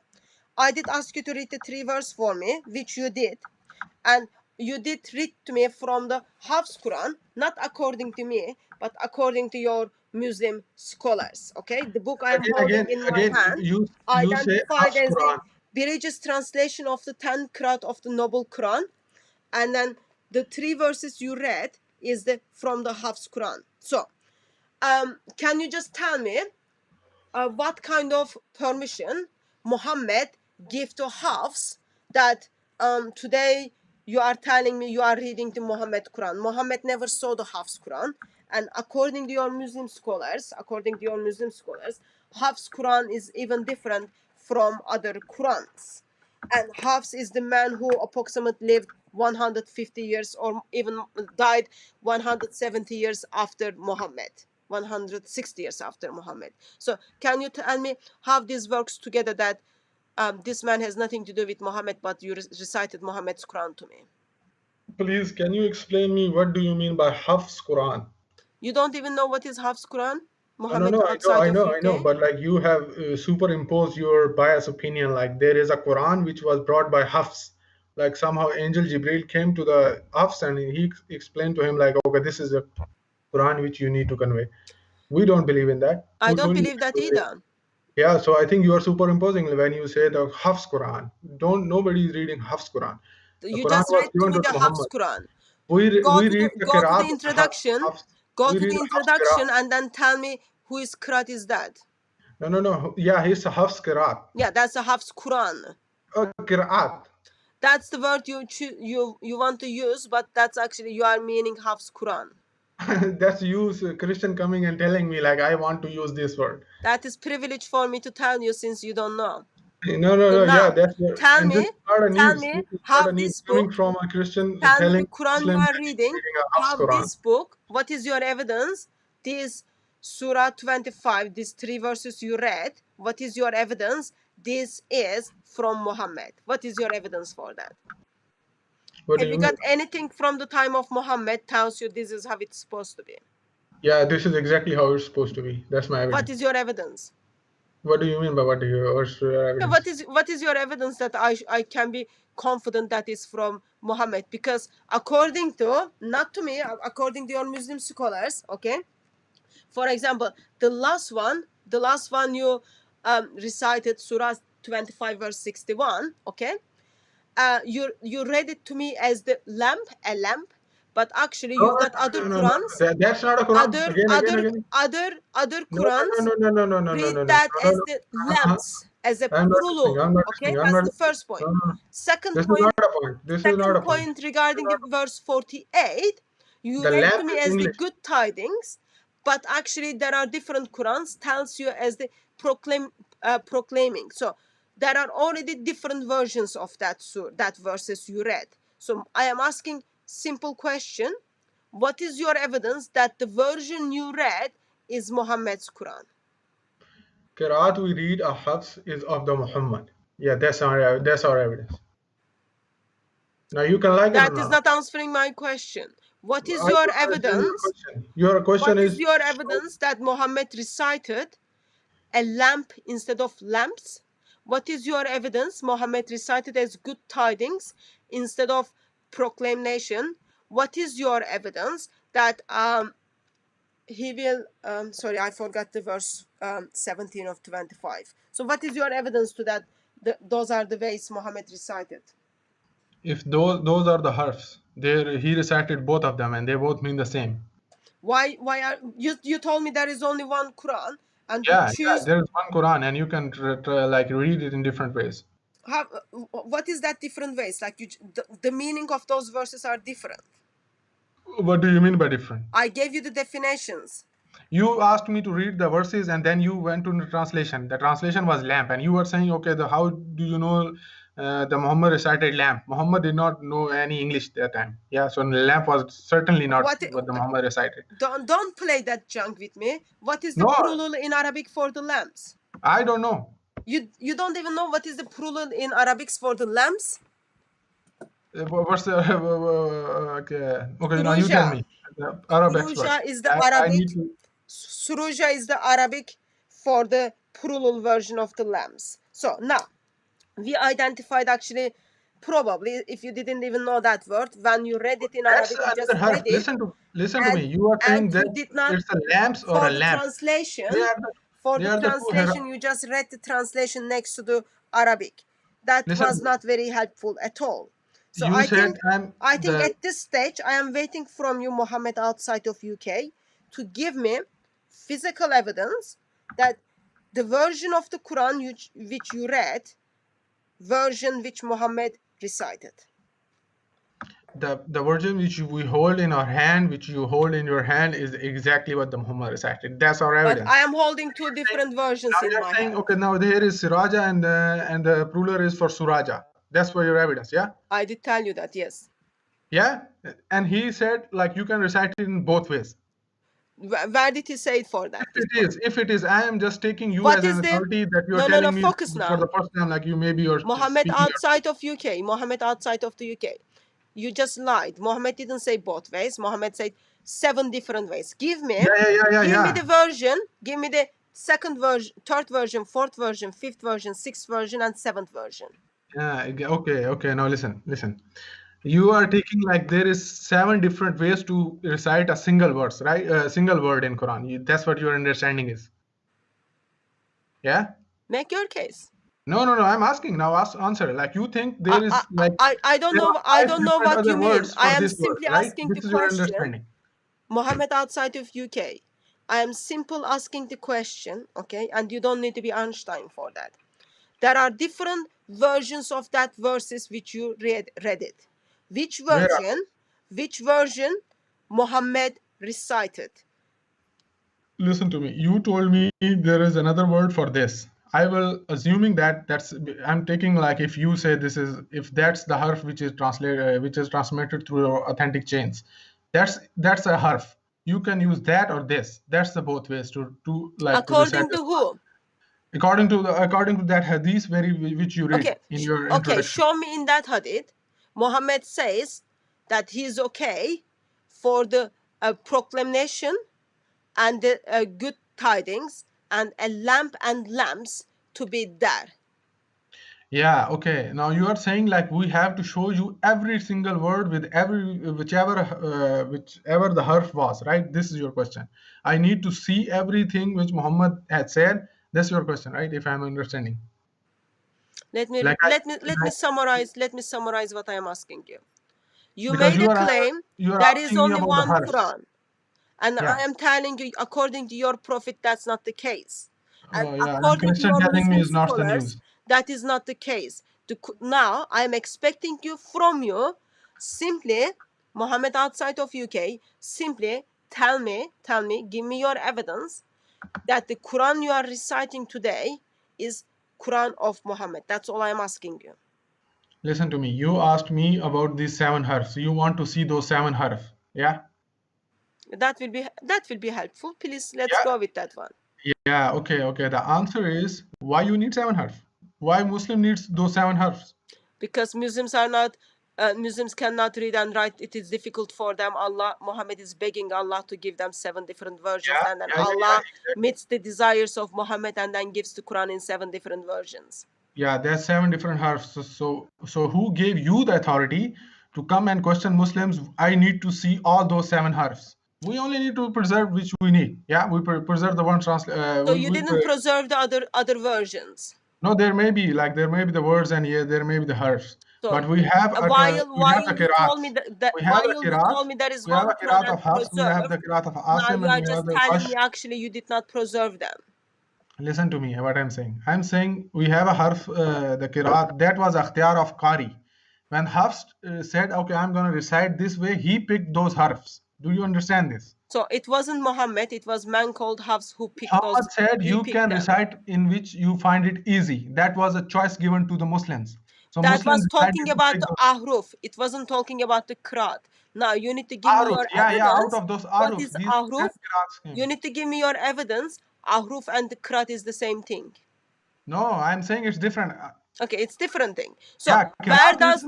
I did ask you to read the 3 verse for me, which you did. And you did read to me from the Hafs Quran, not according to me, but according to your Muslim scholars. Okay, the book I am holding in my hand,
You say
identified
Hafs
as the
Quran.
religious translation of the 10 Qur'an of the Noble Quran, and then the 3 verses you read is from the Hafs Quran. So, can you just tell me what kind of permission Muhammad gave to Hafs that today you are telling me you are reading the Muhammad Quran? Muhammad never saw the Hafs Quran, and according to your Muslim scholars, Hafs Quran is even different from other Qurans. And Hafs is the man who approximately lived 150 years or even died 170 years after Muhammad. 160 years after Muhammad. So can you tell me how this works together, that this man has nothing to do with Muhammad, but you recited Muhammad's Quran to me?
Please, can you explain me what do you mean by Hafs Quran?
You don't even know what is Hafs Quran?
No,
Muhammad
I know,
outside
I
of
know, I know.
UK?
But like you have superimposed your bias opinion. Like there is a Quran which was brought by Hafs. Like somehow Angel Jibril came to the Hafs and he explained to him like, okay, this is a Quran which you need to convey. We don't believe in that.
I
Who
don't
told you
believe that
that?
either.
Yeah, so I think you are superimposing when you say the Hafs Quran. Nobody is reading Hafs Quran. The
You
Quran
just
was
read to
given
me
to
the Hafs
Muhammad.
Quran.
We read the
Go to the
Qiraat
introduction.
Hafs.
Go
We
to
read
the
Hafs Qiraat.
introduction and then tell me who is Qiraat is that.
No. Yeah, it's a Hafs Qiraat.
Yeah, that's a Hafs Quran.
Qiraat.
That's the word you want to use, but that's actually you are meaning Hafs Quran.
That's you, Christian, coming and telling me like I want to use this word.
That is privilege for me to tell you since you don't know.
No.
now,
Yeah, that's what,
tell
and this
me
is not a news.
me
This is
how
not a news
this
coming
book,
from a Christian
tell me
telling
the Quran you
Muslim
are
that he's
reading,
reading a Hafs
how
Quran.
this book, what is your evidence? This Surah 25, these 3 verses you read, what is your evidence? This is from Muhammad. What is your evidence for that?
What do
Have
you
you
mean?
got anything from the time of Muhammad tells you this is how it's supposed to be?
Yeah, this is exactly how it's supposed to be. That's my evidence.
What is your evidence?
What do you mean by what's your evidence?
What is your evidence that I can be confident that is from Muhammad? Because according to, not to me, according to your Muslim scholars, okay, For example, the last one you recited Surah 25 verse 61, okay? You read it to me as the lamp, a lamp, but actually
No,
you've got other Qurans,
That's not a Quran. Again.
other
No,
Qurans read
no.
that as the lamps, as a
I'm not listening.
plural.
I'm not
Okay,
listening. I'm
that's
not
the
listening.
first point.
No, no.
Second
This is
point,
not a point. This is not a point.
regarding the verse 48, you
The
read
lamp
to me
is
as the
English.
good tidings, but actually there are different Qurans tells you as the proclaiming. So there are already different versions of that verses you read. So I am asking simple question: what is your evidence that the version you read is Muhammad's Quran?
Qiraat we read a Hafs is of the Muhammad. Yeah, that's our evidence. Now you can like it or
That is
not.
not answering my question. What is
I
your
don't understand your
evidence?
question. Your question
What is
is
your evidence that Muhammad recited a lamp instead of lamps? What is your evidence Muhammad recited as good tidings instead of proclamation? What is your evidence that he will sorry, I forgot the verse 17 of 25. So what is your evidence to that those are the ways Muhammad recited?
if those are the harfs, there he recited both of them and they both mean the same.
Why are you told me there is only one Quran and you
Yeah,
choose
there is one Quran and you can like read it in different ways.
how, what is that different ways? Like the meaning of those verses are different.
What do you mean by different?
I gave you the definitions.
You asked me to read the verses and then you went to the translation. The translation was lamp, and you were saying, okay, how do you know the Muhammad recited lamp? Muhammad did not know any English that time. Yeah, so lamp was certainly not
What
what the Muhammad recited.
don't play that junk with me. What is the
No,
plural in Arabic for the lamps?
I don't know.
You don't even know what is the plural in Arabic for the lamps?
What's the okay? Now you tell
Suruja.
me. The Arab expert.
Suruja is the
I
Arabic.
need to.
Suruja is the Arabic for the plural version of the lamps. So now we identified actually probably if you didn't even know that word when you read it in
That's
Arabic you just
another
read
harf.
it
Listen to me.
and
You are saying that
you did not
it's a lamps or
for
a
the
lamp. They
translation
are the two
you just read the translation next to the Arabic. That
Listen to
was
me.
not very helpful at all. So
You said
I think at this stage I am waiting from you, Mohammed, outside of UK, to give me physical evidence that the version of the Quran which you read, version which Muhammad recited.
the version which we hold in our hand, which you hold in your hand, is exactly what the Muhammad recited. That's our
But
evidence.
I am holding two different versions
Now
in
you're
my
saying,
hand.
okay, now there is Siraja and the plural is for Suraja. That's for your evidence, yeah?
I did tell you that, yes.
Yeah? And he said, like, you can recite it in both ways.
Where did he say it for that?
If it is, I am just taking you
What
as
is
an
the
authority that you're
no,
telling me
focus
for
now.
the first time, like you're
Mohammed
speaking
outside of UK. Mohammed outside of the UK. You just lied. Mohammed didn't say both ways. Mohammed said 7 different ways. Give me the version. Give me the second version, third version, fourth version, fifth version, sixth version, and seventh version.
Yeah, okay. Now listen. You are taking like there is 7 different ways to recite a single verse, right? A single word in Quran. That's what your understanding is. Yeah?
Make your case.
No. I'm asking now. Answer. Like you think there is like
I don't
there
know.
are
I
5
don't know
different
what
other
you mean.
words
I
for
am
this word,
simply
right?
asking the
This is your
question.
understanding.
Mohammed outside of UK. I am simple asking the question, okay? And you don't need to be Einstein for that. There are different versions of that verses which you read it. Which version Muhammad recited?
Listen to me. You told me there is another word for this. I will assuming that's I'm taking like if you say this is if that's the harf which is transmitted through your authentic chains, that's a harf. You can use that or this. That's the both ways to like to recite.
According to who?
According to that hadith which you read in your introduction.
Show me in that hadith. Muhammad says that he is okay for the proclamation and the good tidings and a lamp and lamps to be there.
Yeah, okay. Now you are saying like we have to show you every single word with every whichever the harf was, right? This is your question. I need to see everything which Muhammad had said. That's your question, right? If I'm understanding.
Let me
Like
summarize. Let me summarize what I am asking you. You
because
made a claim
you are
there is
asking me
only
about the
one
harf.
Quran, and I
Yeah.
am telling you, according to your prophet, that's not the case, and
Oh yeah. And
according to
Christian
your
telling me
Muslim
is not the
scholars,
news.
that is not the case. Now I am expecting you from you simply, Muhammad outside of UK, simply tell me, give me your evidence that the Quran you are reciting today is Quran of Muhammad. That's all I am asking you.
Listen to me. You asked me about these 7 harfs. You want to see those 7 harf. Yeah.
That will be helpful. Please, let's
Yeah.
go with that one.
Yeah, okay. The answer is why you need 7 harf. Why Muslim needs those 7 harfs?
Because Muslims cannot read and write. It is difficult for them. Muhammad is begging Allah to give them 7 different versions, and then Allah
Exactly.
meets the desires of Muhammad and then gives the Quran in 7 different versions.
Yeah, there's 7 different harfs. So who gave you the authority to come and question Muslims? I need to see all those 7 harfs. We only need to preserve which we need. Yeah, we preserve the one
So you didn't preserve the other versions.
No, there may be the words, and yeah, there may be the harfs.
So
But we have
while
the
you told me
qira'ats.
that
We have
while
the
you
qira'at.
told me there is
We have
one
a
Quran
qira'at
and
of Hafs. We have the
preserved,
qira'at of
now
Asim,
you
and
are
we have
just
the
telling
Wash.
me actually you did not preserve them.
Listen to me, what I'm saying. I'm saying we have a harf, the qira'at, that was akhtiyar of Qari. When Hafs said, okay, I'm going to recite this way, he picked those harfs. Do you understand this?
So it wasn't Muhammad, it was man called Hafs who picked those.
Muhammad said
He
you
picked
can
them.
recite in which you find it easy. That was a choice given to the Muslims. So
That
Muslims
was
decided
talking
to
about
pick
the
those
ahruf. It wasn't talking about the qiraat. Now you need to give me
Aruf,
your
yeah, out
evidence.
of those
What
Aruf,
is
these 10
ahruf?
qira'ats
You
came.
need to give me your evidence. Ahruf and the qiraat is the same thing.
No, I'm saying it's different.
Okay, it's different thing. So
Yeah,
where
qira'at
does
is,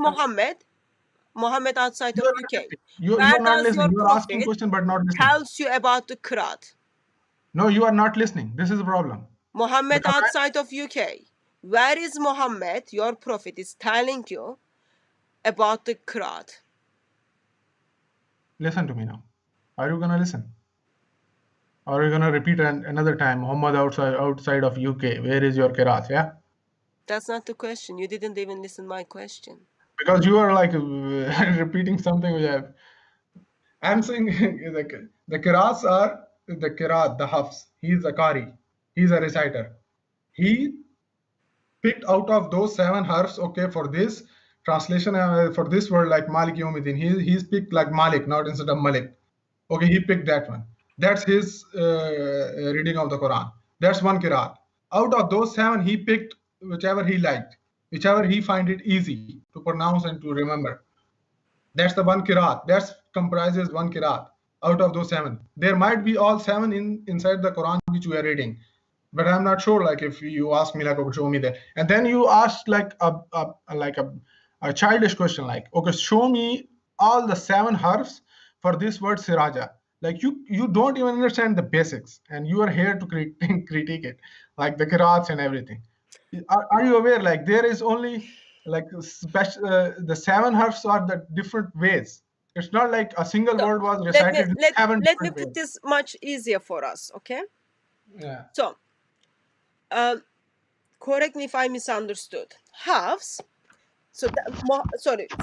Muhammad outside
you
of
are not
UK,
listening.
where
You are not
does your
listening. You are asking
prophet
question but not listening.
tells you about the qiraat?
No, you are not listening. This is the problem.
Muhammad
Because
outside of UK, where is Muhammad, your prophet, is telling you about the qiraat?
listen to me now. Are you gonna listen? Or are you gonna repeat another time? Muhammad outside of UK. Where is your qira'at? Yeah.
That's not the question. You didn't even listen my question.
Because you are like repeating something which I'm saying the qira'ats are the qira'at, the hafs. He's a qari. He's a reciter. He picked out of those 7 harfs, okay, for this translation, for this word like Malik Yawmiddin, he's picked like Malik, not instead of Malik. Okay, he picked that one. That's his reading of the Quran. That's one qiraat. Out of those 7, he picked whichever he liked, whichever he find it easy to pronounce and to remember. That's the one qiraat. That comprises one qiraat out of those 7. There might be all 7 inside the Quran which we are reading, but I'm not sure. Like if you ask me, like, okay, show me that, and then you ask like a childish question, like, okay, show me all the 7 harfs for this word siraja. Like you don't even understand the basics, and you are here to critique it, like the qiraats and everything. Are you aware? Like there is only like special the 7 harfs are the different ways. It's not like a single
So
word was
let me
recited in 7
let me
different
put
ways.
this much easier for us, okay?
Yeah.
So correct me if I misunderstood. Hafs, so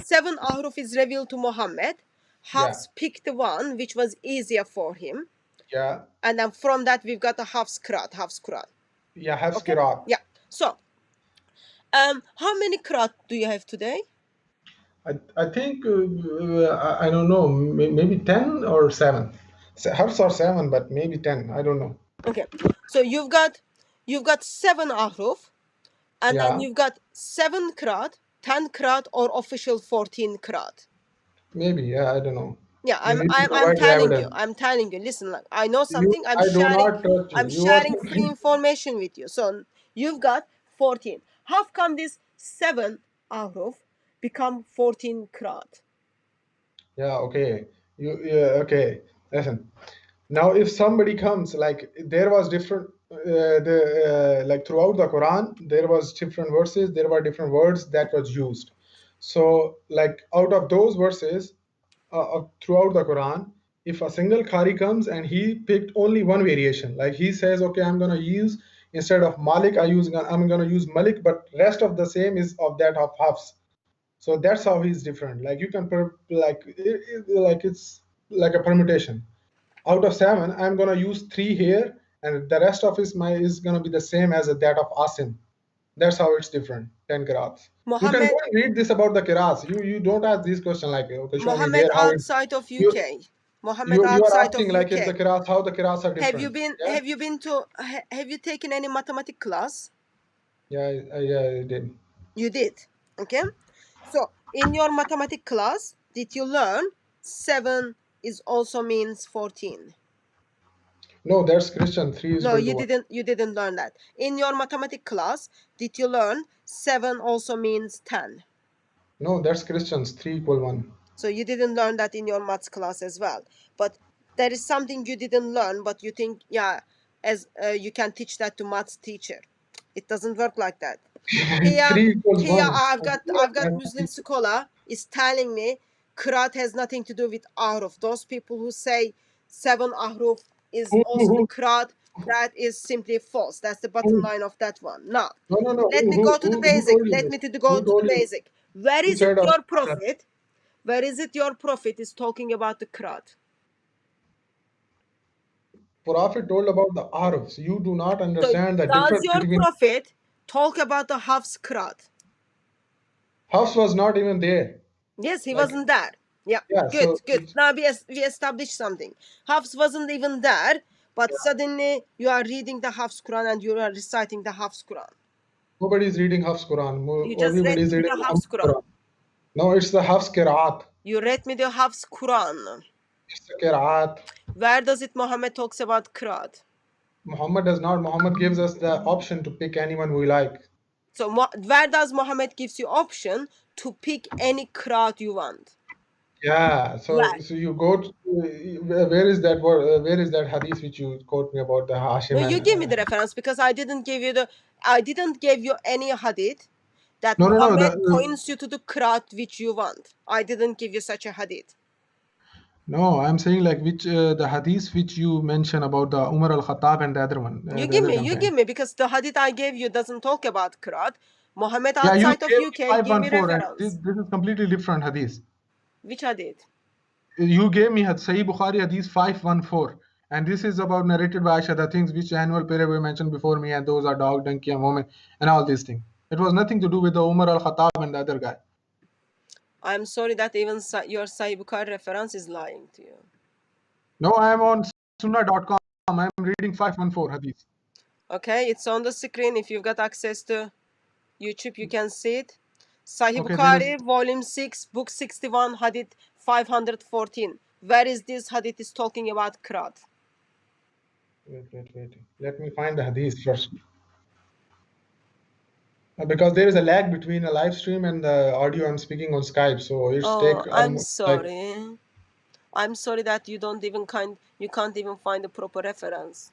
7 ahruf is revealed to Muhammad. Hafs picked the one which was easier for him,
Yeah.
and then from that we've got a Hafs qiraat.
Yeah, have
Okay.
skirat.
Yeah. So how many qiraat do you have today?
I think I don't know, maybe 10 or 7. Harfs are 7, but maybe 10. I don't know.
Okay. So you've got 7 ahruf, and then
Yeah,
you've got 7 qiraat, 10 qiraat, or official 14 qiraat.
maybe. Yeah, I don't know.
Yeah,
You need to
I'm
provide the
telling you.
evidence.
I'm telling you. Listen, like, I know something.
I do not trust you.
I'm
You are
sharing free information with you. So you've got 14. How come this 7 ahruf become 14 qiraat?
Yeah, okay. Okay. Listen. Now, if somebody comes, like there was different like throughout the Quran, there was different verses, there were different words that was used. So like out of those verses throughout the Quran, if a single Qari comes and he picked only one variation, like he says, okay, I'm gonna use, instead of Malik, I'm gonna use Malik, but rest of the same is of that of Hafs. So that's how he's different. Like you can like it's like a permutation. Out of 7, I'm gonna use 3 here, and the rest of is gonna be the same as that of Asim. That's how it's different. 10 qirats. You can go
Mohammed,
and read this about the qirats. You don't ask this question like, okay, show me
Mohammed
where how it's
outside of
you
UK. Mohammed
you are
outside of
asking like if the
UK.
qirats, how the qirats are different. Yeah,
Have you taken any mathematics class?
yeah, I did.
You did. Okay. So in your mathematics class, did you learn 7 is also means 14?
No, that's Christian. 3 is
No,
equal to
you
1.
didn't learn that. In your mathematics class, did you learn 7 also means 10?
No, that's Christians. 3 equal 1.
So you didn't learn that in your maths class as well. But there is something you didn't learn, but you think, yeah, as you can teach that to maths teacher. It doesn't work like that. Here,
3 equals
here
1.
I've got Muslim scholar is telling me Qur'an has nothing to do with ahruf. Those people who say 7 ahruf is also the Qur'an, that is simply false. That's the bottom
Who?
line of that one. Now,
No.
let me go to the
Who
basic.
told you
Let
this?
me to go
Who
to the
told you this?
basic. Where
Who
is it
said
your
that?
prophet? Where is it your prophet is talking about the Qur'an?
Prophet told about the arabs. You do not
So
understand the
does
difference
your
between.
prophet talk about the Hafs Qur'an?
Hafs was not even there.
Yes, he
Like,
wasn't there. Yeah,
yeah,
good,
so
good. Now we established something. Hafs wasn't even there, but suddenly you are reading the Hafs Quran and you are reciting the Hafs Quran.
nobody is reading Hafs Quran.
You just read
Everybody is
me
reading
the
Muhammad
Hafs Quran.
Quran. No, it's the Hafs Qiraat.
You read me the Hafs Quran.
It's the Qiraat.
Where does it Muhammad talks about Qur'an?
Muhammad does not. Muhammad gives us the option to pick anyone we like.
So where does Muhammad gives you option to pick any Qur'an you want?
Yeah.
Where?
So you go to where is that where is that hadith which you quote me about the
No,
Hashim
you
and
give me the reference because I didn't give you any hadith that
no.
Muhammad points you to the Qur'an which you want. I didn't give you such a hadith.
No, I'm saying like which the hadith which you mentioned about the Umar al-Khattab and the other one,
You
the other
give
companion.
me because the hadith I gave you doesn't talk about Qur'an. Muhammad
Yeah, you
outside of
gave me
UK, give me
514, and
reference.
this is completely different hadith.
Which hadith?
You gave me Sahih Bukhari hadith 514, and this is about narrated by Aisha, the things which animal pair were mentioned before me, and those are dog, donkey, and woman, and all these things. It was nothing to do with the Umar al-Khattab and the other guy.
I'm sorry that even your Sahih Bukhari reference is lying to you.
No, I am on sunnah.com. I am reading 514 hadith.
Okay, it's on the screen. If you've got access to YouTube, you can see it. Sahih
Okay, there is.
Bukhari, volume 6, book 61, hadith 514. Where is this hadith is talking about Qur'an?
Wait. Let me find the hadith first. Because there is a lag between a live stream and the audio I'm speaking on Skype, so it's take
Oh, I'm
almost like.
sorry. I'm sorry that you can't even find the proper reference.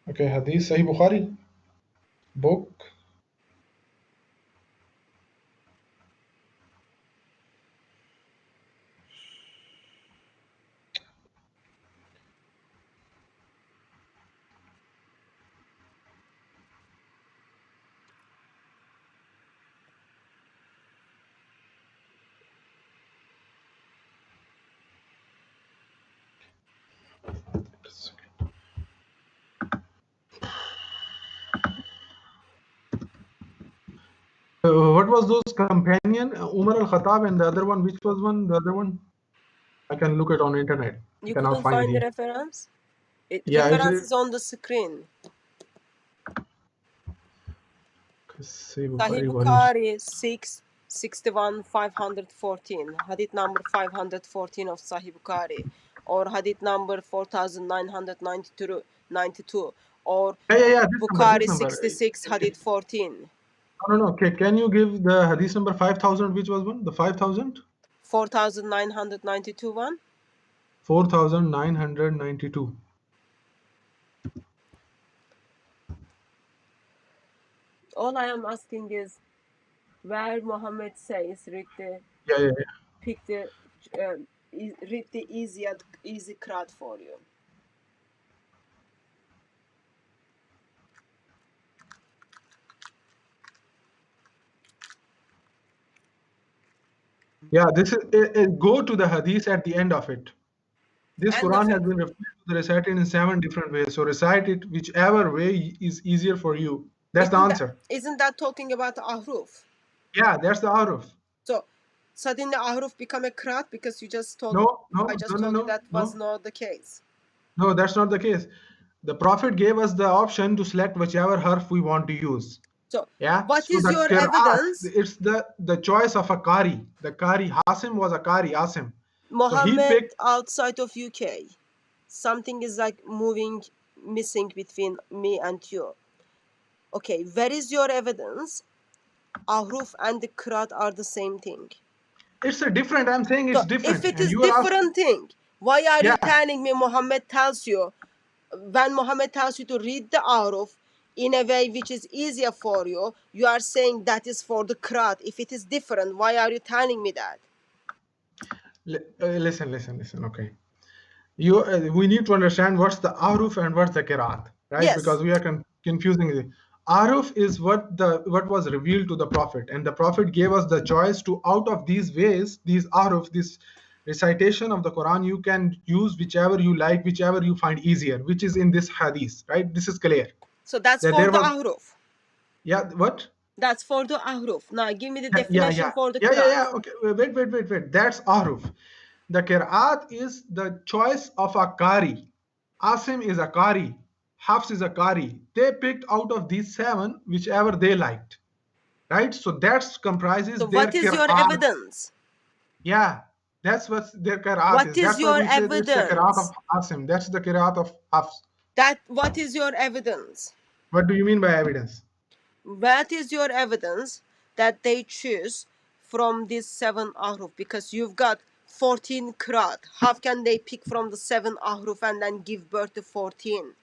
Okay, Hadith Sahih Bukhari book. What was those companion? Umar al-Khattab and the other one. Which was one? The other one? I can look it on internet. I
You
cannot
couldn't
find it
find the
here.
reference?
Yeah,
Reference is on the screen.
Sahih
Sahih
Bukhari volume.
Bukhari 6, 61, 514. Hadith number 514 of Sahih Bukhari. Or hadith number 4992. Or
Yeah.
Bukhari
This number.
66, hadith 14.
No. Okay, can you give the hadith number 5000? Which was one? The 5000?
4992 one.
4992.
All I am asking is where Muhammad says read the
Yeah.
pick the read the easy crowd for you.
Yeah, this is go to the hadith at the end of it. This
End of
Quran has
it.
been recited in 7 different ways. So recite it whichever way is easier for you. That's the answer.
Isn't that talking about the ahruf?
Yeah, that's the aruf.
So suddenly ahruf become a crowd because you just told
No,
I just told you that was not the case.
No, that's not the case. The Prophet gave us the option to select whichever harf we want to use.
So
Yeah.
what
So
is
the
your
qira'at,
evidence?
it's the choice of a qari. The qari Hasim was a qari Asim. So he
Mohammed
picked.
outside of UK. Something is like missing between me and you. Okay, where is your evidence? Ahruf and the qiraat are the same thing.
It's a different. I'm saying it's
So
different.
if it
And
is
you are asking.
different thing, why are you
Yeah.
telling me Muhammad tells you when Muhammad tells you to read the ahruf in a way which is easier for you, you are saying that is for the qiraat. If it is different, why are you telling me that?
Listen. Okay. We need to understand what's the aruf and what's the qiraat, right?
Yes.
Because we are confusing it. Aruf is what was revealed to the prophet, and the prophet gave us the choice to, out of these ways, these aruf, this recitation of the Quran, you can use whichever you like, whichever you find easier, which is in this hadith, right? This is clear.
So that's
That
for
there
the
was,
ahruf.
yeah, what?
That's for the ahruf. Now give me the definition for the
Yeah.
qiraat.
Okay, wait. That's aruf. The qira'at is the choice of a qari. Asim is a qari. Hafs is a qari. They picked out of these 7 whichever they liked, right? So that comprises
So
their
what is your
qira'at.
evidence?
Yeah, that's what their qira'at
What
is.
is
That's why
your
we say it's the qira'at
evidence?
of Asim. That's the qira'at of Hafs.
What is your evidence?
What do you mean by evidence?
What is your evidence that they choose from these 7 ahruf? Because you've got 14 qiraat. How can they pick from the 7 ahruf and then give birth to 14?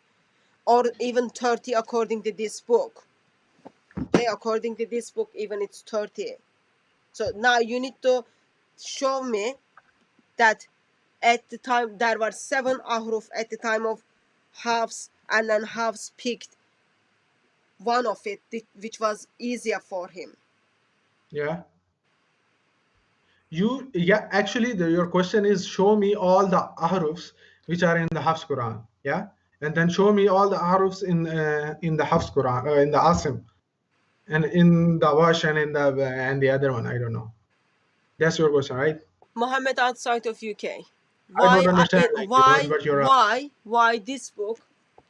Or even 30 according to this book? Okay, according to this book, even it's 30. So now you need to show me that at the time there were 7 ahruf at the time of Hafs, and then Hafs picked one of it which was easier for him.
Yeah. Actually your question is, show me all the ahrufs which are in the Hafs Quran, yeah, and then show me all the ahrufs in the Hafs Quran, in the Asim, and in the Wash, and in the other one, I don't know. That's your question, right?
Mohammed outside of UK.
I don't understand what you're asking.
Why this book?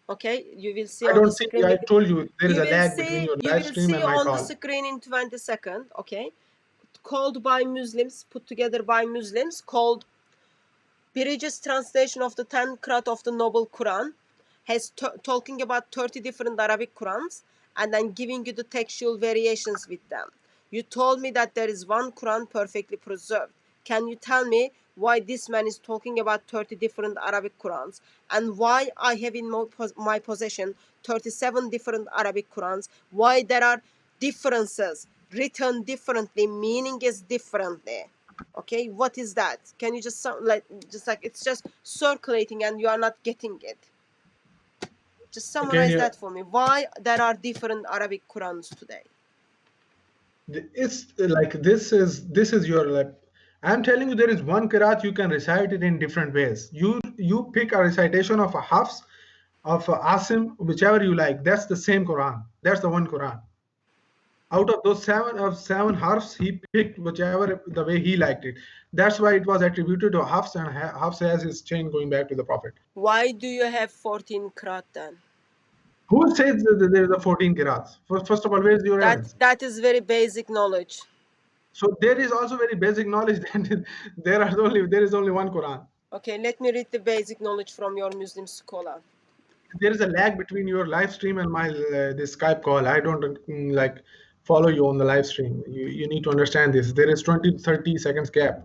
Okay, you will see
I
on the
don't see.
screen.
I told you there is
You
a
will
lag between
see.
your
You
live
will
stream
see
and my
on the
call.
screen in 20 seconds. Okay, called by Muslims, put together by Muslims, called Bridges translation of the 10 Qur'an of the Noble Quran, has talking about 30 different Arabic Qurans and then giving you the textual variations with them. You told me that there is one Quran perfectly preserved. Can you tell me why this man is talking about 30 different Arabic Qurans and why I have in my possession 37 different Arabic Qurans, why there are differences, written differently, meaning is differently? Okay, what is that? Can you just like it's just circulating and you are not getting it? Just summarize
Okay,
that for me. Why there are different Arabic Qurans today?
it's like this is your, like, I'm telling you, there is one qiraat, you can recite it in different ways. You pick a recitation of a Hafs, of a Asim, whichever you like. That's the same Quran. That's the one Quran. Out of those 7 harfs, he picked whichever the way he liked it. That's why it was attributed to Hafs, and Hafs has his chain going back to the Prophet.
Why do you have 14 qiraat then?
Who says that there is a 14 qiraats? First of all, where is your evidence?
That is very basic knowledge.
So there is also very basic knowledge that there is only one Quran.
Okay, let me read the basic knowledge from your Muslim scholar.
There is a lag between your live stream and my this Skype call. I don't like follow you on the live stream. You need to understand this. There is 20-30 seconds gap.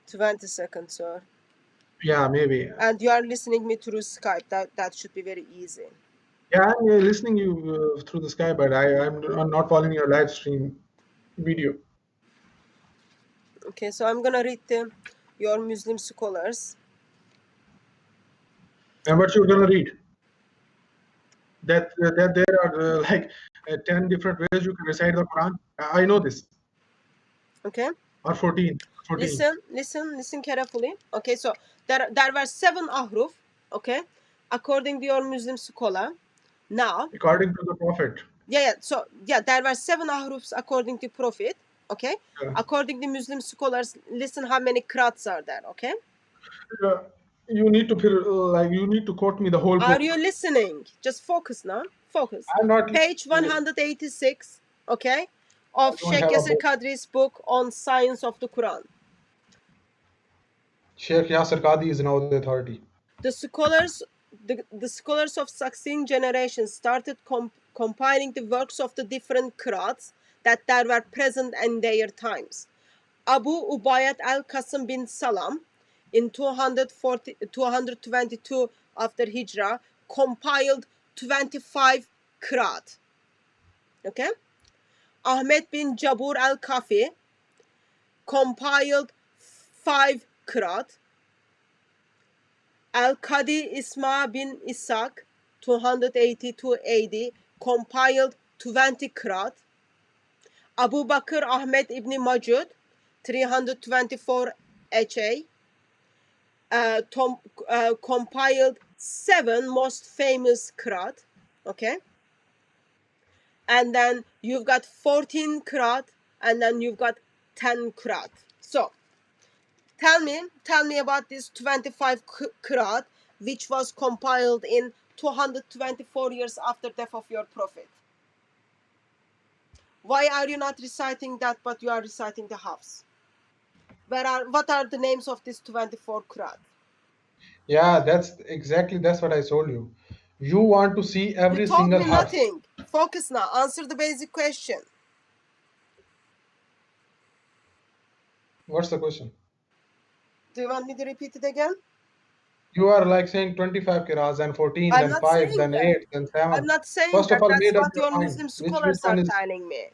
20 seconds, sir.
Yeah, maybe.
And you are listening me through Skype. That should be very easy.
Yeah, I'm listening you through the sky, but I'm not following your live stream video.
Okay, so I'm gonna read your Muslim scholars.
And what you're gonna read? That there are like 10 different ways you can recite the Quran. I know this.
Okay,
Or 14. 14.
listen carefully. Okay, so there were 7 ahruf. Okay, according to your Muslim scholar. Now,
According to the Prophet.
yeah. So there were 7 ahrufs according to Prophet. Okay,
Yeah.
according to Muslim scholars, listen how many qirats are there. Okay,
You need to you need to quote me the whole
are
book.
you listening? Just focus now. Focus.
I'm not.
Page 186. Okay, of
I don't
Sheikh
have a
Yasir
book.
Qadri's book on science of the Quran.
Sheikh Yasir Qadi is now the authority.
The scholars of succeeding generations started compiling the works of the different qirats that there were present in their times. Abu Ubayyad al-Qasim bin Salam in 222 after Hijrah compiled 25 qiraat. Okay? Ahmed bin Jabur al-Kafi compiled 5 qiraat. Al-Qadi Isma bin Ishaq, 282 AD, compiled 20 qiraat. Abu Bakr Ahmed ibn Majud, 324 HA, compiled 7 most famous qiraat. Okay? And then you've got 14 qiraat, and then you've got 10 qiraat. So, tell me about this 25 qiraat, which was compiled in 224 years after death of your prophet. Why are you not reciting that, but you are reciting the Hafs? What are the names of these 24 qiraat?
Yeah, that's what I told you. You want to see
You
every
told
single
me
harf.
nothing. Focus now. Answer the basic question.
What's the question?
Do you want me to repeat it again?
You are like saying 25 kiraz and 14,
I'm
then
not
5,
saying
then
that.
8, then 7.
I'm not saying
First of
that.
all,
That's
made up
what
your
your
mind.
Muslim
Which
scholars
one
are
is?
telling me.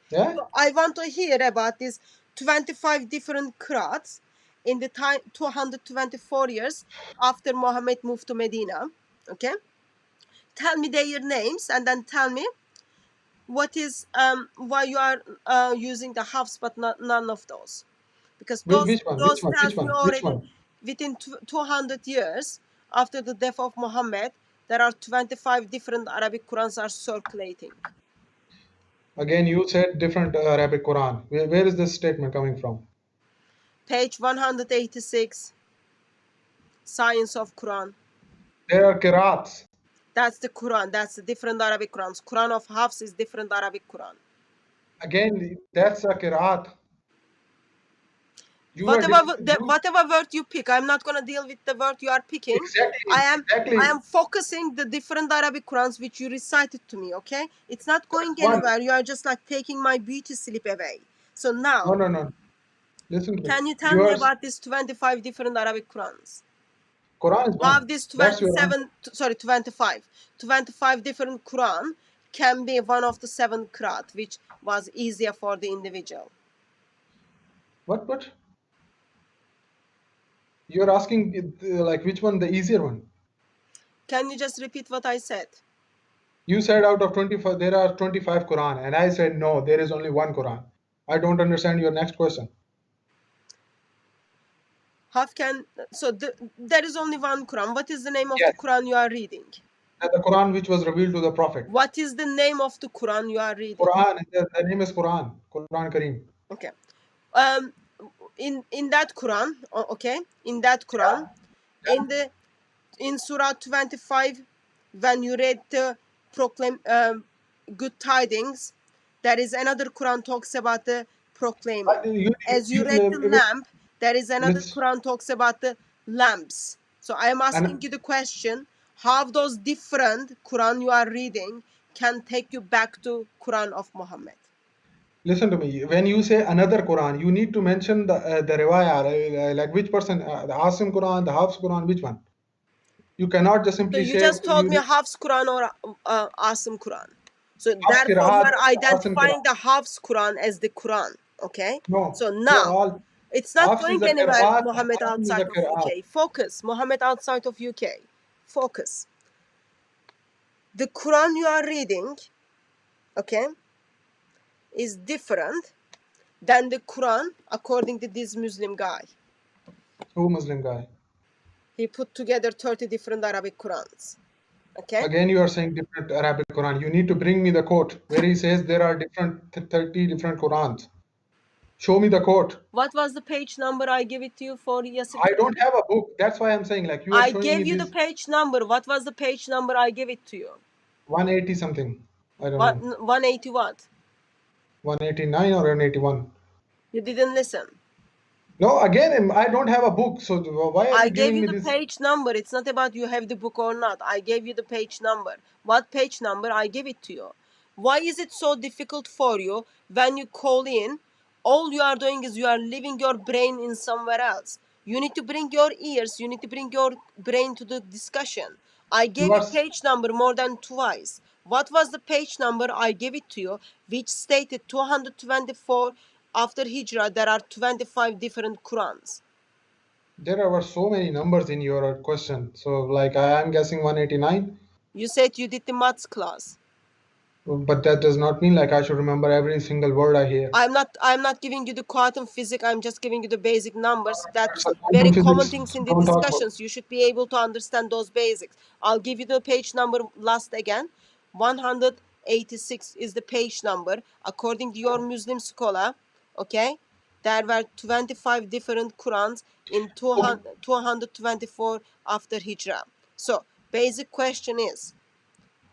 Yeah.
So I want to hear about these 25 different qiraats in the time 224 years after Muhammad moved to Medina. Okay, tell me their names and then tell me what is why you are using the Hafs but none of those, because
Which one? Which
those
one? Which
tells me
one? Which
already
one?
within 200 years after the death of Muhammad there are 25 different Arabic Qurans are circulating.
Again, you said different Arabic Quran. Where is this statement coming from?
Page 186, Science of Quran.
There are qirats.
That's the Quran. That's the different Arabic Qurans. Quran of Hafs is different Arabic Quran.
Again, that's a qirat.
Whatever word you pick, I'm not gonna deal with the word you are picking.
Exactly.
I am focusing the different Arabic Qurans which you recited to me. Okay, it's not going anywhere. You are just like taking my beauty sleep away. So now,
No. Listen to me.
can you tell me about these 25 different Arabic Qurans?
Quran is
How
one.
this
That's your
25 different Quran can be one of the 7 qiraat, which was easier for the individual.
What? You're asking like which one the easier one?
Can you just repeat what I said?
You said out of 25 there are 25 Quran, and I said no, there is only one Quran. I don't understand your next question.
There is only one Quran. What is the name of
Yes.
the Quran you are reading?
The Quran which was revealed to the Prophet.
What is the name of the Quran you are reading?
Quran. The name is Quran. Quran Kareem.
Okay. In that Quran, in Surah 25, when you read the good tidings, there is another Quran talks about the proclaiming. As you read the lamp, there is another Quran talks about the lamps. So I am asking you the question, how those different Quran you are reading can take you back to Quran of Muhammad?
Listen to me. When you say another Quran, you need to mention the riwayah, like which person, the Asim Quran, the Hafs Quran, which one? You cannot just
So
simply
you
say
just told
you
me
need
Hafs Quran or Asim Quran. So
Hafs
therefore you
Qiraat,
are
Asim
identifying
Qiraat.
the Hafs Quran as the Quran. Okay.
No,
So
they
now
all
it's not
Hafs
going
is a
anywhere,
Qiraat,
Mohammed,
Asim is a
outside of
Qiraat.
UK. Focus, Mohammed, outside of UK. Focus. The Quran you are reading, okay, is different than the Quran according to this Muslim guy.
Who Muslim guy?
He put together 30 different Arabic Qurans. Okay.
Again, you are saying different Arabic Quran. You need to bring me the quote where he says there are different 30 different Qurans. Show me the quote.
What was the page number I gave it to you for yesterday?
I don't have a book. That's why I'm saying like you are
I
showing me
gave you the
this
page number. What was the page number I gave it to you?
180 something. I don't
What,
know.
180 what?
189 or 181.
You didn't listen.
No, again, I don't have a book. So why are
I
you
gave
giving
you
me
the
this?
page number. It's not about you have the book or not. I gave you the page number. What page number? I give it to you. Why is it so difficult for you when you call in? All you are doing is you are leaving your brain in somewhere else. You need to bring your ears. You need to bring your brain to the discussion. I
You
gave
are
you page number more than twice. What was the page number? I gave it to you, which stated 224 after Hijrah. There are 25 different Qurans.
there were so many numbers in your question. So like I am guessing 189,
You said you did the maths class.
but that does not mean like I should remember every single word I hear.
I'm not giving you the quantum physics. I'm just giving you the basic numbers. That's
So
very
quantum
common
physics,
things in the
don't talk about.
discussions. You should be able to understand those basics. I'll give you the page number last again. 186 is the page number according to your Muslim scholar. Okay, there were 25 different Qurans in 224 after Hijrah. So basic question is,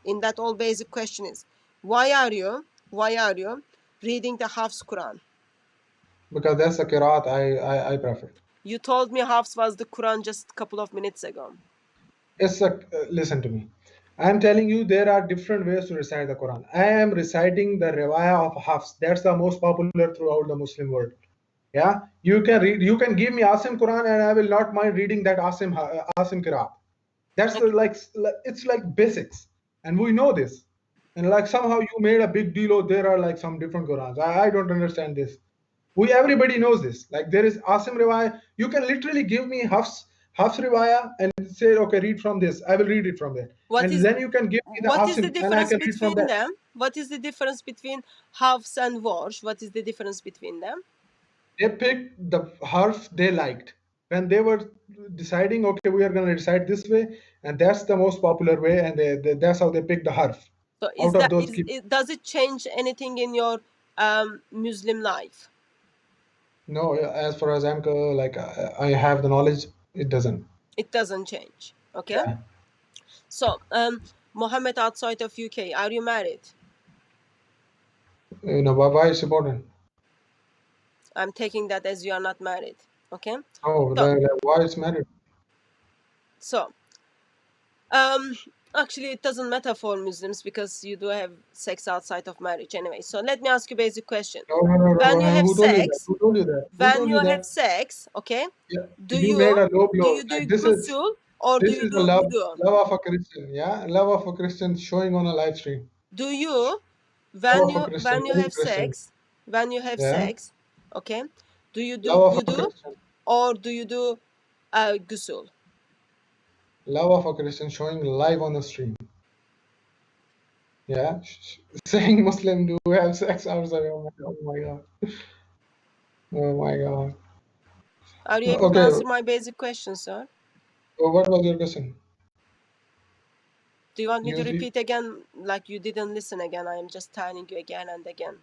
in that all basic question is, why are you reading the Hafs Quran?
Because that's the Qiraat I prefer.
You told me Hafs was the Quran just a couple of minutes ago.
It's a listen to me. I am telling you there are different ways to recite the Quran. I am reciting the Riwayah of Hafs. That's the most popular throughout the Muslim world. Yeah, you can read. You can give me Asim Quran, and I will not mind reading that Asim Qiraat. That's the like it's like basics, and we know this. And like somehow you made a big deal. Oh, there are like some different Qurans. I don't understand this. We everybody knows this. Like there is Asim Riwayah. You can literally give me Hafs Riwayah and say, okay, read from this. I will read it from there.
What
And
is
then you can give me the
what is the
Asim, and I
difference
can read from
between
that.
them? What is the difference between Hafs and Warsh? What is the difference between them?
They picked the harf they liked. When they were deciding, okay, we are going to recite this way, and that's the most popular way, and that's how they picked the harf.
So
Out of those,
does it change anything in your Muslim life?
no, as far as I'm like I have the knowledge, it doesn't.
It doesn't change. Okay.
Yeah.
So Mohammed, outside of UK, are you married?
You know why it's important?
I'm taking that as you are not married. Okay.
Oh,
So,
why it's married?
So, actually, it doesn't matter for Muslims because you do have sex outside of marriage anyway. So, let me ask you a basic question.
No,
When you have
who told you that?
sex,
Who told you that? Who
when
told
you
you
have
that?
sex, okay,
Yeah.
do
You made a low
do
blow.
you do
Like this is
ghusl or do you
the
do
love
wudu?
of a Christian. Yeah, love of a Christian showing on a live stream.
Do you
Love of a Christian,
when you
very
have
Christian.
sex, when you have
Yeah,
sex, okay, do you do
love of a
wudu
Christian.
or do you do ghusl?
Love of a Christian showing live on the stream. Yeah, saying Muslim do have sex outside. Oh my god. Oh my god.
Are you able to
Okay,
answer my basic question, sir?
so what was your question?
Do you want me to
You
repeat again, like you didn't listen again? I am just telling you again and again.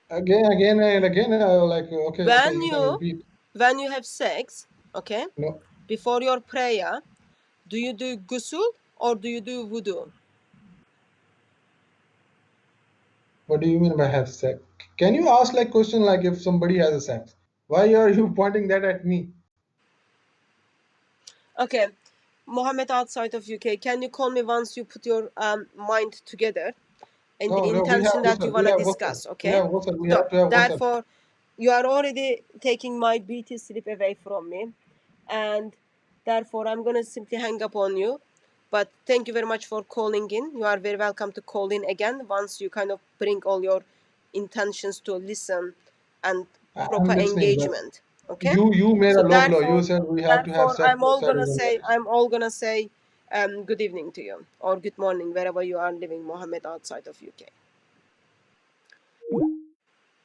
again and again. Like okay,
When
you can repeat.
when you have sex, okay,
No,
before your prayer, do you do ghusl or do you do wudu?
what do you mean by have sex? Can you ask like question like if somebody has a sex? Why are you pointing that at me?
Okay, Mohammed, outside of UK, can you call me once you put your mind together and the
No, we have
intention that you
ghusl.
want
We
to
have ghusl.
discuss?
We
Okay,
have ghusl. We
so
have to have ghusl.
therefore, you are already taking my BT sleep away from me, and Therefore, I'm going to simply hang up on you. But thank you very much for calling in. You are very welcome to call in again once you kind of bring all your intentions to listen and proper
I'm listening, but
engagement. Okay?
you made
So
a low blow. You said we have to have
I'm all gonna say good evening to you or good morning wherever you are living, Mohammed, outside of UK.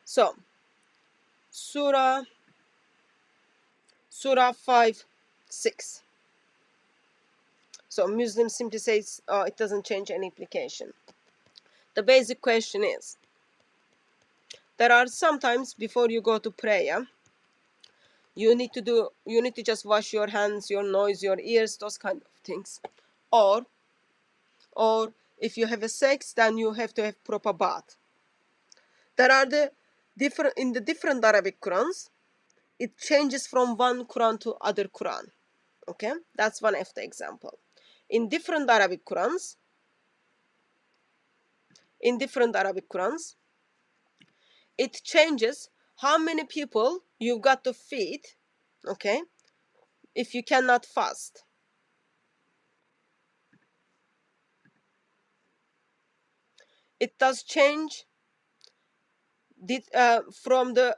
So Surah 5:6. So Muslim simply says it doesn't change any implication. The basic question is, there are sometimes before you go to prayer, you need to just wash your hands, your nose, your ears, those kind of things. Or if you have a sex, then you have to have proper bath. There are in the different Arabic Qurans, it changes from one Quran to other Quran. Okay, that's one of the example. In different Arabic Qurans, it changes how many people you got to feed. Okay, if you cannot fast. It does change from the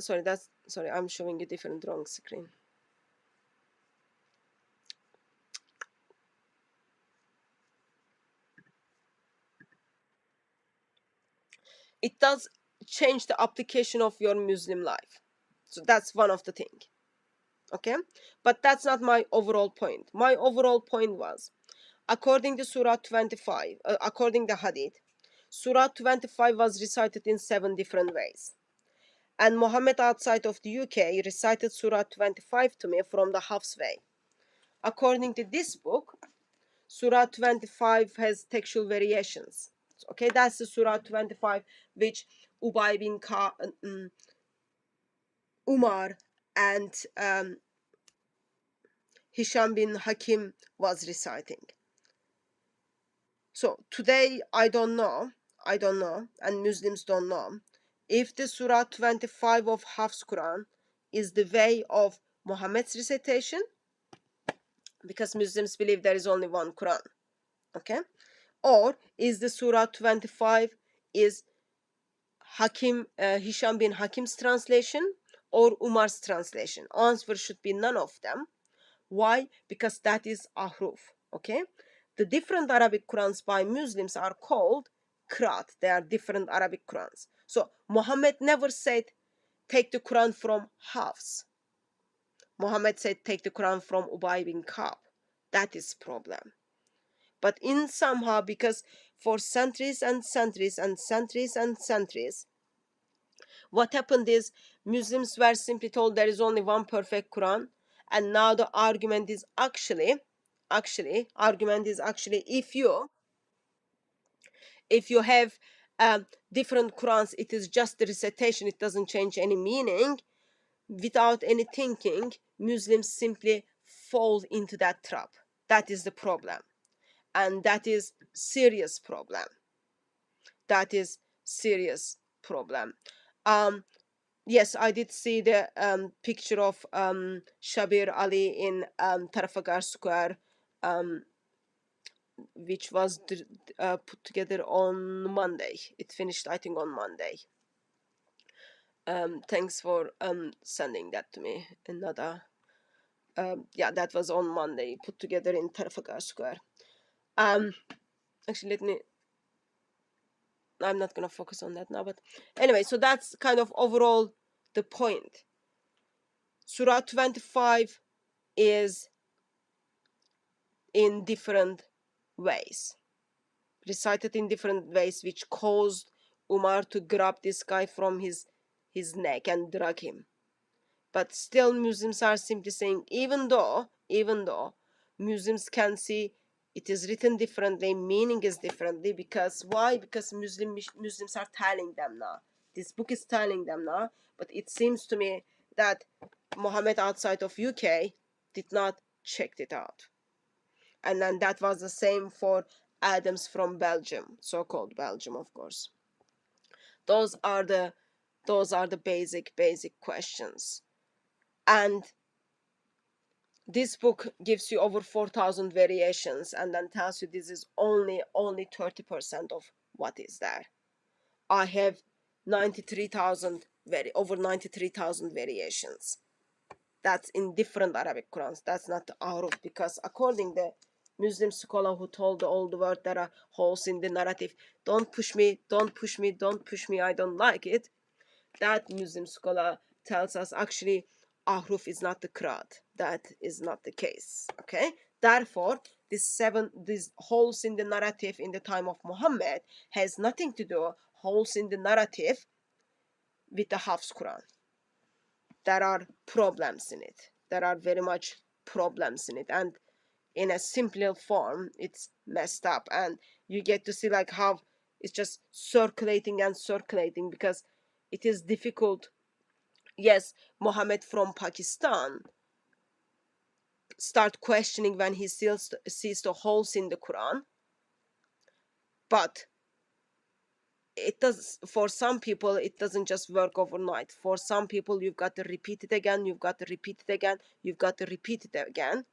sorry, I'm showing a different wrong screen. It does change the application of your Muslim life. So that's one of the things. Okay, but that's not my overall point. My overall point was, according to Surah 25, according to Hadith, Surah 25 was recited in 7 different ways. And Muhammad outside of the UK recited Surah 25 to me from the Hafs way. According to this book, Surah 25 has textual variations. Okay, that's the Surah 25 which Ubay bin Umar and Hisham bin Hakim was reciting. So today I don't know, and Muslims don't know, if the Surah 25 of Hafs Quran is the way of Muhammad's recitation, because Muslims believe there is only one Quran. Okay, or is the Surah 25 is Hisham bin Hakim's translation or Umar's translation? Answer should be none of them. Why? Because that is ahruf. Okay, the different Arabic Qurans by Muslims are called qiraat. They are different Arabic Qurans. So Muhammad never said take the Quran from Hafs. Muhammad said take the Quran from Ubay bin Ka'b. That is problem. But in somehow, because for centuries and centuries and centuries and centuries, what happened is Muslims were simply told there is only one perfect Quran, and now the argument is actually if you have different Qurans, it is just the recitation, it doesn't change any meaning. Without any thinking, Muslims simply fall into that trap. That is the problem, and that is serious problem. Yes, I did see the picture of Shabir Ali in Trafalgar Square, which was put together on Monday. It finished, I think, on Monday. Thanks for sending that to me. Another, yeah, that was on Monday, put together in Trafalgar Square. Actually, I'm not gonna focus on that now, but anyway, so that's kind of overall the point. Surah 25 is in different ways, recited in different ways, which caused Umar to grab this guy from his neck and drag him. But still Muslims are simply saying, even though Muslims can see it is written differently, meaning is differently, because why? Because Muslims are telling them now. This book is telling them now, but it seems to me that Muhammad outside of UK did not check it out. And then that was the same for Adams from Belgium, so-called Belgium, of course. Those are the basic questions. And This book gives you over 4,000 variations and then tells you this is only 30% of what is there. I have over 93,000 variations. That's in different Arabic Qurans. That's not the Ahruf, because according to the Muslim scholar who told all the world there are holes in the narrative, don't push me, don't push me, don't push me, I don't like it. That Muslim scholar tells us actually Ahruf is not the Quran. That is not the case. Okay? Therefore, these holes in the narrative in the time of Muhammad has nothing to do holes in the narrative with the Hafs Quran. There are problems in it. There are very much problems in it, and in a simpler form it's messed up, and you get to see like how it's just circulating and circulating because it is difficult. Yes, Mohammed from Pakistan start questioning when he sees the holes in the Quran, but it does, for some people it doesn't just work overnight. For some people you've got to repeat it again, you've got to repeat it again, you've got to repeat it again,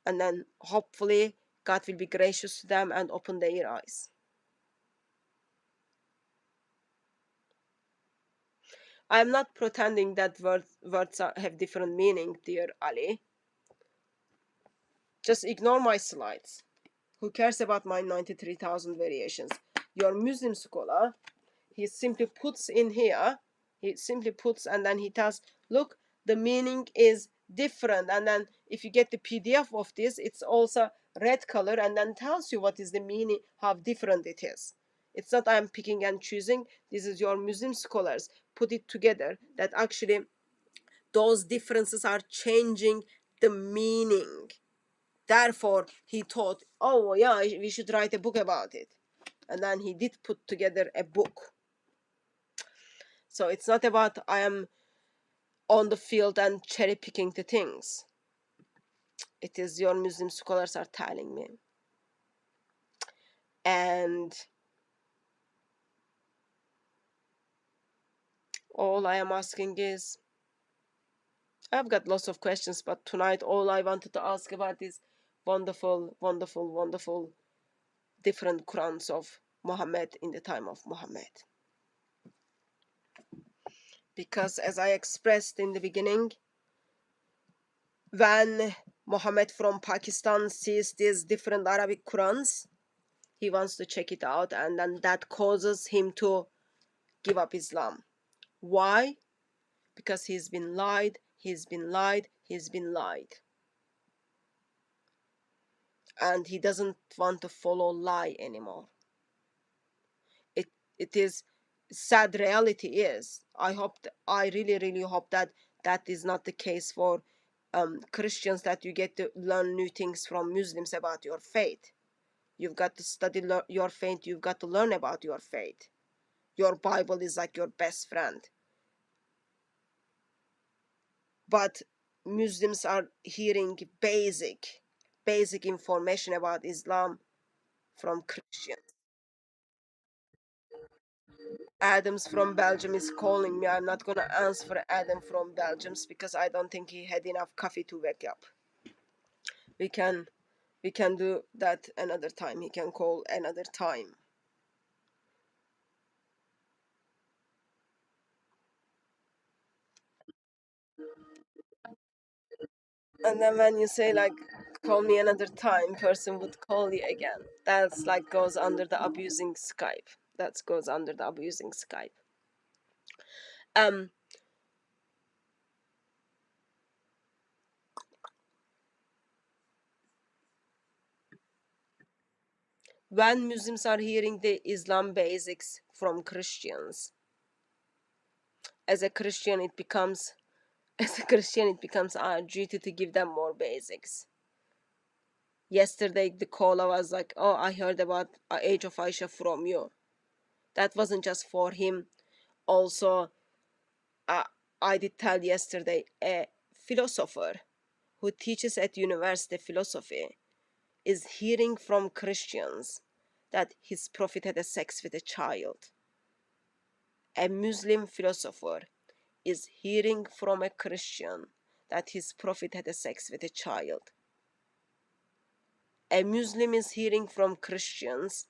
and then hopefully God will be gracious to them and open their eyes. I am not pretending that words have different meaning, dear Ali. Just ignore my slides. Who cares about my 93,000 variations? Your Muslim scholar, he simply puts in here, and then he tells, look, the meaning is different. And then if you get the PDF of this, it's also red color and then tells you what is the meaning, how different it is. It's not I'm picking and choosing. This is your Muslim scholars put it together that actually those differences are changing the meaning. Therefore, he thought, oh yeah, we should write a book about it. And then he did put together a book. So it's not about I am on the field and cherry picking the things. It is your Muslim scholars are telling me. And all I am asking is, I've got lots of questions, but tonight all I wanted to ask about is wonderful, wonderful, wonderful different Qurans of Muhammad in the time of Muhammad. Because as I expressed in the beginning, when Muhammad from Pakistan sees these different Arabic Qurans, he wants to check it out, and then that causes him to give up Islam. Why? Because he's been lied, he's been lied, he's been lied. And he doesn't want to follow lie anymore. It is sad. Reality is, I really hope that that is not the case for Christians, that you get to learn new things from Muslims about your faith. You've got to study your faith, you've got to learn about your faith. Your Bible is like your best friend. But Muslims are hearing basic information about Islam from Christians. Adams from Belgium is calling me. I'm not gonna answer for Adam from Belgium because I don't think he had enough coffee to wake up. We can do that another time. He can call another time. And then when you say like call me another time, person would call you again. That's like goes under the abusing Skype. That goes under the abusing Skype. When Muslims are hearing the Islam basics from Christians, as a Christian it becomes our duty to give them more basics. Yesterday the caller was like, oh, I heard about Age of Aisha from you. That wasn't just for him. Also, I did tell yesterday, a philosopher who teaches at university philosophy is hearing from Christians that his prophet had a sex with a child. A Muslim philosopher is hearing from a Christian that his prophet had a sex with a child. A Muslim is hearing from Christians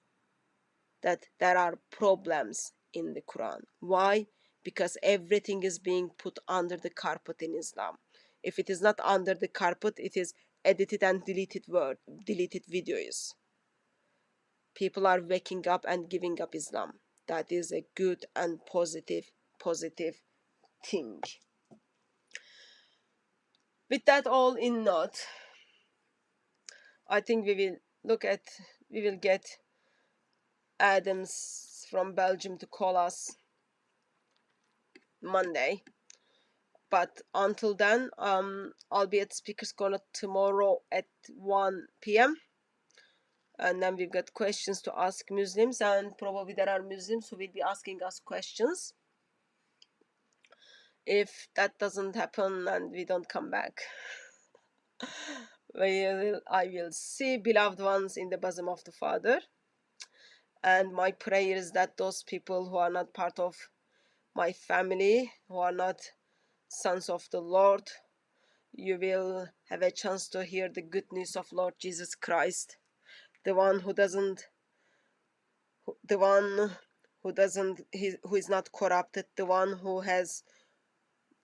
that there are problems in the Quran. Why? Because everything is being put under the carpet in Islam. If it is not under the carpet, it is edited and deleted videos. People are waking up and giving up Islam. That is a good and positive thing. With that all in note, I think we will get Adams from Belgium to call us Monday. But until then, I'll be at Speaker's Corner tomorrow at 1 p.m. And then we've got questions to ask Muslims, and probably there are Muslims who will be asking us questions. If that doesn't happen and we don't come back, I will see beloved ones in the bosom of the Father. And my prayer is that those people who are not part of my family, who are not sons of the Lord, you will have a chance to hear the good news of Lord Jesus Christ, the one who is not corrupted, the one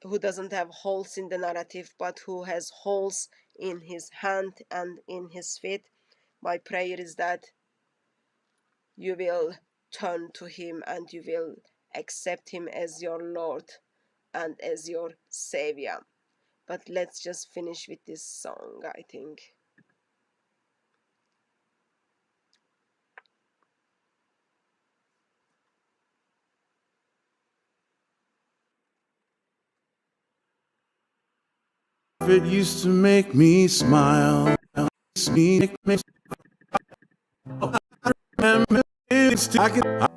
who doesn't have holes in the narrative, but who has holes in his hand and in his feet. My prayer is that you will turn to him and you will accept him as your Lord and as your Savior. But let's just finish with this song, I think.
It used to make me smile. I remember it. I can.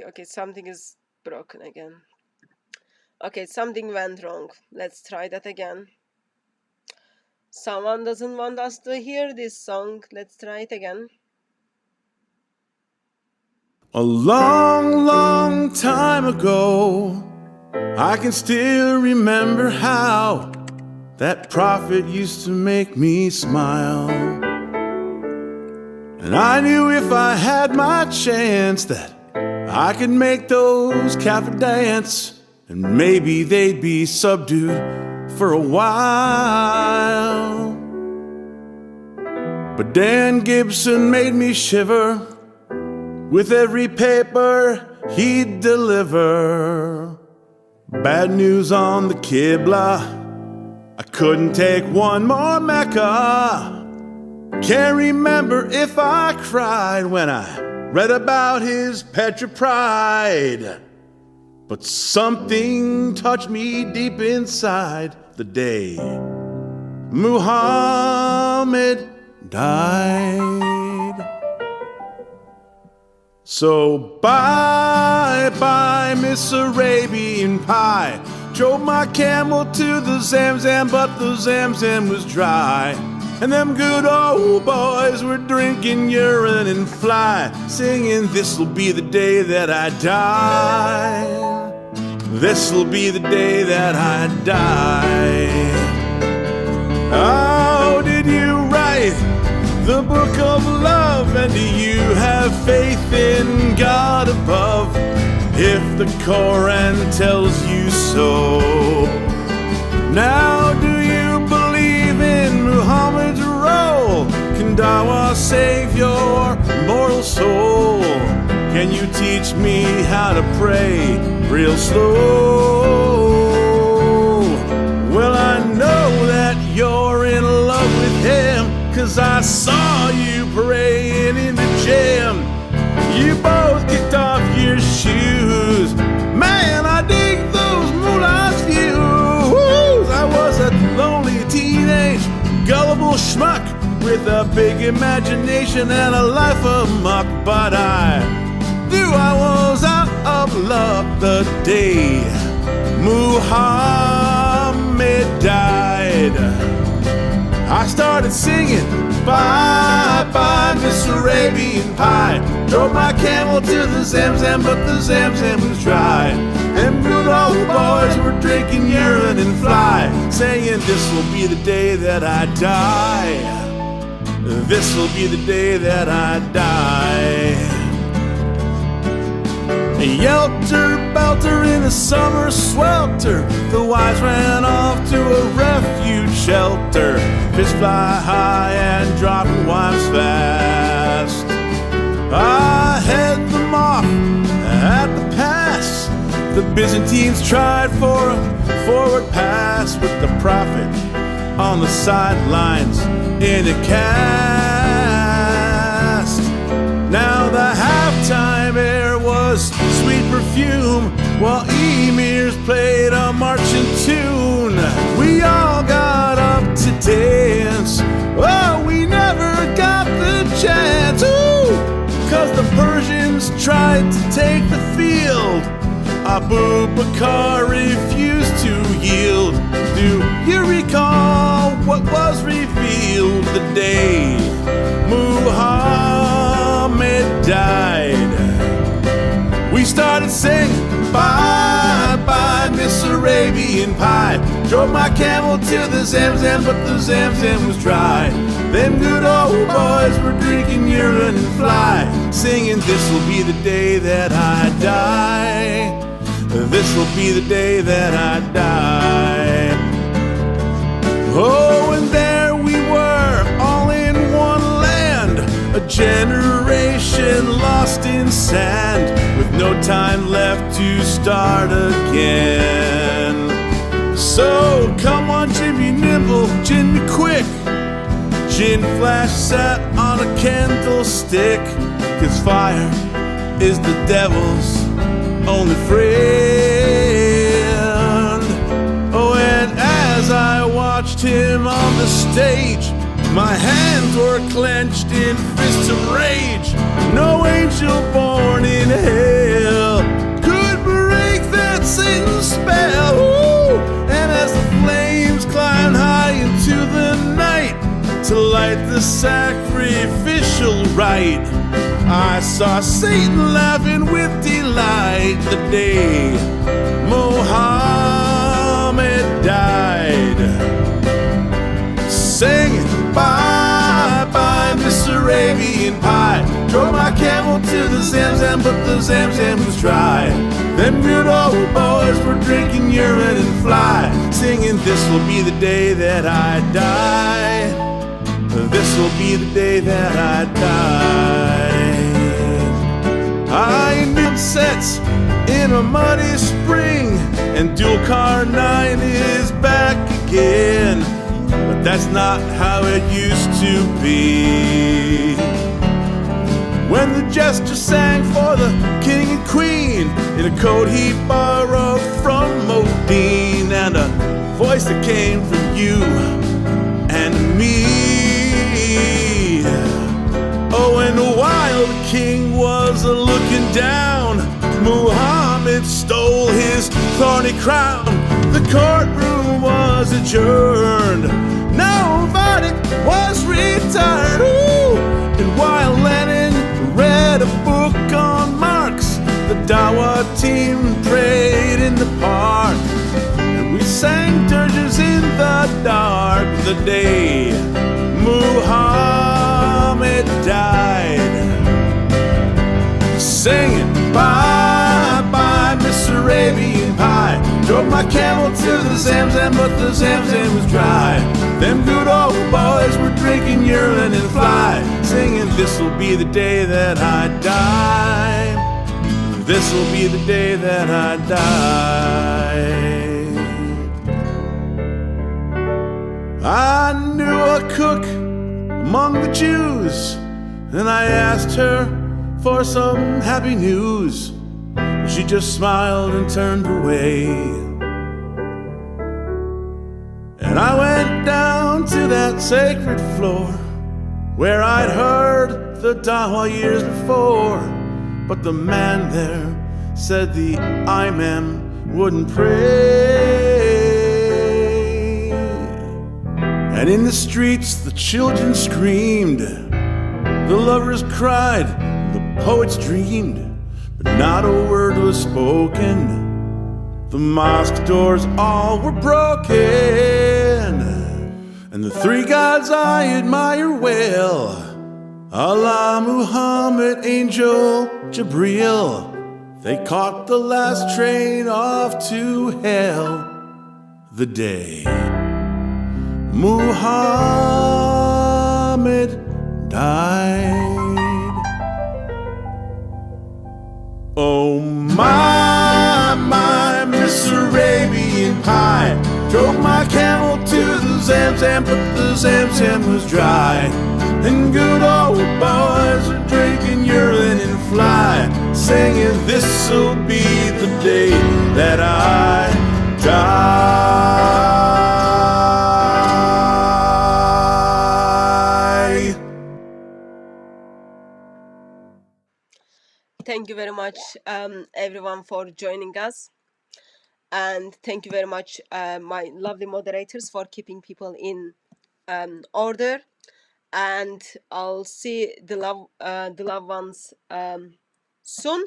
Okay, something is broken again. Okay, something went wrong. Let's try that again. Someone doesn't want us to hear this song. Let's try it again.
A long, long time ago, I can still remember how that prophet used to make me smile. And I knew if I had my chance that I could make those Kaffir dance, and maybe they'd be subdued for a while. But Dan Gibson made me shiver with every paper he'd deliver. Bad news on the Qibla, I couldn't take one more Mecca. Can't remember if I cried when I read about his Petra pride. But something touched me deep inside the day Muhammad died. So bye-bye, Miss Arabian Pie. Drove my camel to the Zamzam, but the Zamzam was dry. And them good old boys were drinking urine and fly, singing, this'll be the day that I die. This'll be the day that I die. Oh, did you write the book of love? And do you have faith in God above? If the Koran tells you so, now do you believe in Muhammad's role? Can dawah save your mortal soul? Can you teach me how to pray real slow? Well, I know that you're in love with him, 'cause I saw you praying in the gym. You both kicked off your shoes. Man, I dig those moolah's views. I was a lonely teenage, gullible schmuck with a big imagination and a life of muck. But I knew I was out of luck the day Muhammad died. I I started singing, bye bye Miss Arabian Pie. Drove my camel to the Zamzam, but the Zamzam was dry. Them good old boys were drinking urine and fly, saying this will be the day that I die. This will be the day that I die. Yelter belter in a summer swelter, the wives ran off to a refuge shelter. Fish fly high and dropping wives fast. I head them off at the pass. The Byzantines tried for a forward pass, with the prophet on the sidelines in a cast. Now the halftime air was sweet perfume, while emirs played a marching tune. We all got up to dance, oh, we never got the chance. Ooh, 'cause the Persians tried to take the field. Abu Bakr refused to yield. Do you recall what was revealed the day Muhammad died? We started singing, bye bye Miss Arabian Pie. Drove my camel to the Zamzam, but the Zamzam was dry. Them good old boys were drinking urine and fly, singing this will be the day that I die. This will be the day that I die. Oh, and there we were, all in one land, a generation lost in sand, with no time left to start again. So come on, Jimmy Nimble, Jimmy Quick. Gin Flash sat on a candlestick, 'cause fire is the devil's only friend. Oh, and as I watched him on the stage, my hands were clenched in fists of rage. No angel born in hell could break that Satan's spell. Ooh. And as the flames climbed high into the night to light the sacrificial rite, I saw Satan laughing with delight the day Muhammad died. Singing, bye bye Miss Arabian Pie. Drove my camel to the Zamzam, but the Zamzam was dry. Them good old boys were drinking urine and fly, singing this will be the day that I die. This will be the day that I die. I knew sets in a muddy spring, and dual car 9 is back again. But that's not how it used to be. When the jester sang for the king and queen in a coat he borrowed from Modine, and a voice that came from you and me. Oh, and while the king was looking down, Muhammad stole his thorny crown. The courtroom was adjourned, no verdict was returned. Ooh. And while Lenin read a book on Marx, the Dawa team prayed in the park, and we sang dirges in the dark the day Muhammad died. Singing, bye bye Miss Arabian Pie. Drove my camel to the Zamzam, but the Zamzam was dry. Them good old boys were drinking urine and fly, singing this will be the day that I die. This will be the day that I die. I knew a cook among the Jews, and I asked her for some happy news. She just smiled and turned away. And I went down to that sacred floor where I'd heard the Dawa years before, but the man there said the Imam wouldn't pray. And in the streets the children screamed, the lovers cried, the poets dreamed, but not a word was spoken. The mosque doors all were broken, and the three gods I admire well, Allah, Muhammad, Angel, Jibreel, they caught the last train off to hell the day Muhammad died. Oh my Miss Arabian Pie, drove my camel to the Zamzam, but the Zamzam was dry. And good old boys are drinking urine and fly, singing this'll be the day that I die.
Thank you very much, everyone, for joining us. And thank you very much, my lovely moderators, for keeping people in order. And I'll see the loved ones soon.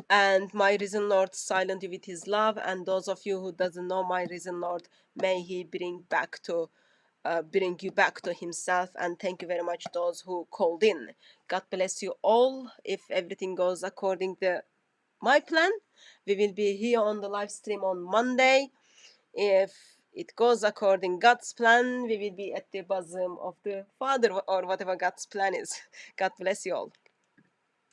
And my risen Lord silent you with his love. And those of you who doesn't know my risen Lord, may he bring you back to himself. And thank you very much those who called in. God bless you all. If everything goes according to my plan, we will be here on the live stream on Monday. If it goes according God's plan, we will be at the bosom of the Father, or whatever God's plan is. God bless you all.